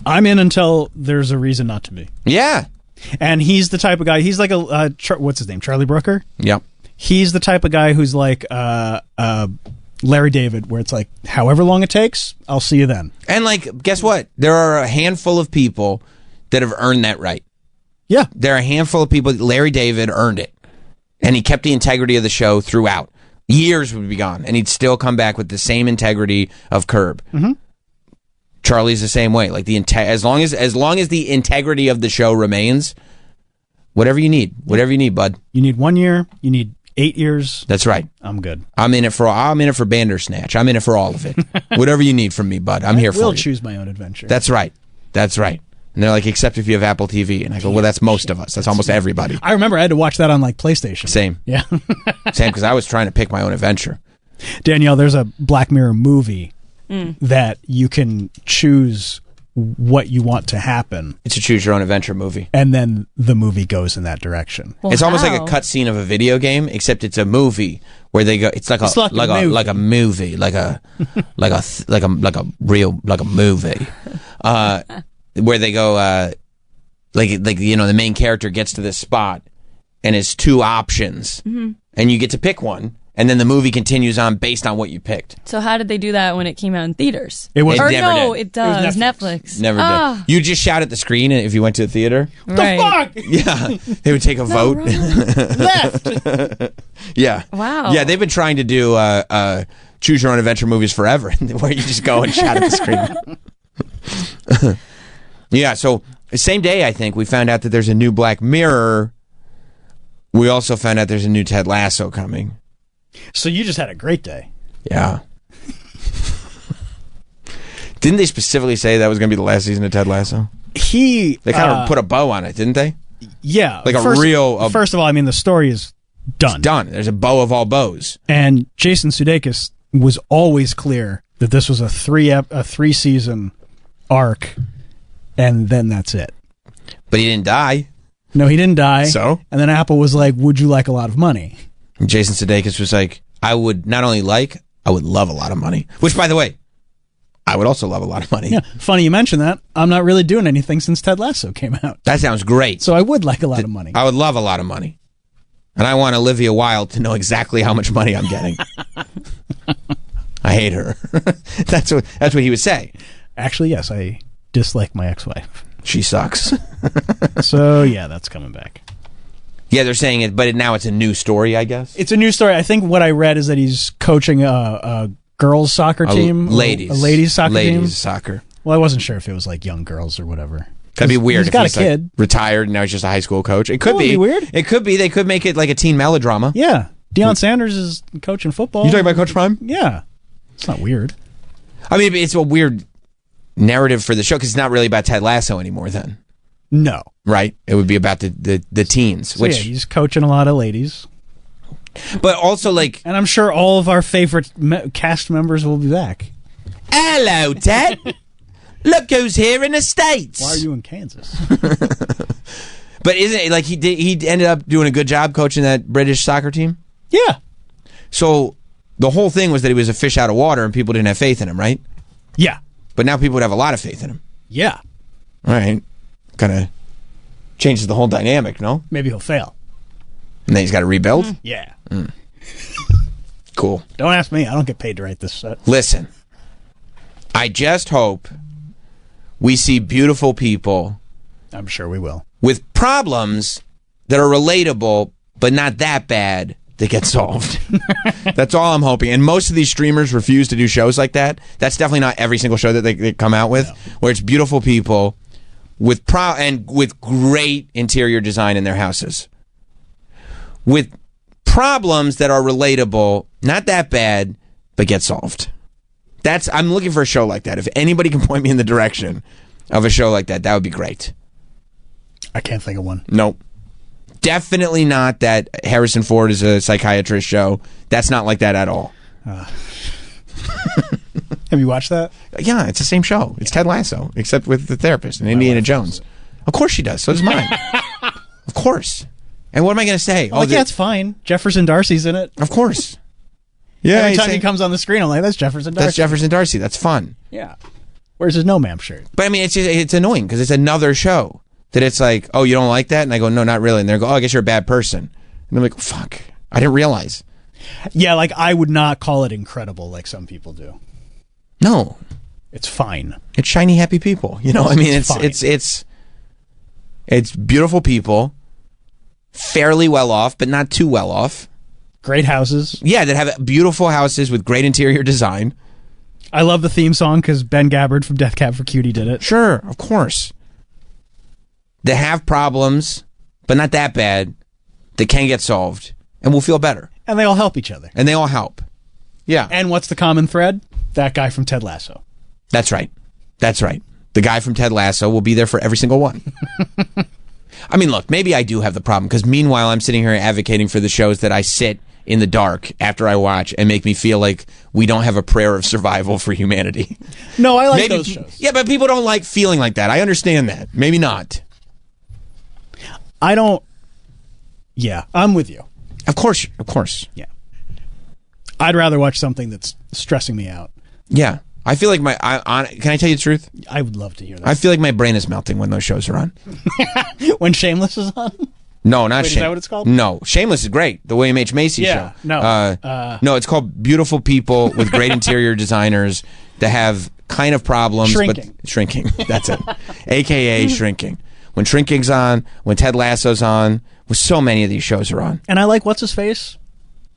I'm in until there's a reason not to be. Yeah. And he's the type of guy, he's like what's his name, Charlie Brooker? Yep. He's the type of guy who's like Larry David, where it's like, however long it takes, I'll see you then. And guess what? There are a handful of people that have earned that right. Yeah. There are a handful of people. Larry David earned it. And he kept the integrity of the show throughout. Years would be gone, and he'd still come back with the same integrity of Curb. Mm-hmm. Charlie's the same way. Like as long as the integrity of the show remains, whatever you need, bud. You need 1 year. You need 8 years. That's right. I'm good. I'm in it for Bandersnatch. I'm in it for all of it. Whatever you need from me, bud. I'm here for you. I will choose my own adventure. That's right. That's right. And they're like, except if you have Apple TV. And I go, well, that's most of us. That's almost everybody. I remember I had to watch that on PlayStation. Same. Yeah. Same, because I was trying to pick my own adventure. Danielle, there's a Black Mirror movie that you can choose what you want to happen. It's a choose your own adventure movie. And then the movie goes in that direction. Well, it's almost like a cutscene of a video game, except it's a movie where they go. It's like a movie, like a movie, where they go, the main character gets to this spot and it's 2 options, and you get to pick one. And then the movie continues on based on what you picked. So how did they do that when it came out in theaters? It never did. It does. Netflix. Never did. You just shout at the screen if you went to the theater. Right. The fuck? Yeah. They would take a vote. Left. Yeah. Wow. Yeah, they've been trying to do choose your own adventure movies forever, where you just go and shout at the screen. Yeah, so the same day, I think, we found out that there's a new Black Mirror. We also found out there's a new Ted Lasso coming. So you just had a great day. Yeah. Didn't they specifically say that was going to be the last season of Ted Lasso? They kind of put a bow on it, didn't they? Yeah. First of all, I mean, the story is done. It's done. There's a bow of all bows. And Jason Sudeikis was always clear that this was a 3-season arc, and then that's it. But he didn't die. No, he didn't die. So? And then Apple was like, would you like a lot of money? And Jason Sudeikis was like, I would not only I would love a lot of money. Which, by the way, I would also love a lot of money. Yeah, funny you mention that. I'm not really doing anything since Ted Lasso came out. That sounds great. So I would like a lot of money. I would love a lot of money. And I want Olivia Wilde to know exactly how much money I'm getting. I hate her. That's what he would say. Actually, yes, I dislike my ex-wife. She sucks. So, yeah, that's coming back. Yeah, they're saying it, but now it's a new story, I guess. It's a new story. I think what I read is that he's coaching a girls' soccer team. Ladies. A ladies' soccer team. Ladies' soccer. Well, I wasn't sure if it was like young girls or whatever. That'd be weird. He's got a kid. Retired, and now he's just a high school coach. It could be weird. It could be. They could make it like a teen melodrama. Yeah. Deion Sanders is coaching football. You talking about Coach Prime? Yeah. It's not weird. I mean, it's a weird narrative for the show because it's not really about Ted Lasso anymore then. No. Right? It would be about the teens. So, yeah, he's coaching a lot of ladies. But also, like... And I'm sure all of our favorite cast members will be back. Hello, Ted. Look who's here in the States. Why are you in Kansas? But isn't it like he ended up doing a good job coaching that British soccer team? Yeah. So the whole thing was that he was a fish out of water and people didn't have faith in him, right? Yeah. But now people would have a lot of faith in him. Yeah. All right. Kind of changes the whole dynamic, no? Maybe he'll fail. And then he's got to rebuild? Yeah. Cool. Don't ask me. I don't get paid to write this set. Listen, I just hope we see beautiful people. I'm sure we will. With problems that are relatable, but not that bad, that get solved. That's all I'm hoping. And most of these streamers refuse to do shows like that. That's definitely not every single show that they come out with, where it's beautiful people with with great interior design in their houses. With problems that are relatable, not that bad, but get solved. I'm looking for a show like that. If anybody can point me in the direction of a show like that, that would be great. I can't think of one. Nope. Definitely not that Harrison Ford is a psychiatrist show. That's not like that at all. Have you watched that? Yeah, it's the same show. It's Ted Lasso, except with the therapist and Indiana Jones. Of course she does. So does mine. Of course. And what am I going to say? Yeah, it's fine. Jefferson Darcy's in it. Of course. Yeah. Every time he comes on the screen, I'm like, that's Jefferson Darcy. That's Jefferson Darcy. That's fun. Yeah. Where's his No Ma'am shirt? But I mean, it's annoying because it's another show that it's like, oh, you don't like that? And I go, no, not really. And they go, oh, I guess you're a bad person. And I'm like, fuck. I didn't realize. Yeah, like I would not call it incredible like some people do. No. It's fine. It's shiny, happy people. You know, I mean, it's beautiful people, fairly well off, but not too well off. Great houses. Yeah, that have beautiful houses with great interior design. I love the theme song because Ben Gabbard from Death Cab for Cutie did it. Sure, of course. They have problems, but not that bad. They can get solved, and we'll feel better. And they all help each other. And they all help. Yeah. And what's the common thread? That guy from Ted Lasso. That's right. That's right. The guy from Ted Lasso will be there for every single one. I mean, look, maybe I do have the problem, because meanwhile I'm sitting here advocating for the shows that I sit in the dark after I watch and make me feel like we don't have a prayer of survival for humanity. No, I like those shows. Yeah, but people don't like feeling like that. I understand that. Maybe not. I don't. Yeah, I'm with you. Of course. Of course. Yeah. I'd rather watch something that's stressing me out. Yeah. I feel like can I tell you the truth? I would love to hear that. I feel like my brain is melting when those shows are on. When Shameless is on? No, not Shameless. Is that what it's called? No, Shameless is great. The William H. Macy show. No. No, it's called Beautiful People with Great Interior Designers that have kind of problems. Shrinking. But shrinking. That's it. AKA Shrinking. When Shrinking's on, when Ted Lasso's on, well, so many of these shows are on. And I like What's-His-Face?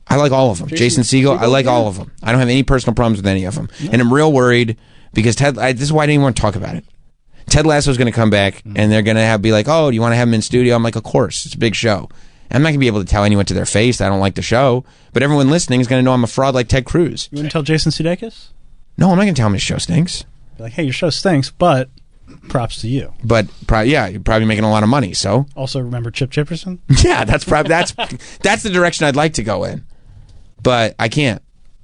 I like all of them. Jason Segel, I like all of them. I don't have any personal problems with any of them. Yeah. And I'm real worried because this is why I didn't even want to talk about it. Ted Lasso's going to come back and they're going to be like, oh, do you want to have him in studio? I'm like, of course. It's a big show. I'm not going to be able to tell anyone to their face that I don't like the show, but everyone listening is going to know I'm a fraud like Ted Cruz. You want to tell Jason Sudeikis? No, I'm not going to tell him his show stinks. Be like, hey, your show stinks, but props to you. But yeah, you're probably making a lot of money. So also remember Chip Chipperson? Yeah, that's the direction I'd like to go in, but I can't.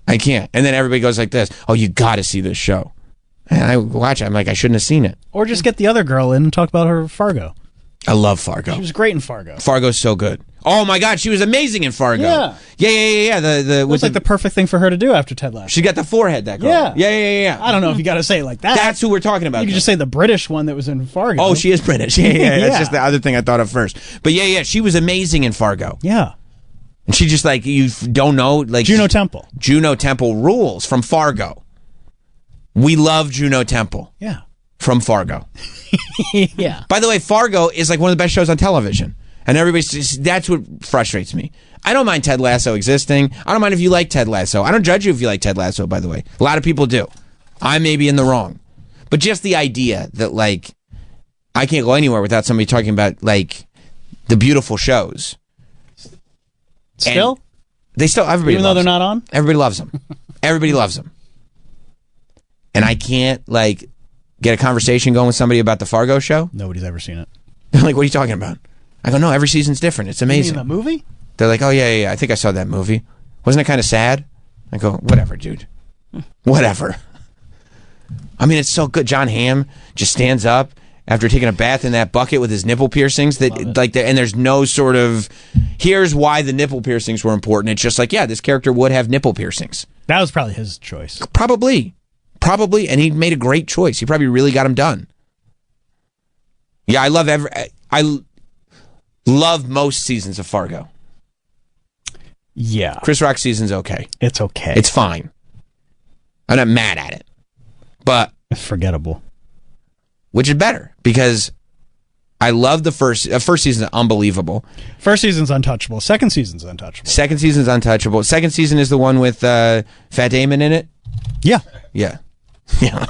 And then everybody goes like this: oh, you got to see this show. And I watch it. I'm like, I shouldn't have seen it. Or just get the other girl in and talk about her Fargo. I love Fargo. She was great in Fargo. Fargo's so good. Oh my God, she was amazing in Fargo. Yeah. It was like the perfect thing for her to do after Ted Lasso. She got the forehead, that girl. Yeah. I don't know if you got to say it like that. That's who we're talking about. You could just say the British one that was in Fargo. Oh, she is British. Yeah. That's just the other thing I thought of first. But yeah, she was amazing in Fargo. Yeah. And she just like, you don't know, like Juno Temple. Juno Temple rules from Fargo. We love Juno Temple. Yeah. From Fargo. Yeah. By the way, Fargo is like one of the best shows on television. And that's what frustrates me. I don't mind Ted Lasso existing. I don't mind if you like Ted Lasso. I don't judge you if you like Ted Lasso, by the way. A lot of people do. I may be in the wrong. But just the idea that, like, I can't go anywhere without somebody talking about, like, the beautiful shows. Still? Everybody even though they're not on? Everybody loves them. Everybody loves them. And I can't, like, get a conversation going with somebody about the Fargo show. Nobody's ever seen it. They're like, what are you talking about? I go, no, every season's different. It's amazing. You mean the movie? They're like, oh, yeah, I think I saw that movie. Wasn't it kind of sad? I go, whatever, dude. Whatever. I mean, it's so good. John Hamm just stands up after taking a bath in that bucket with his nipple piercings. And there's no sort of, here's why the nipple piercings were important. It's just like, yeah, this character would have nipple piercings. That was probably his choice. Probably. And he made a great choice. He probably really got them done. Yeah, I love most seasons of Fargo. Yeah. Chris Rock season's okay. It's okay. It's fine. I'm not mad at it. But it's forgettable. Which is better, because I love the first season is unbelievable. First season's untouchable. Second season's untouchable. Second season's untouchable. Second season is the one with Fat Damon in it? Yeah. Yeah. Yeah.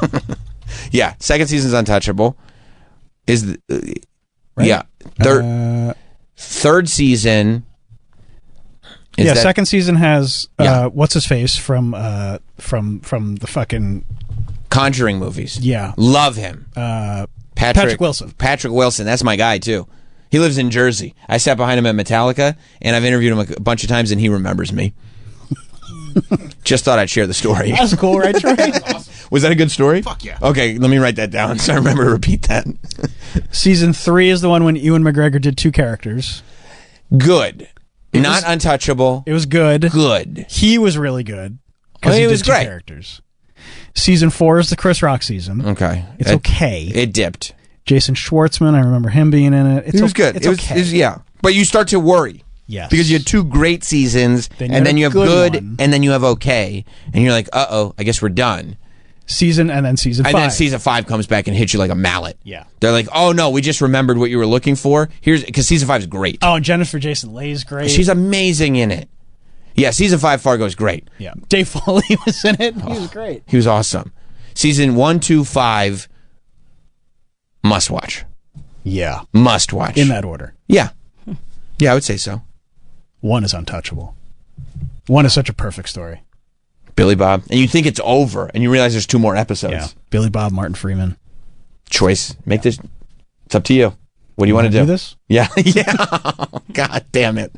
Yeah. Second season's untouchable. Right? Yeah. Third season. Second season has what's his face from the fucking Conjuring movies. Yeah. Love him. Patrick Wilson. Patrick Wilson. That's my guy, too. He lives in Jersey. I sat behind him at Metallica, and I've interviewed him a bunch of times, and he remembers me. Just thought I'd share the story. That's cool, right, Troy? Awesome. Was that a good story? Fuck yeah. Okay, let me write that down so I remember to repeat that. Season 3 is the one when Ewan McGregor did 2 characters. Good. Not untouchable. It was good. Good. He was really good. Because he was did 2 great. Characters. Season 4 is the Chris Rock season. Okay. It's okay. It dipped. Jason Schwartzman, I remember him being in it. It was good. It's okay. Yeah. But you start to worry. Yes. Because you had 2 great seasons, and then you have good, and then you have okay, and you're like, uh-oh, I guess we're done. Season 5. And then season 5 comes back and hits you like a mallet. Yeah. They're like, oh no, we just remembered what you were looking for. Because season 5 is great. Oh, and Jennifer Jason Leigh's great. She's amazing in it. Yeah, season 5 Fargo is great. Yeah. Dave Foley was in it. He was great. He was awesome. Season 1, 2, 5, must watch. Yeah. Must watch. In that order. Yeah. Yeah, I would say so. 1 is untouchable. 1 is such a perfect story. Billy Bob. And you think it's over, and you realize there's 2 more episodes. Yeah. Billy Bob, Martin Freeman. Choice. Make this. It's up to you. What do you want to do? This? Yeah. Yeah. God damn it.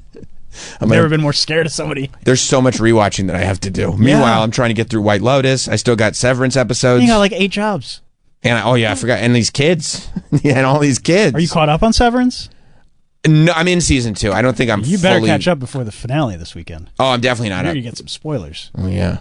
I've never been more scared of somebody. There's so much rewatching that I have to do. Meanwhile, I'm trying to get through White Lotus. I still got Severance episodes. You got like 8 jobs. And I forgot. And these kids. And all these kids. Are you caught up on Severance? No, I'm in season 2. I don't think I'm You better catch up before the finale this weekend. Oh, I'm definitely not Here up. you get some spoilers. Oh, yeah.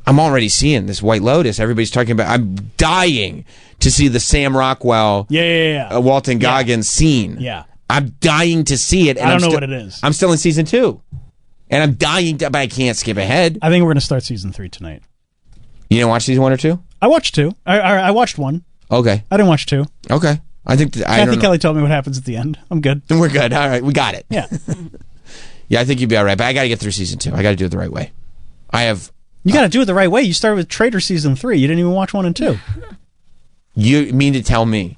I'm already seeing this White Lotus. Everybody's talking about. I'm dying to see the Sam Rockwell, Walton Goggins scene. Yeah. I'm dying to see it. And I don't know what it is. I'm still in season 2. And I'm dying to, but I can't skip ahead. I think we're going to start season 3 tonight. You didn't watch season 1 or 2? I watched 2. I watched 1. Okay. I didn't watch 2. Okay. I think Kathy Kelly told me what happens at the end. I'm good. We're good. All right. We got it. Yeah. Yeah, I think you'd be all right. But I got to get through season 2. I got to do it the right way. You got to do it the right way. You started with Traitor season 3. You didn't even watch 1 and 2. You mean to tell me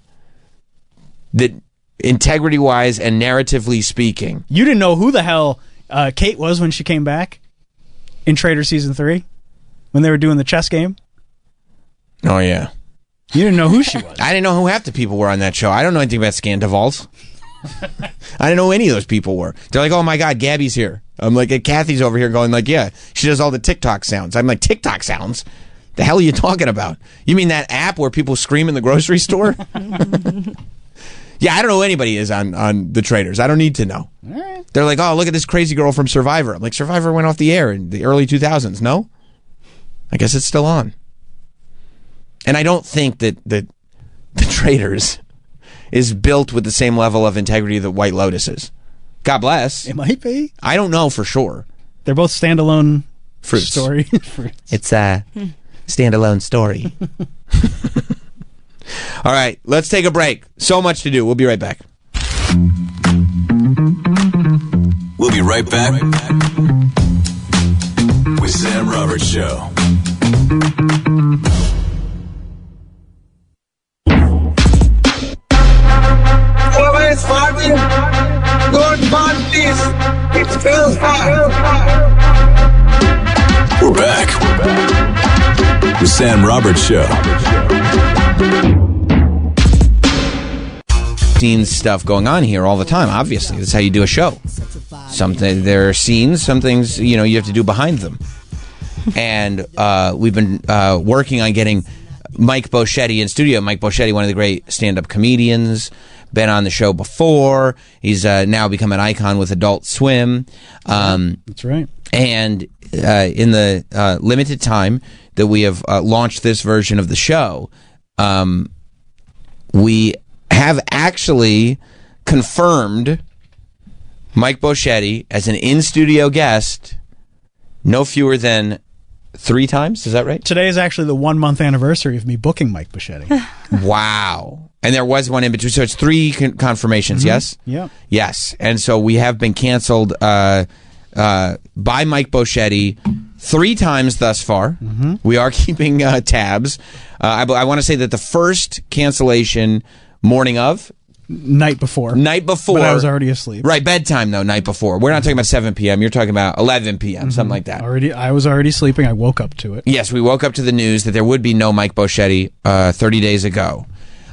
that integrity-wise and narratively speaking, you didn't know who the hell Kate was when she came back in Traitor season 3 when they were doing the chess game? Oh, yeah. You didn't know who she was. I didn't know who half the people were on that show. I don't know anything about Scandavals. I didn't know who any of those people were. They're like, oh my God, Gabby's here. I'm like, Kathy's over here going like, yeah, she does all the TikTok sounds. I'm like, TikTok sounds? The hell are you talking about? You mean that app where people scream in the grocery store? Yeah, I don't know who anybody is on the Traitors. I don't need to know. All right. They're like, oh, look at this crazy girl from Survivor. I'm like, Survivor went off the air in the early 2000s. No? I guess it's still on. And I don't think that the Traitors is built with the same level of integrity that White Lotus is. God bless. It might be. I don't know for sure. They're both standalone Fruits. story. Fruits. It's a standalone story. All right, let's take a break. So much to do. We'll be right back. We'll be right back with Sam Roberts Show. Always farming, good monkeys, it feels fine. We're back with Sam Roberts Show. Stuff going on here all the time. Obviously, that's how you do a show. There are scenes, some things, you have to do behind them. And we've been working on getting Mike Boschetti in studio. Mike Boschetti, one of the great stand-up comedians, been on the show before. He's now become an icon with Adult Swim. That's right. And in the limited time that we have launched this version of the show, we have actually confirmed Mike Boschetti as an in-studio guest no fewer than 3 times. Is that right? Today is actually the 1-month anniversary of me booking Mike Boschetti. Wow. And there was one in between. So it's 3 confirmations, yes? Yeah. Yes. And so we have been canceled by Mike Boschetti 3 times thus far. We are keeping tabs. I want to say that the first cancellation morning of? Night before. But I was already asleep. Right, bedtime though, night before. We're not talking about 7 p.m. You're talking about 11 p.m., something like that. I was already sleeping. I woke up to it. Yes, we woke up to the news that there would be no Mike Boschetti 30 days ago.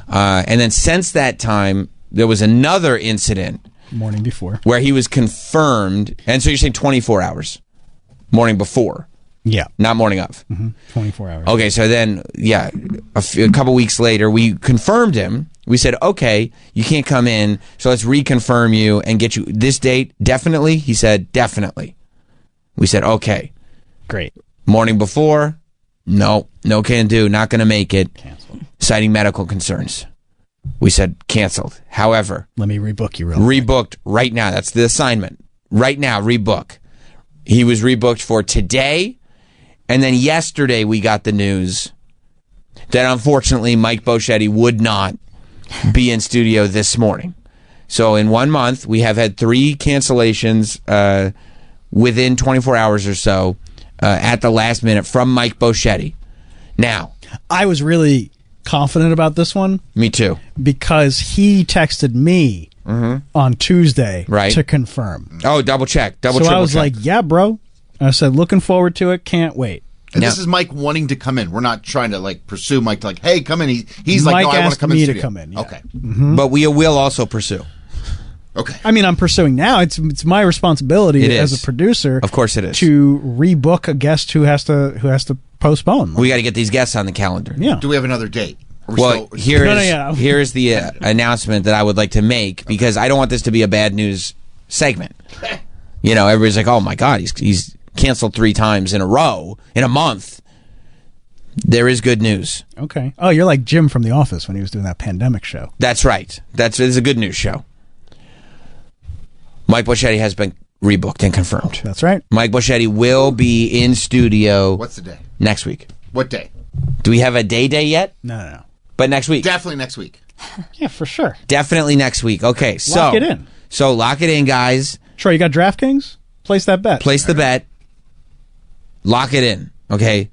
And then since that time, there was another incident. Morning before. Where he was confirmed. And so you're saying 24 hours. Morning before. Yeah. Not morning of. 24 hours. Okay, so then, a couple weeks later, we confirmed him. We said, okay, you can't come in, so let's reconfirm you and get you this date. Definitely? He said, definitely. We said, okay. Great. Morning before, no can do, not going to make it. Canceled. Citing medical concerns. We said, canceled. However. Let me rebook you real quick. Right now. That's the assignment. Right now, rebook. He was rebooked for today, and then yesterday we got the news that unfortunately Mike Boschetti would not be in studio this morning. So in 1 month, we have had 3 cancellations within 24 hours or so at the last minute from Mike Boschetti. Now, I was really confident about this one. Me too. Because he texted me on Tuesday to confirm. Oh, double check. So I was like, yeah, bro. I said, looking forward to it. Can't wait. And this is Mike wanting to come in. We're not trying to pursue Mike to hey, come in. He's like, Mike no, I want to come in. Mike asked me to come in. Yeah. Okay. But we will also pursue. Okay. I mean, I'm pursuing now. It's my responsibility as a producer. Of course it is. To rebook a guest who has to postpone. We got to get these guests on the calendar. Yeah. Do we have another date? Well, here's the announcement that I would like to make, because I don't want this to be a bad news segment. Everybody's like, oh my God, he's canceled 3 times in a row in a month. There is good news. Okay. Oh, you're like Jim from The Office when he was doing that pandemic show. That's right. It's a good news show. Mike Boschetti has been rebooked and confirmed. That's right. Mike Boschetti will be in studio. What's the day? Next week. What day? Do we have a day yet? No. But next week. Definitely next week. Yeah, for sure. Definitely next week. Okay, so lock it in. So lock it in, guys. Troy, you got DraftKings? Place that bet. Place the bet. Lock it in. Okay.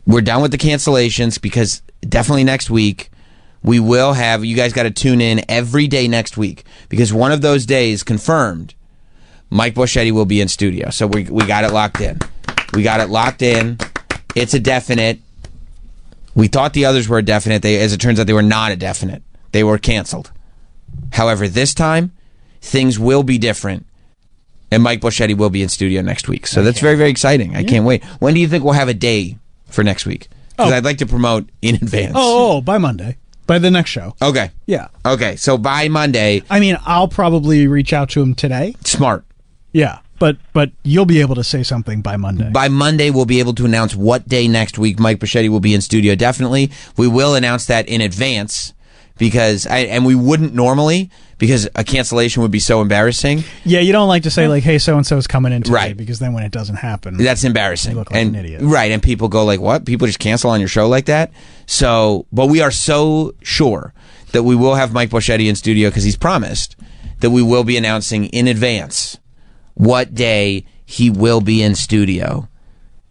We're done with the cancellations, because definitely next week we will have, you guys got to tune in every day next week, because one of those days confirmed, Mike Boschetti will be in studio. So we got it locked in. We got it locked in. It's a definite. We thought the others were a definite. As it turns out, they were not a definite. They were canceled. However, this time, things will be different, and Mike Boschetti will be in studio next week. So that's very, very exciting. I can't wait. When do you think we'll have a day for next week? Because I'd like to promote in advance. Oh, by Monday. By the next show. Okay. Yeah. Okay, so by Monday. I mean, I'll probably reach out to him today. Smart. Yeah, but you'll be able to say something by Monday. By Monday, we'll be able to announce what day next week Mike Boschetti will be in studio. Definitely. We will announce that in advance, because we wouldn't normally, because a cancellation would be so embarrassing. Yeah, you don't like to say hey, so-and-so is coming in today, because then when it doesn't happen, that's embarrassing. You look like an idiot. Right, and people go like, what? People just cancel on your show like that? So, but we are so sure that we will have Mike Boschetti in studio, because he's promised that we will be announcing in advance what day he will be in studio.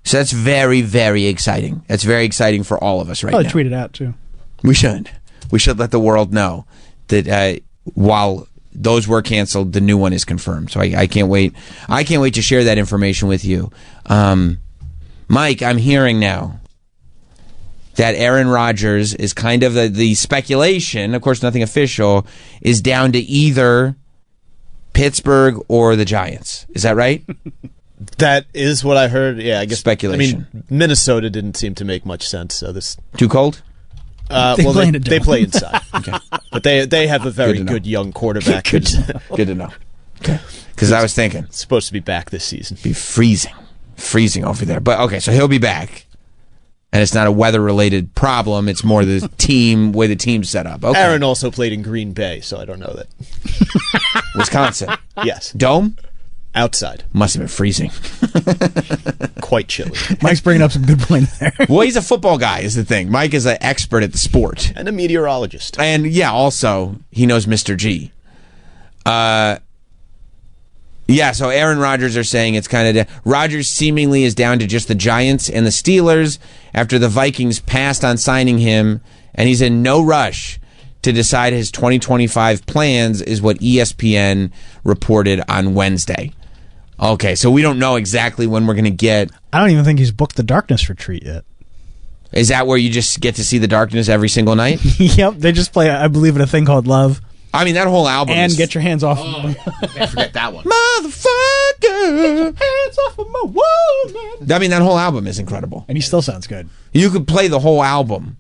So that's very, very exciting. That's very exciting for all of us right now. I'll tweet it out too. We should let the world know that while those were canceled, the new one is confirmed. So I can't wait. I can't wait to share that information with you. Mike, I'm hearing now that Aaron Rodgers is kind of the speculation, of course nothing official, is down to either Pittsburgh or the Giants. Is that right? That is what I heard. Yeah, I guess speculation. I mean, Minnesota didn't seem to make much sense. So this too cold. They play inside. Okay. But they have a very good young quarterback. Good to know. Okay. Because I was thinking it's supposed to be back this season. Be freezing over there. But okay, so he'll be back, and it's not a weather-related problem. It's more the way the team's set up. Okay. Aaron also played in Green Bay, so I don't know that. Wisconsin. Yes. Dome. Outside. Must have been freezing. Quite chilly. Mike's bringing up some good points there. Well, he's a football guy is the thing. Mike is an expert at the sport. And a meteorologist. And yeah, also, he knows Mr. G. Yeah, so Aaron Rodgers are saying it's kind of... Rodgers seemingly is down to just the Giants and the Steelers after the Vikings passed on signing him, and he's in no rush to decide his 2025 plans, is what ESPN reported on Wednesday. Okay, so we don't know exactly when we're going to get... I don't even think he's booked the Darkness Retreat yet. Is that where you just get to see the darkness every single night? Yep, they just play, I believe, in a thing called Love. I mean, that whole album And Get Your Hands Off. Can't forget that one. Motherfucker! Get your hands off of my woman! I mean, that whole album is incredible. And he still sounds good. You could play the whole album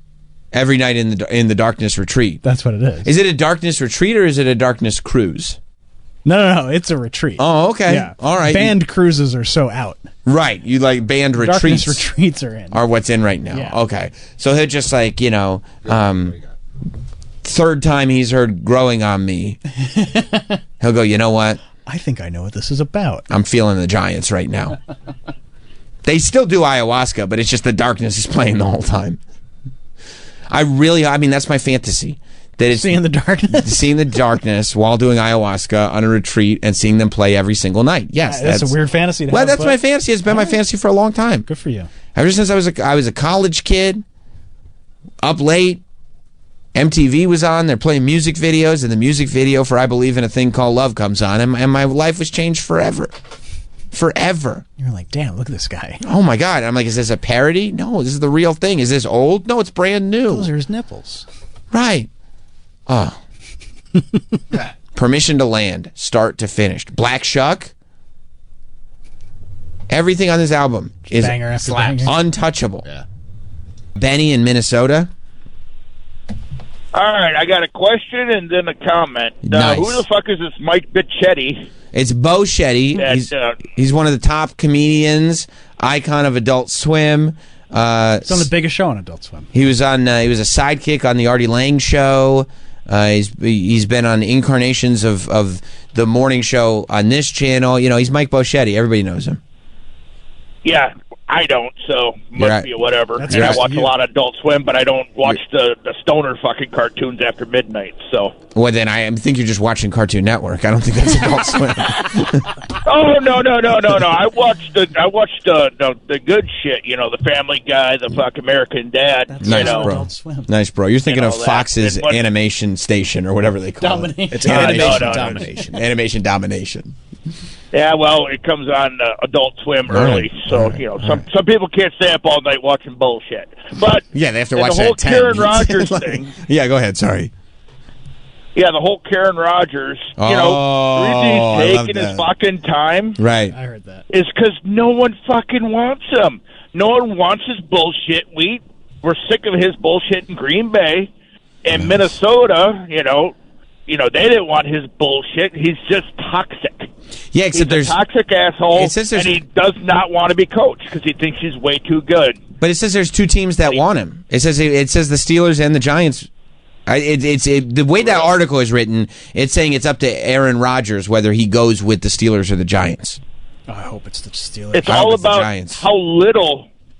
every night in the Darkness Retreat. That's what it is. Is it a Darkness Retreat or is it a Darkness Cruise? No. It's a retreat. Oh, okay. Yeah. All right. Band cruises are so out. Right. You like band retreats. Darkness retreats are in. Are what's in right now. Yeah. Okay. So he'll just like, third time he's heard Growing on Me, he'll go, you know what? I think I know what this is about. I'm feeling the Giants right now. They still do ayahuasca, but it's just the darkness is playing the whole time. I mean, that's my fantasy. That it's seeing the darkness? Seeing the darkness while doing ayahuasca on a retreat and seeing them play every single night. Yes. That's a weird fantasy to have. That's my fantasy. It's been my fantasy for a long time. Good for you. Ever since I was a college kid, up late, MTV was on, they're playing music videos, and the music video for I Believe in a Thing Called Love comes on, and my life was changed forever. Forever. You're like, damn, look at this guy. Oh my God. I'm like, is this a parody? No, this is the real thing. Is this old? No, it's brand new. Those are his nipples. Right. Oh. Permission to Land, start to finish. Black Shuck. Everything on this album is banger after banger. Untouchable. Yeah. Benny in Minnesota. All right, I got a question and then a comment. Nice. Who the fuck is this Mike Bichetti? It's Bo Shetty. He's one of the top comedians, icon of Adult Swim. It's on the biggest show on Adult Swim. He was on. He was a sidekick on the Artie Lang Show. He's been on incarnations of the morning show on this channel. You know, he's Mike Boschetti. Everybody knows him. Yeah, I don't, so must be a whatever. And I watch a lot of Adult Swim, but I don't watch the stoner fucking cartoons after midnight. So. Well, then I think you're just watching Cartoon Network. I don't think that's Adult Swim. Oh no! I watched the good shit. You know, the Family Guy, the fuck American Dad. That's nice, bro. Adult Swim. Nice, bro. You're thinking of Fox's animation station or whatever they call it. It's animation domination. Animation domination. Yeah, well, it comes on Adult Swim early, so some people can't stay up all night watching bullshit. But yeah, they have to watch the whole that at 10. Karen Rodgers thing. Yeah, go ahead. Sorry. Yeah, the whole Karen Rodgers. The reason he's taking his fucking time. Right. I heard that. Is because no one fucking wants him. No one wants his bullshit. We're sick of his bullshit in Green Bay and Minnesota. They didn't want his bullshit. He's just toxic. Yeah, except he's a toxic asshole, and he does not want to be coached because he thinks he's way too good. But it says there's two teams that want him. It says the Steelers and the Giants. The way that article is written, it's saying it's up to Aaron Rodgers whether he goes with the Steelers or the Giants. I hope it's the Steelers. It's all about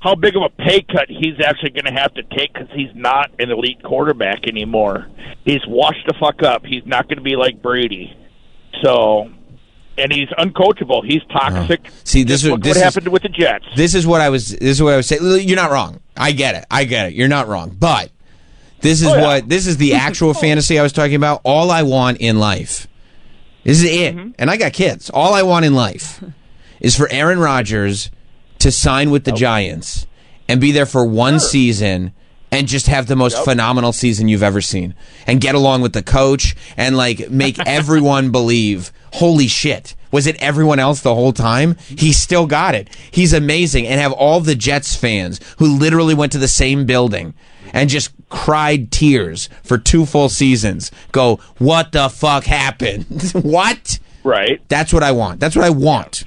how big of a pay cut he's actually going to have to take because he's not an elite quarterback anymore. He's washed the fuck up. He's not going to be like Brady. So, and he's uncoachable. He's toxic. See, this what happened with the Jets. This is what I was saying. You're not wrong. I get it. You're not wrong. But this is the actual fantasy I was talking about. All I want in life. This is it. Mm-hmm. And I got kids. All I want in life is for Aaron Rodgers to sign with the Giants and be there for one season and just have the most phenomenal season you've ever seen, and get along with the coach, and like make everyone believe, holy shit, was it everyone else the whole time? He still got it. He's amazing. And have all the Jets fans who literally went to the same building and just cried tears for 2 full seasons go, what the fuck happened? What? Right. That's what I want. That's what I want.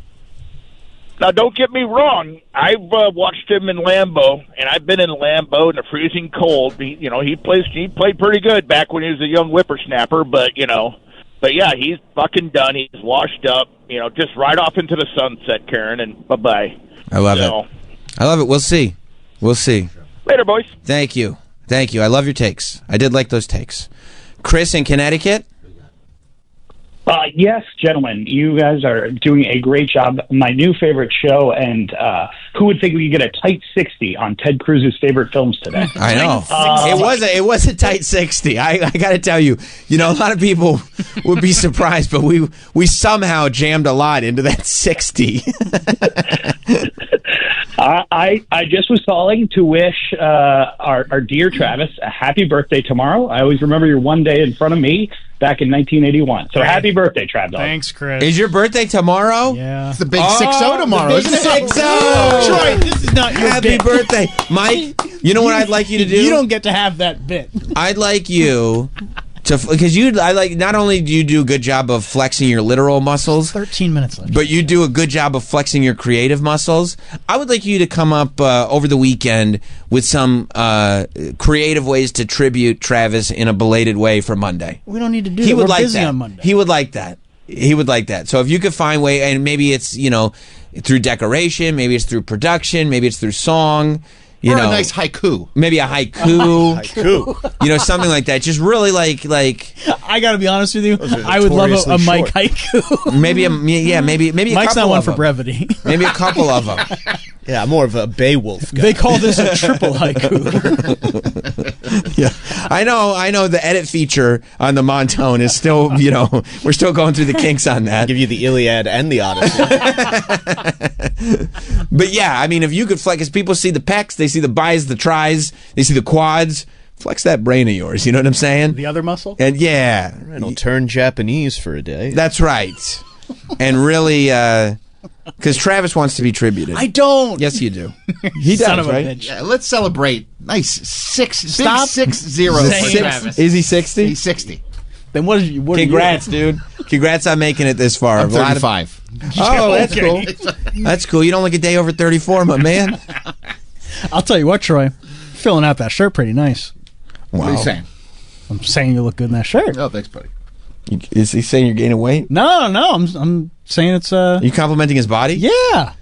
Now, don't get me wrong. I've watched him in Lambeau, and I've been in Lambeau in the freezing cold. He played pretty good back when he was a young whippersnapper, but yeah, he's fucking done. He's washed up. Just right off into the sunset, Karen, and bye-bye. I love it. I love it. We'll see. Later, boys. Thank you. I love your takes. I did like those takes. Chris in Connecticut? Yes, gentlemen, you guys are doing a great job. My new favorite show, and who would think we could get a tight 60 on Ted Cruz's favorite films today? I know. It was a tight 60. I got to tell you, a lot of people would be surprised, but we somehow jammed a lot into that 60. I just was calling to wish our dear Travis a happy birthday tomorrow. I always remember your one day in front of me back in 1981. So happy birthday, Trav Dog. Thanks, Chris. Is your birthday tomorrow? Yeah. It's the big 6-0 tomorrow, isn't it? 6-0! Troy, this is not your Happy bit. birthday. Mike, you know what I'd like you to do? You don't get to have that bit. I'd like you to, because not only do you do a good job of flexing your literal muscles, 13 minutes left, but you do a good job of flexing your creative muscles. I would like you to come up over the weekend with some creative ways to tribute Travis in a belated way for Monday. We don't need to do He that. would We're like busy that. on Monday. He would like that. So if you could find way, and maybe it's through decoration, maybe it's through production, maybe it's through song. Or a nice haiku. Maybe a haiku. Something like that. Just really like. I got to be honest with you. I would love a Mike haiku. Maybe maybe a Mike's couple not one of for them. brevity. Maybe a couple of them. Yeah, I'm more of a Beowulf guy. They call this a triple haiku. Yeah, I know. The edit feature on the Montone is still, we're still going through the kinks on that. Give you the Iliad and the Odyssey. But yeah, I mean, if you could flex, because people see the pecs, they see the bis, the tris, they see the quads. Flex that brain of yours. You know what I'm saying? The other muscle. And yeah, right, I'll turn Japanese for a day. That's right. And really, because Travis wants to be tributed. I don't. Yes, you do. He does, Son of a right? bitch. Yeah, let's celebrate. Nice 6-0 Stop for Travis. Is he 60? He's 60. Then what is you? Congrats, dude. Congrats on making it this far. I'm 35. Oh, that's cool. That's cool. You don't look a day over 34, my man. I'll tell you what, Troy. Filling out that shirt pretty nice. Wow. What are you saying? I'm saying you look good in that shirt. Oh, thanks, buddy. Is he saying you're gaining weight? No. I'm saying it's Are you complimenting his body? Yeah.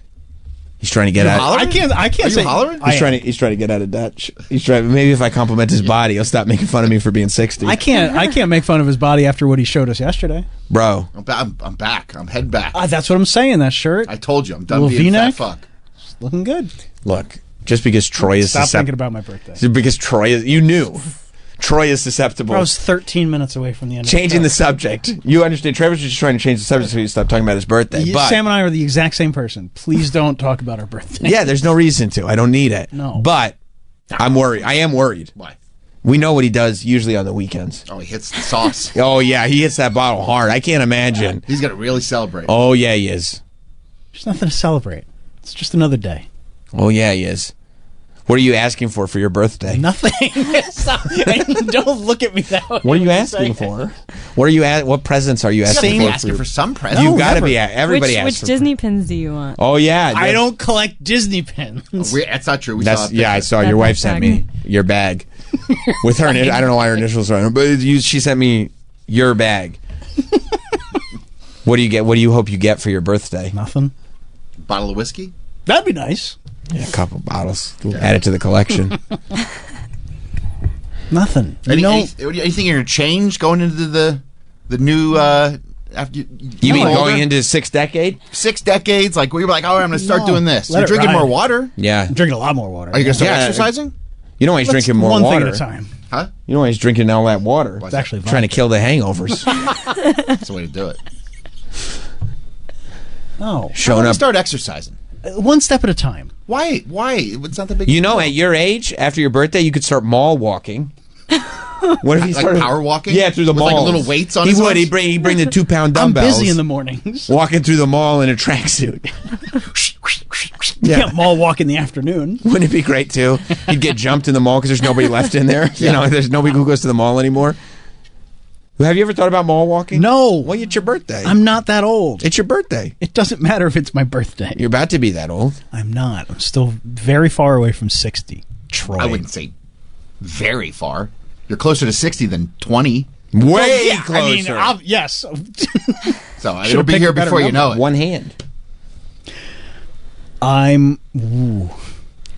He's trying to get out. I can't Are say you hollering? He's trying to get out of Dutch. He's trying. Maybe if I compliment his body, he'll stop making fun of me for being 60. I can't make fun of his body after what he showed us yesterday. Bro. I'm back. I'm heading back. That's what I'm saying. That shirt. I told you. I'm done Little being V-neck. fat fuck. Looking good. Look, just because Troy is Stop thinking about my birthday. Because Troy is, you knew. Troy is susceptible. I was 13 minutes away from the end. Changing of the subject. You understand? Travis was just trying to change the subject so you stop talking about his birthday. But Sam and I are the exact same person. Please don't talk about our birthday. yeah, there's no reason to. I don't need it. No. But I'm worried. I am worried. Why? We know what he does usually on the weekends. Oh, he hits the sauce. Oh, yeah. He hits that bottle hard. I can't imagine. He's going to really celebrate. Oh, yeah, he is. There's nothing to celebrate. It's just another day. Oh, yeah, he is. What are you asking for your birthday? Nothing. Don't look at me that way. What are you asking for? What are you What presents are you asking for? Asking for some presents. You got to be. Everybody asks Which for. Disney pins do you want? Oh yeah, I don't collect Disney pins. That's not true. I saw your wife sent me your bag with her. I don't know why her initials are on it, but she sent me your bag. What do you get? What do you hope you get for your birthday? Nothing. Bottle of whiskey. That'd be nice. Yeah, a couple bottles. Add it to the collection. Nothing. Anything you're gonna change going into the new after you mean older? Going into 6 decades? 6 decades, like we were like, oh, I'm gonna start doing this. Let You're it drinking ride. more water. Yeah, I'm drinking a lot more water. Are you gonna start exercising? You know why he's drinking more one water? thing at a time. Huh? You know why he's drinking all that water? It's actually trying to kill the hangovers. That's the way to do it. No. Showing up. Start exercising. One step at a time. Why? It's not the big. You know, at your age, after your birthday, you could start mall walking. What if he like started power walking? Yeah, through the With, mall. like, little weights on He his would. arms? He'd bring the 2-pound dumbbells. I'm busy in the mornings. Walking through the mall in a tracksuit. You can't mall walk in the afternoon. Wouldn't it be great too? He'd get jumped in the mall because there's nobody left in there. You know, there's nobody who goes to the mall anymore. Have you ever thought about mall walking? No. Well, it's your birthday. I'm not that old. It's your birthday. It doesn't matter if it's my birthday. You're about to be that old. I'm not. I'm still very far away from 60. Troy. I wouldn't say very far. You're closer to 60 than 20. Way closer. I mean, yes. So it'll be here before you know it. One hand. I'm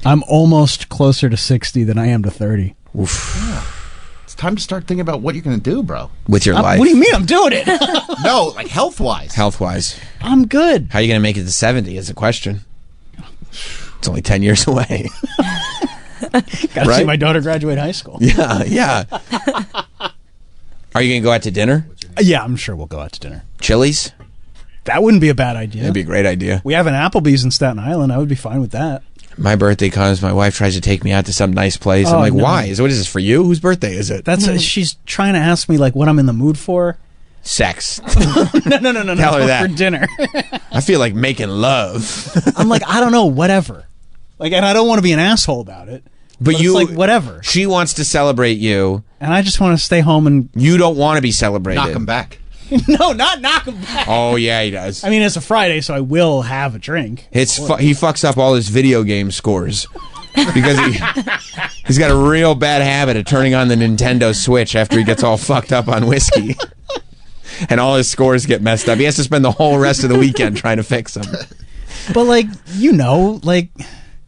almost closer to 60 than I am to 30. It's time to start thinking about what you're going to do, bro. With your life. What do you mean? I'm doing it. No, like health-wise. Health-wise. I'm good. How are you going to make it to 70 is the question. It's only 10 years away. Gotta see my daughter graduate high school. Yeah. Are you going to go out to dinner? Yeah, I'm sure we'll go out to dinner. Chili's? That wouldn't be a bad idea. That'd be a great idea. We have an Applebee's in Staten Island. I would be fine with that. My birthday comes, my wife tries to take me out to some nice place. I'm Oh, like, no. why? What is this for you? Whose birthday is it? That's she's trying to ask me like what I'm in the mood for. Sex. No. Tell her that. For dinner. I feel like making love. I'm like, I don't know, whatever. Like, and I don't want to be an asshole about it. But it's you, like, whatever. She wants to celebrate you. And I just want to stay home and... You don't want to be celebrated. Knock him back. No, not knock him back. Oh, yeah, he does. I mean, it's a Friday, so I will have a drink. He fucks up all his video game scores. Because he's got a real bad habit of turning on the Nintendo Switch after he gets all fucked up on whiskey. And all his scores get messed up. He has to spend the whole rest of the weekend trying to fix them. But, like, you know, like...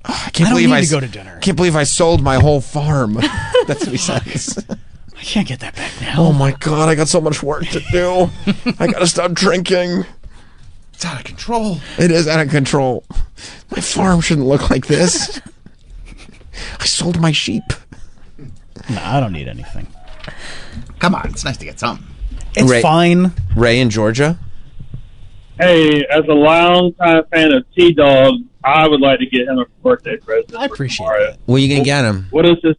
I don't need to go to dinner. Can't believe I sold my whole farm. That's what he says. I can't get that back now. Oh my god, I got so much work to do. I gotta stop drinking. It's out of control. It is out of control. My farm shouldn't look like this. I sold my sheep. No, I don't need anything. Come on, it's nice to get something. It's fine. Ray in Georgia? Hey, as a longtime fan of T-Dog, I would like to get him a birthday present. I appreciate that. What are you going to get him? What is his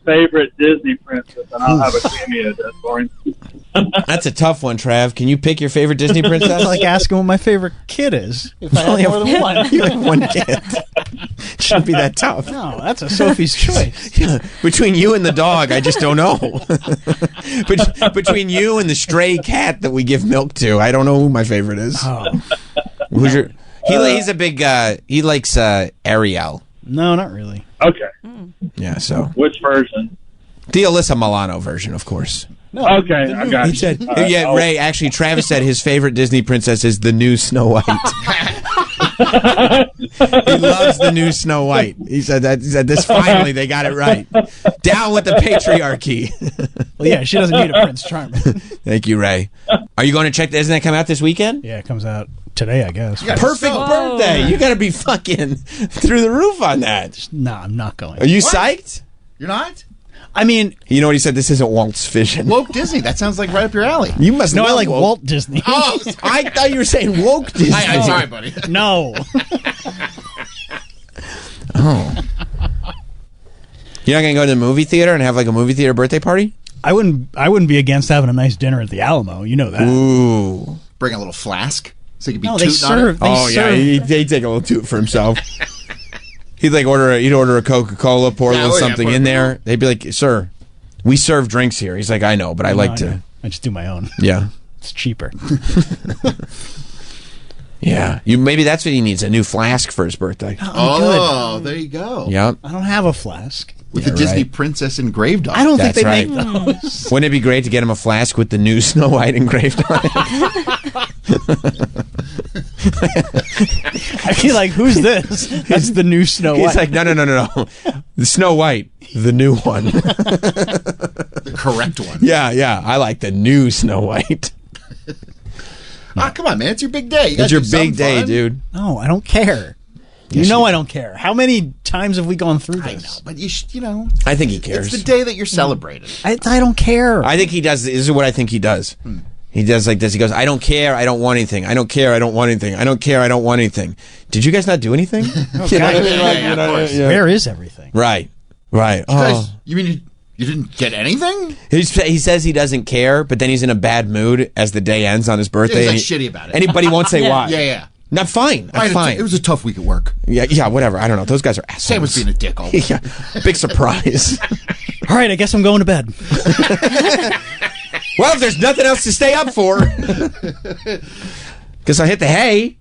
favorite Disney princess? And I'll have a cameo done for him. That's a tough one, Trav. Can you pick your favorite Disney princess? It's like asking what my favorite kid is. If I have more than one. You have one kid. Shouldn't be that tough. No, that's a Sophie's choice. Yeah. Between you and the dog, I just don't know. Between you and the stray cat that we give milk to, I don't know who my favorite is. Oh. Who's your? He's a big. He likes Ariel. No, not really. Okay. Yeah. So. Which version? The Alyssa Milano version, of course. No, okay, I got He you. said, All right, yeah, Ray. Actually, Travis said his favorite Disney princess is the new Snow White. He loves the new Snow White. He said that. He said this. Finally, they got it right. Down with the patriarchy. Well, yeah, she doesn't need a Prince Charming. Thank you, Ray. Are you going to check? Doesn't that come out this weekend? Yeah, it comes out today, I guess. Perfect birthday. You got to be fucking through the roof on that. No, I'm not going. Are you psyched? You're not? I mean, you know what he said? This isn't Walt's vision. Woke Disney. That sounds like right up your alley. You must No, know I like woke. Walt Disney. Oh, I thought you were saying woke Disney. I'm sorry, buddy. No. Oh. You're not going to go to the movie theater and have like a movie theater birthday party? I wouldn't be against having a nice dinner at the Alamo. You know that. Ooh. Bring a little flask so you can be No, they tooting on serve. it. They serve. He'd take a little toot for himself. He'd order a Coca-Cola, pour a little something in there. They'd be like, "Sir, we serve drinks here." He's like, "I know, but I like to." I just do my own. Yeah. It's cheaper. Yeah. Maybe that's what he needs, a new flask for his birthday. Oh, there you go. Yep. I don't have a flask. With the Disney princess engraved on it. I don't think That's they right. make those. Wouldn't it be great to get him a flask with the new Snow White engraved on it? I feel like, who's this? That's the new Snow White. He's like, no. The Snow White, the new one. The correct one. Yeah. I like the new Snow White. Come on, man. It's your big day. You It's gotta your do something big day, fun. dude. No, I don't care. Yes, you know you- I don't care. How many times have we gone through this? I know, but you know, I think he cares. it's the day that you're celebrating. I don't care. I think he does. This is what I think he does. He does like this. He goes, I don't care. I don't want anything. I don't care. I don't want anything. I don't care. I don't want anything. Did you guys not do anything? Where is everything? Right. Right. You mean you didn't get anything? He says he doesn't care, but then he's in a bad mood as the day ends on his birthday. Yeah, and he's like shitty about it. Anybody won't say why. Yeah. Not fine. I'm fine. It was a tough week at work. Yeah, whatever. I don't know. Those guys are assholes. Sam was being a dick all week. Yeah. Big surprise. All right, I guess I'm going to bed. Well, if there's nothing else to stay up for. Guess I hit the hay.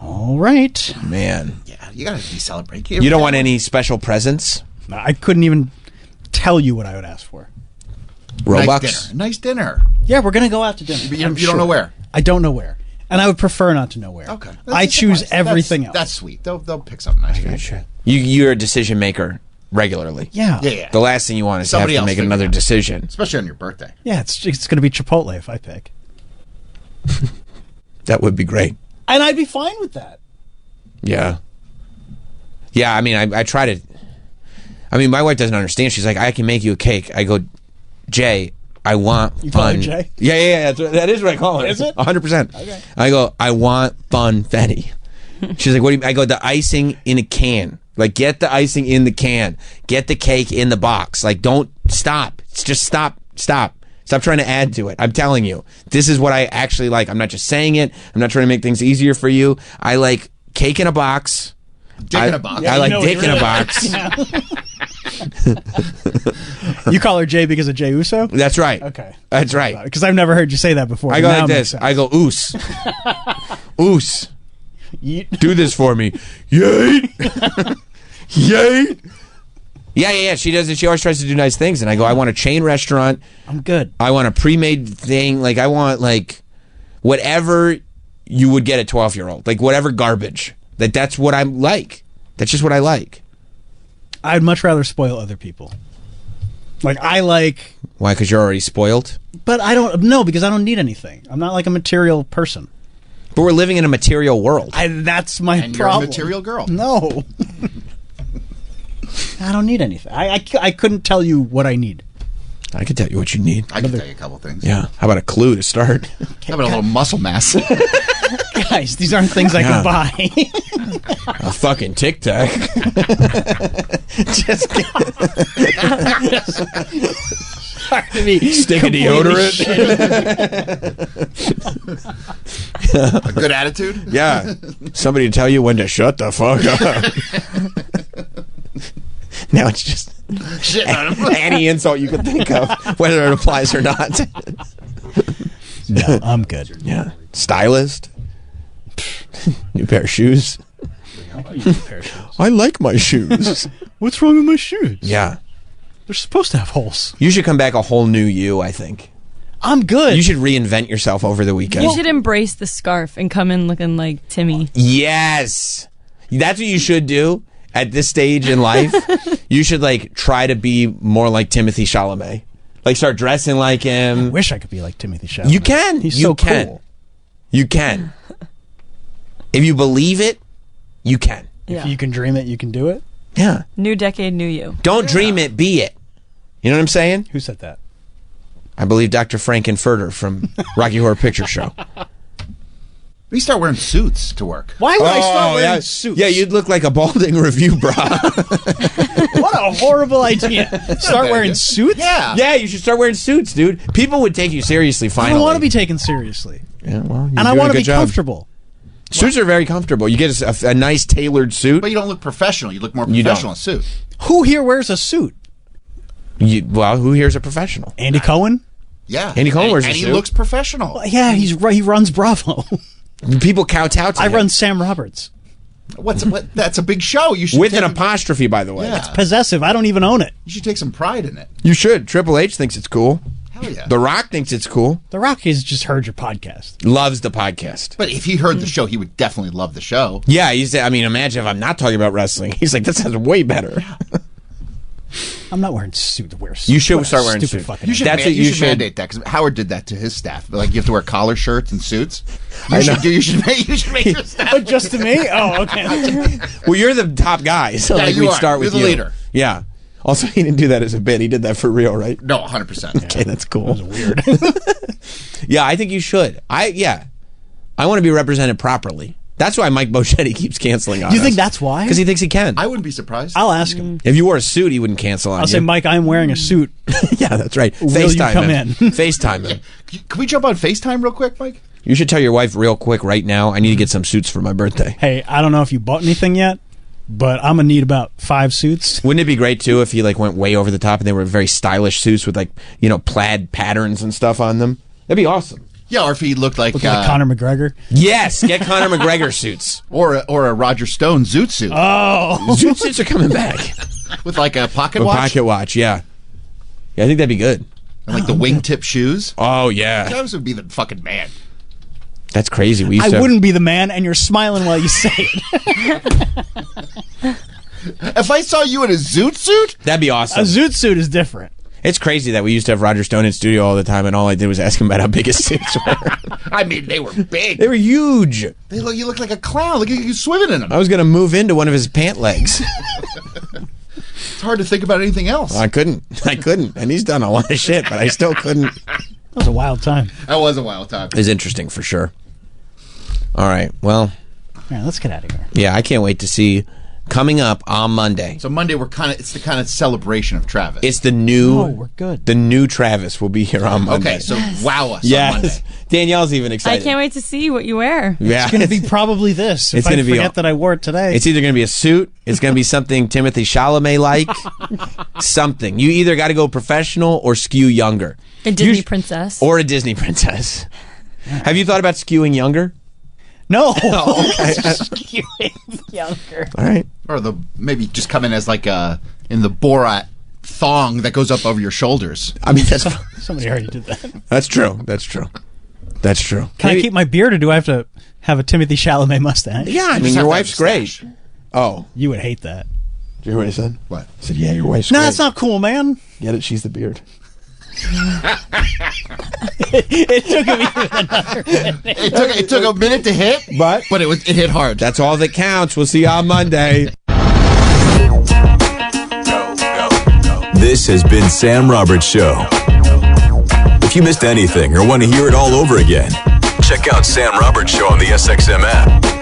All right. Man. Yeah, you gotta be celebrating. You don't want any special presents? I couldn't even tell you what I would ask for. Robux? Nice dinner. Yeah, we're going to go out to dinner. But you don't know where? I don't know where. And I would prefer not to know where. Okay. I choose everything else. That's sweet. They'll pick something nice. Okay, sure. You're a decision maker regularly. Yeah. The last thing you want is Somebody to have else to make figure another it out. decision. Especially on your birthday. Yeah, it's going to be Chipotle if I pick. That would be great. And I'd be fine with that. Yeah. Yeah, I mean, I try to... I mean, my wife doesn't understand. She's like, I can make you a cake. I go, Jay, I want You call her fun. Jay? Yeah. That is what I call her. Is it? 100%. Okay. I go, I want funfetti. She's like, what do you... I go, the icing in a can. Like, get the icing in the can. Get the cake in the box. Like, don't stop. It's just stop. Stop trying to add to it. I'm telling you. This is what I actually like. I'm not just saying it. I'm not trying to make things easier for you. I like cake in a box. Dick in a box. I like dick in a box. You call her Jay because of Jay Uso? That's right. Okay. That's right. Because I've never heard you say that before. I go Now like it this. makes sense. I go, oos. Oos. Do this for me. Yay. Yay. Yeah. She does it. She always tries to do nice things. And I go, I want a chain restaurant. I'm good. I want a pre-made thing. Like, I want, like, whatever you would get a 12-year-old. Like, whatever garbage. That's what I like. That's just what I like. I'd much rather spoil other people. Like, I like... Why? Because you're already spoiled? But I don't... No, because I don't need anything. I'm not like a material person. But we're living in a material world. That's my And problem. you're a material girl. No. I don't need anything. I couldn't tell you what I need. I can tell you what you need. I can tell you a couple things. Yeah. How about a clue to start? How about a little muscle mass? Guys, these aren't things I can buy. A fucking Tic Tac. Just stick a deodorant. A good attitude? Yeah. Somebody to tell you when to shut the fuck up. Now it's just any insult you could think of, whether it applies or not. No, I'm good. Yeah. Stylist. New pair of shoes. I like my shoes. What's wrong with my shoes? Yeah. They're supposed to have holes. You should come back a whole new you, I think. I'm good. You should reinvent yourself over the weekend. You should embrace the scarf and come in looking like Timmy. Yes. That's what you should do at this stage in life. You should, like, try to be more like Timothy Chalamet. Like, start dressing like him. I wish I could be like Timothy Chalamet. You can. He's you so can. cool. You can. If you believe it, you can. If you can dream it, you can do it. Yeah. New decade, new you. Don't dream it, be it. You know what I'm saying? Who said that? I believe Dr. Frankenfurter from Rocky Horror Picture Show. We start wearing suits to work. Why would I start wearing suits? Yeah, you'd look like a balding review bra. What a horrible idea. Start wearing suits? Yeah. Yeah, you should start wearing suits, dude. People would take you seriously, I finally. don't want to be taken seriously. Yeah, well, And I want to be comfortable. Suits are very comfortable. You get a nice tailored suit. But you don't look professional. You look more You professional in don't. a suit. Who here wears a suit? Well, who here's a professional? Andy Cohen? Yeah. Andy Cohen wears a and he suit. looks professional. Well, yeah, he runs Bravo. People kowtow to I him. run Sam Roberts. What? That's a big show. You should With take an apostrophe, by the way. Yeah. It's possessive. I don't even own it. You should take some pride in it. You should. Triple H thinks it's cool. Hell yeah. The Rock thinks it's cool. The Rock has just heard your podcast. Loves the podcast. But if he heard the show, he would definitely love the show. Yeah, I mean, imagine if I'm not talking about wrestling. He's like, this sounds way better. I'm not wearing suit. Wear suit. You should What a start wearing stupid suit. fucking You should, That's what you you should should- mandate that because Howard did that to his staff. Like you have to wear collar shirts and suits. I know. You should make your staff. Just to me? Oh, okay. Well, you're the top guy, so Yeah, like you we'd are. start You're with the you. leader. Yeah. Also, he didn't do that as a bit. He did that for real, right? No, 100%. Okay, that's cool. That was weird. Yeah, I think you should. I want to be represented properly. That's why Mike Boschetti keeps canceling on Do you us. think that's why? Because he thinks he can. I wouldn't be surprised. I'll ask him. If you wore a suit, he wouldn't cancel on I'll you. say, Mike, I'm wearing a suit. Yeah, that's right. Will FaceTime you come him. in? FaceTime him. Can we jump on FaceTime real quick, Mike? You should tell your wife real quick right now, I need to get some suits for my birthday. Hey, I don't know if you bought anything yet, but I'm going to need about 5 suits. Wouldn't it be great, too, if he like went way over the top and they were very stylish suits with, like, you know, plaid patterns and stuff on them? That'd be awesome. Yeah, or if he looked like Conor McGregor. Yes, get Conor McGregor suits. Or a Roger Stone zoot suit. Oh. Zoot suits are coming back. With like a pocket With watch? pocket watch, yeah. Yeah, I think that'd be good. And like the wingtip shoes? Oh, yeah. Travis would be the fucking man. That's crazy. We used I to have- wouldn't be the man, and you're smiling while you say it. If I saw you in a zoot suit? That'd be awesome. A zoot suit is different. It's crazy that we used to have Roger Stone in studio all the time, and all I did was ask him about how big his suits were. I mean, they were big. They were huge. You look like a clown. Look at you swimming in them. I was going to move into one of his pant legs. It's hard to think about anything else. I couldn't. And he's done a lot of shit, but I still couldn't. That was a wild time. That was a wild time. It was interesting for sure. All right. Well, All right, let's get out of here. yeah, I can't wait to see coming up on Monday. So Monday it's the kind of celebration of Travis. It's the new we're good. The new Travis will be here on Monday. Okay, so wow us on yes. Monday. Danielle's even I excited. can't wait to see what you wear. Yeah. It's going to be probably this. It's If I gonna be forget that I wore it today. It's either going to be a suit, it's going to be something Timothy Chalamet like, something. You either got to go professional or skew younger. A Disney princess. Or a Disney princess. Have you thought about skewing younger? No. Oh, okay. Younger. All right. Or maybe just come in as like in the Borat thong that goes up over your shoulders. I mean, that's Somebody already did that. That's true. That's true. That's true. Can I keep my beard, or do I have to have a Timothy Chalamet mustache? Yeah, I mean, your wife's great. Oh. You would hate that. Did you hear what I said? What? I said, yeah, your wife's No, great. that's not cool, man. Get it? She's the beard. It took me another minute. It took a minute to hit, but it hit hard. That's all that counts. We'll see you on Monday. This has been Sam Roberts Show. If you missed anything or want to hear it all over again, check out Sam Roberts Show on the SXM app.